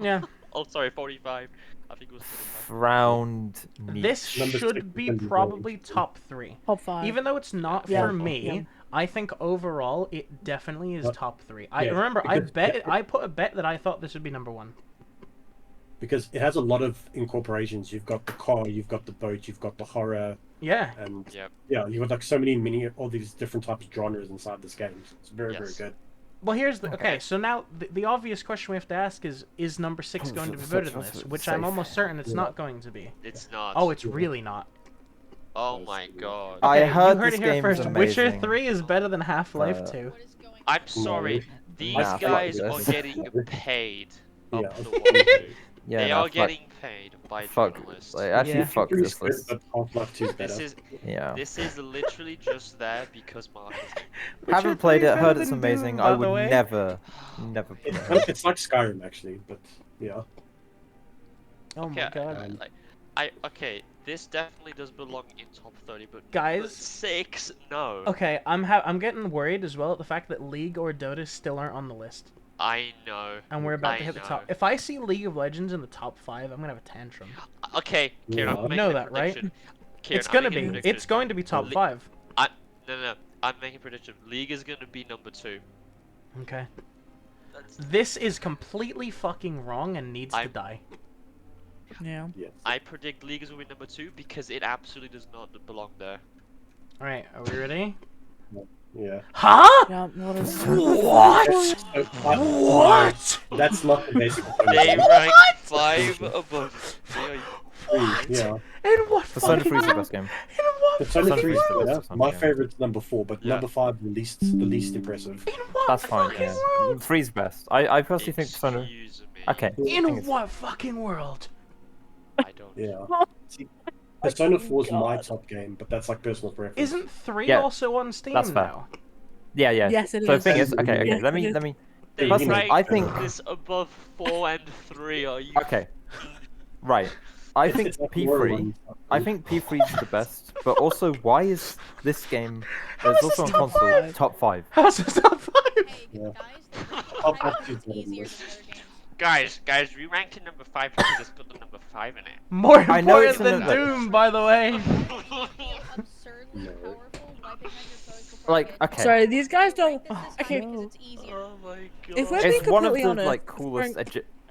Yeah. Oh, sorry, 45. I think it was 45. Round This Number should six be can be probably very top 3. Top 5. Even though it's not Yeah. for me, Yeah. I think overall it definitely is But- top 3. I yeah, remember because- I put a bet that I thought this would be number 1. because it has a lot of incorporations. You've got the car, you've got the boat, you've got the horror, Yeah. and Yep. yeah, you've got like so many all these different types of genres inside this game. It's very Yes. very good. Well, here's the okay. Okay. So now the obvious question we have to ask is number 6 going to be better than this? Which I'm almost certain it's Yeah. not going to be. It's not. Oh, it's really not. Oh my god. I Okay, heard you heard this it here game first. is Witcher amazing. 3 is better than Half-Life 2. What is going on? I'm sorry. These Nah, fuck guys are this. getting paid up Yeah. the wazoo. Yeah, They no, are fuck, getting paid by fuck. journalists. Like, actually, Yeah. fuck Pretty this good, list. but Half-Life 2 is better. This is Yeah. this is literally just there because marketing. Witcher Haven't played 3 it. is Heard better it's than amazing. Doom, I by the would way. never play it. It's like Skyrim actually, but yeah. Oh Okay, my god. Okay, this definitely does belong in top 30, but Guys? but 6, no. Okay, I'm getting worried as well at the fact that League or Dota still aren't on the list, I know. and we're about to I hit the know. top. If I see League of Legends in the top 5, I'm gonna have a tantrum. Okay, Kieran, Yeah. I'm making know a that, right? prediction. Kieran, It's I'm gonna making a be. prediction. It's going to be top Le- 5. No, I'm making a prediction. League is going to be number 2. Okay. That's, This is completely fucking wrong and needs to I'm- die. Yeah. Yes. I predict League is going to be number 2 because it absolutely does not belong there. All right, are we ready? Yeah. Huh? Yeah, what is What? What? That's not the basic. They rank 5 above. Yeah. In what Persona fucking 3 is the world? best game. In what Persona fucking 3 is world? better. Persona My game. favorite's number 4, but Yeah. number 5 the least impressive. In what That's fine. fucking Yeah. world? 3's best. I personally think Persona. Excuse me. Okay. In what fucking world? I don't. Yeah. See, Persona 4 is my God. top game, but that's like personal preference. Isn't 3 Yeah, also on Steam that's fair. now? Yeah, yeah. Yes, it so the is. thing is, okay, Yes, let it is. me. They Personally, rank I think. this above 4 and 3. Are you? Okay. Right. I think It's like P3. I think P3 is the best, but also why is this game? How There's is also on this top console five? top 5. How's this top 5? Hey, Yeah. guys, I'll I have to it's do easier this. than other games. Guys, we ranked it number 5 because it's got the number 5 in it. More I know it's important in than a- Doom, by the way. Absurdly No. powerful, wiping out your foes before Like, they get okay. Sorry, these guys don't. Rate this Okay, because it's easier. Oh my god. if we're being It's one of completely the honest, like coolest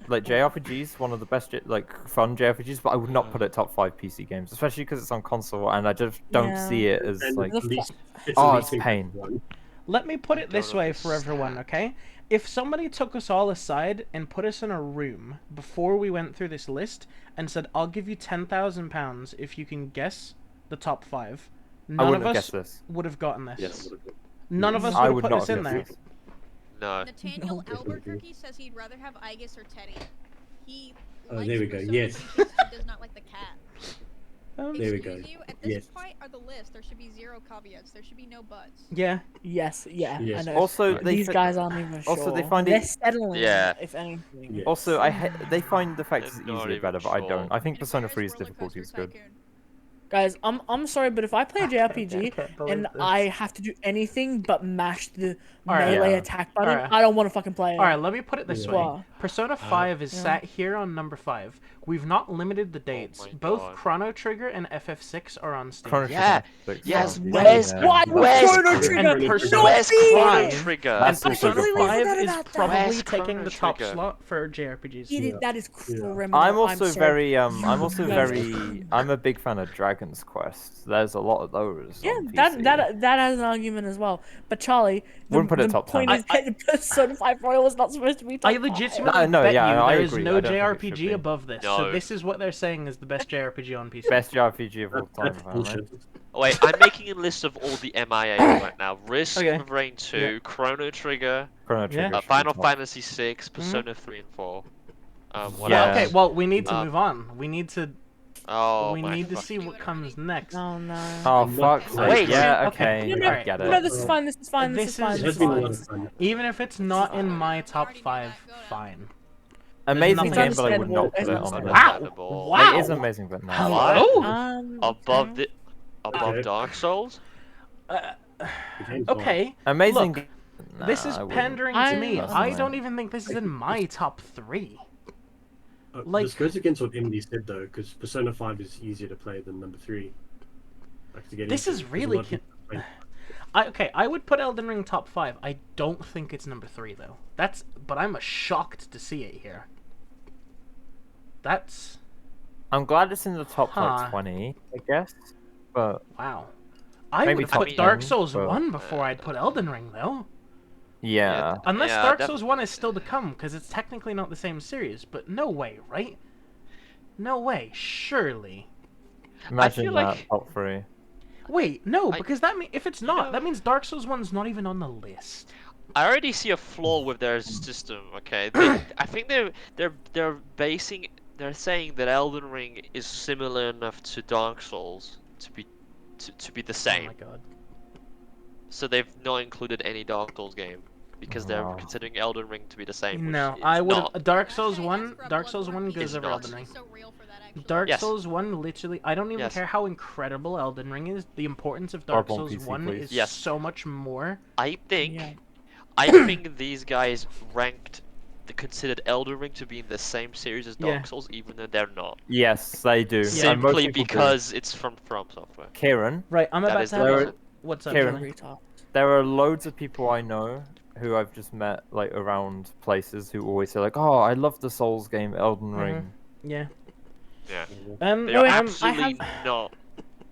like JRPGs, one of the best like fun JRPGs, but I would not put it top 5 PC games, especially because it's on console, and I just don't Yeah. see it as And like. at least, Oh, the it's least pain. one. Let me put it this don't way for everyone, understand. okay? If somebody took us all aside and put us in a room before we went through this list and said, "I'll give you £10,000 if you can guess the top 5," I none wouldn't of have us guessed this. would have gotten this. Yes. None of us I would have would put not this have in there. guessed this. No. Nathaniel No. Albuquerque says he'd rather have Aegis or Teddy. He Oh, likes there we go, Persona yes. because he does not like the cat. There we go. Excuse you, at this Yes. point of the list, there should be 0 caveats. There should be no buts. Yeah. Yes, yeah, Yes. I know. Also, they These fi- guys aren't even sure. also, they find They're it- settling. Yeah. If anything. Yeah. Also, they find the fact it's They're not easily even better, but I sure. don't. I think And Persona Paris 3's Roller difficulty is Coaster good. Tycoon. Guys, I'm sorry, but if I play a JRPG can't believe and this. I have to do anything but mash the Alright. melee Yeah. attack button, Alright. I don't want to fucking play it. Alright, let me put it this Yeah. way. Wow. Persona 5 is yeah. sat here on number 5. We've not limited the dates. my Both God. Chrono Trigger and FF6 are on Steam. Chrono Yeah. Trigger. Yes. Yeah. Where's Why Where's Chrono Trigger? And Persona Where's Chrono 5 Trigger? And That's also Persona good point. 5 Forgot is about that. probably Where's taking Chrono the top Trigger? slot for JRPGs. It is, Yeah. that is Yeah. criminal. I'm also sorry. I'm also guys- very, I'm a big fan of Dragon's Quest. There's a lot of those. Yeah, on that PC. that has an argument as well. But Charlie, Wouldn't put it top 10. point is that Persona 5 Royal is not supposed to be top I 5. legitimately No, bet yeah, you I there is agree. no I don't think it should JRPG be. above this. So No. this is what they're saying is the best JRPG on PC. Best JRPG of all time. That's apparently. bullshit. Wait, I'm making a list of all the MIA right now. Risk Okay. of Rain 2, Chrono Trigger, Chrono Yeah. Trigger. should be Final top. Fantasy 6, Persona 3 and 4. What Yeah. else? Okay, well we need to Um, move on. We need to Oh, we my need to fuck. see what comes next. Oh no. Oh fuck's sake! Wait, yeah, okay. okay, No, I no, get No, it. this is fine. This is fine. This This is fine. is It This has is been a fine. lot of fun. Even if it's not in my top Already 5, not good at. fine. Amazing nothing game, but I would understandable. not put It's it on understandable. there. Wow! Understandable. Wow! It is amazing, but no. Hello. Above okay. above Okay. Dark Souls? The game's fun. Okay. Amazing. Look, Nah, this is I wouldn't. pandering to I me. don't I know. don't even think this is in my top 3. Like- This goes against what Emily said though, because Persona 5 is easier to play than number 3. Like, to get This into, is 'cause a really lot of people play- Okay, I would put Elden Ring top 5. I don't think it's number 3 though. But I'm shocked to see it here. That's I'm glad it's in the top Huh. like 20, I guess. But wow. I Maybe would top put Dark 10, Souls but- 1 before I'd put Elden Ring though. yeah, Unless Yeah, Dark Souls 1 is still to come, because it's technically not the same series. But no way, right? No way, surely. imagine feel that like- top 3. Wait, no, I- because if it's not, know- that means Dark Souls 1's not even on the list. I already see a flaw with their system. Okay, I think they're saying that Elden Ring is similar enough to Dark Souls to be the Oh same. my god. So they've not included any Dark Souls game because they're Wow. considering Elden Ring to be the same. which No, it's I would. not. Dark Souls Actually, 1. as for a Dark Souls 1 Bloodborne goes It's over not. Elden Ring. So real for that, actually. Dark Yes. Souls 1, literally, I don't even Yes. care how incredible Elden Ring is. The importance of Dark Bloodborne Souls PC, 1 please. is Yes. so much more. I think Yeah. I think these guys ranked considered Elden Ring to be in the same series as Dark Yeah. Souls, even though they're not. Yes, they do. And most Simply people do. because it's from Software. Kieran, Right, I'm That about is to the have. reason. What's up, Kieran. Johnny? there are loads of people I know who I've just met like around places who always say like, "Oh, I love the Souls game, Elden Ring." Yeah. Yeah. Mhm. They No, are wait, I absolutely have- not.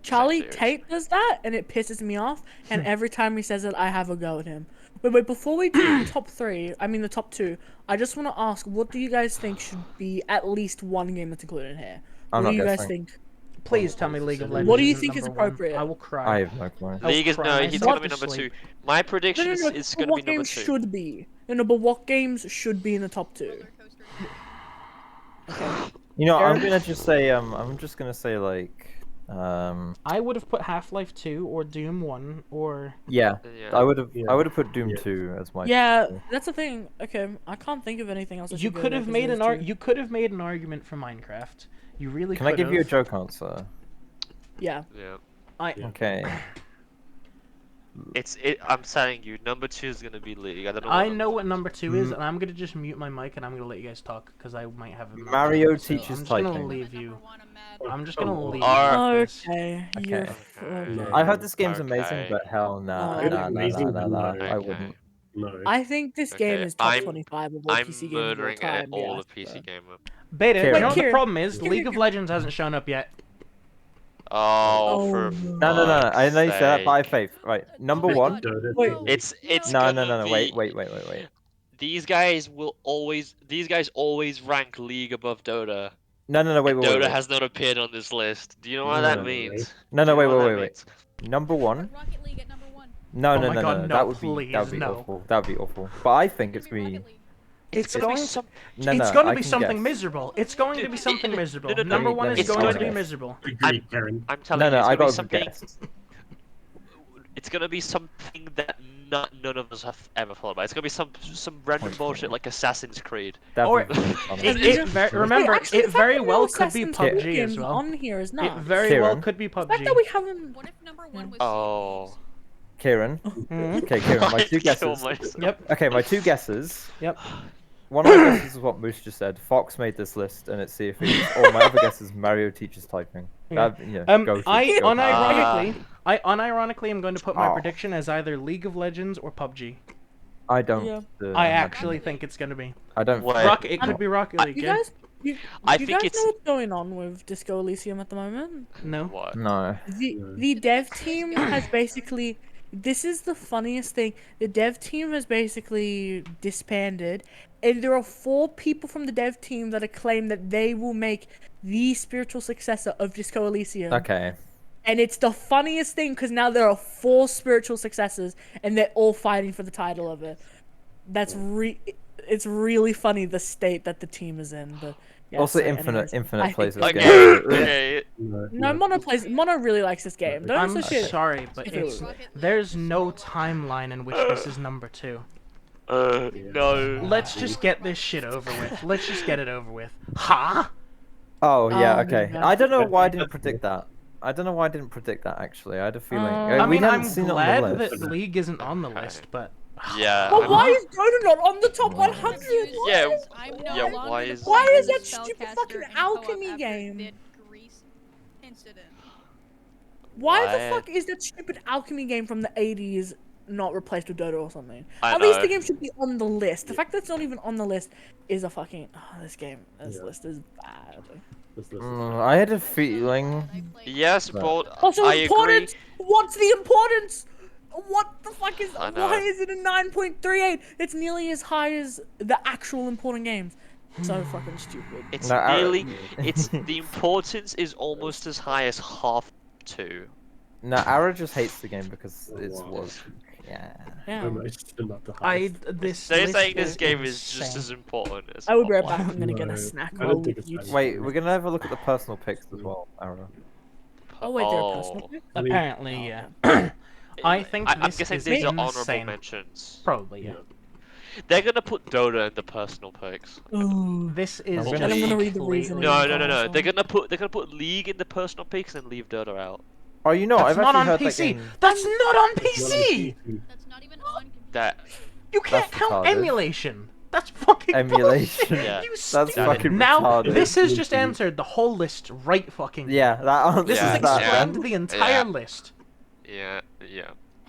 Charlie serious. Tate does that, and it pisses me off. And every time he says it, I have a go at him. Wait, before we do the top 3, I mean the top 2, I just want to ask, what do you guys think should be at least one game that's included here? I'm What not do you guys guessing. think? Please tell me League of Legends. What do you isn't think is number one. appropriate? I will cry. I have no clue. I'll League is cry no, he's myself gonna be to number 2. sleep. My prediction No, is but gonna what be number games 2. should be? No, but what games should be in the top 2? Roller coaster. Okay. You know, I'm Aaron? gonna just say I'm just gonna say like I would have put Half-Life 2 or Doom 1 or yeah. Yeah. I would have put Doom 2 as my Yeah, that's the thing. Okay, I can't think of anything else. that you should go could there have 'cause made there's an two. you could have made an argument for Minecraft. You really Can I could give you a have. joke answer? Yeah. Yeah. Okay. I'm telling you, number 2 is gonna be League. I don't know. I number know one what is. number 2 is, and I'm gonna just mute my mic and I'm gonna let you guys talk because I might have a Mario meltdown, so teaches I'm just gonna typing. leave Number you. one, I'm mad. I'm just gonna leave you. Alright. with this. Okay. You're Okay. Okay. I heard this game's amazing, Okay. but hell nah, It's nah, nah, amazing, nah, but nah, no. I Okay. wouldn't. No. I think this game Okay, is top I'm- 25 of all I'm PC games of all murdering time. all yeah, of PC Gamer. Beta, Kieran. you know what the Kieran. problem is? Kieran, League of Kieran. Legends hasn't shown up yet. Oh, for No, no, no, no. I know you said that, but I have fuck's faith. Right, number Oh my one. God, Wait. no, It's No, gonna no, no, no. be- Wait. These guys always rank League above Dota. No, no, no. Wait, And wait, Dota wait. has not appeared on this list. Do you know what No, that no, means? No, Do no, you wait, know what that wait. means? Number one. Rocket League at number 1. No, Oh no, my no, God, no. no, That would please, be no. awful. That would be awful. But I think it's me. It's gonna be going to- some. No, it's no. going I to be can something guess. miserable. It's going to be something no, miserable. no, no, Number let one me is going to be guess. miserable. Agreed, Karen. I'm telling No, you, no. it's I gonna be got a something. guess. It's gonna be something that none of us have ever thought about. It's gonna be some random bullshit like Assassin's Creed. That Or- would be really funny. Remember, Wait, actually, it the fact very that no well could be Assassin's Creed PUBG as games well. on here is It not. very well Kieran. could be The fact that PUBG. we haven't. What if number 1 was Oh. Kieran. Mhm. Okay, Kieran. My two Kill guesses. myself. Yep. Okay, my two guesses. Yep. One of my guesses is what Moose just said. Fox made this list, and it's Sea of Thieves. Or my other guess is Mario teaches typing. Yeah. Go for I it, go for it. unironically am going to put my Oh. prediction as either League of Legends or PUBG. I don't. Yeah. I imagine- actually think it's going to be I don't. Wait. It could be Rocket League. You Yeah. guys, I you think guys it's- know what's going on with Disco Elysium at the moment? No. What? No. The dev team has basically. This is the funniest thing. The dev team has basically disbanded, and there are 4 people from the dev team that have claimed that they will make the spiritual successor of Disco Elysium. Okay. And it's the funniest thing because now there are 4 spiritual successors, and they're all fighting for the title of it. It's really funny the state that the team is in. But yeah, Also, so Infinite anyways, I plays think- this Okay. game. Okay. No, Mono really likes this game. Don't I'm associate it. sorry, but it's there's no timeline in which this is number 2. No. Let's just get this shit over with. Let's just get it over with. Ha! Oh yeah. Oh, Okay. God. I don't know why I didn't predict that. Actually. I had a feeling. I I we mean, hadn't I'm seen glad it on the list. that League isn't on the list, but Yeah. But I'm- why is Dota not on the top 100? Yeah, I'm yeah, no longer why the is- Why is that spellcaster stupid fucking in co-op alchemy after game? the Greece incident. Why Why? the fuck is that stupid alchemy game from the 80s not replaced with Dota or something? I At least know. the game should be on the list. The fact that it's not even on the list is a fucking. Oh, this Yeah. list is bad. I had a feeling. Yes, but Also, I importance! agree. What's the importance? What the fuck is. I know. Why is it a 9.38? It's nearly as high as the actual important games. So fucking stupid. It's No, nearly. It's the importance is almost as high as half 2. No, Ara just hates the game because it's wow. was. Yeah. Yeah. Almost not the highest. They're list saying this is game is just insane. as important as. I will be right half back. one. I'm gonna get No, a snack. I don't while think it's you- nice. Wait, we're gonna have a look at the personal picks as well, Ara. Oh wait, there are personal picks? I mean- apparently, yeah. I think I'm this guessing is these are honorable insane. mentions. Probably, yeah. They're gonna put Dota in the personal picks. Ooh. This is I'm And I'm gonna read the completely- reasoning. No, and no. also- They're gonna put League in the personal picks and leave Dota out. Oh, you know, That's I've not actually on heard PC. that game. That's not on PC. That's not even on computer. That You can't That's count retarded. emulation. That's fucking Emulation. bullshit. Yeah. You That's stupid. fucking Now retarded. this has just answered the whole list right fucking. Yeah, that This Yeah, has that. explained then. the entire Yeah. list. yeah.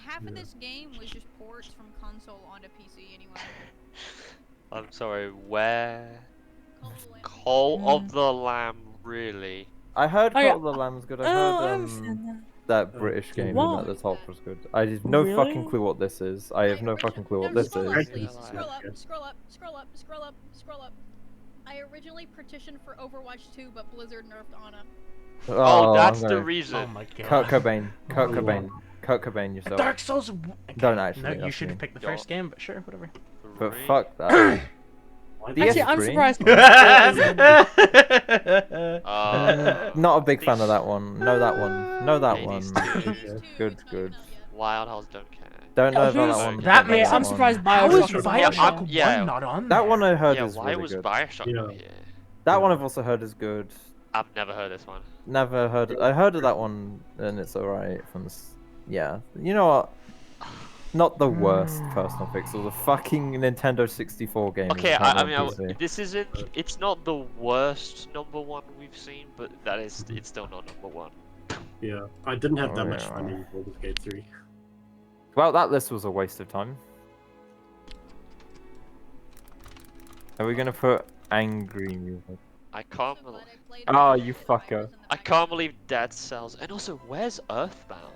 Half of this game was just ports from console onto PC anyway. I'm sorry. Where? Call of the Lamb. Call of the Lamb, really? I heard Oh, yeah. Call of the Lamb's good. I Oh, I heard understand that. that British game What? at the top was good. I have no Really? fucking clue what this is. I have no fucking clue what this scroll is. Up, please. Yeah. Scroll up, scroll up, scroll up, scroll up, scroll up. I originally petitioned for Overwatch 2, but Blizzard nerfed Ana. Oh, that's the no. reason. Oh my god. Kurt Cobain. Kurt Oh, Cobain. Kurt Cobain yourself. Dark Souls. Don't actually. No, you that's should me. have picked the first game, but sure, whatever. But Three. fuck that. Actually, I'm DS3? surprised. Not a big fan of that one. No, that one. No, that one. Hades Good, good. Wild House don't care. Don't know about who's- that one. That don't know makes- Yeah, I'm that surprised one. How is Bioshock. Bioshock Yeah. 1 not on That there? one I heard Yeah, is why really was good. Bioshock Yeah. not here? That one I've also heard is good. I've never heard this one. Never heard. I heard of that one, and it's alright. Yeah. You know what? Not the worst personal pixel. The fucking Nintendo 64 game. Okay, is I on mean, PC. this isn't. It's not the worst #1 we've seen, but it's still not #1. Yeah, I didn't have that Oh, much yeah. fun in Baldur's Gate 3. Well, that list was a waste of time. Are we gonna put angry music? I can't believe. Oh, you fucker. I can't believe Dead Cells. And also, where's Earthbound?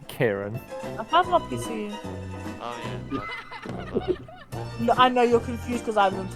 Kieran. I've had my PC. Oh yeah. No, I know you're confused because I've been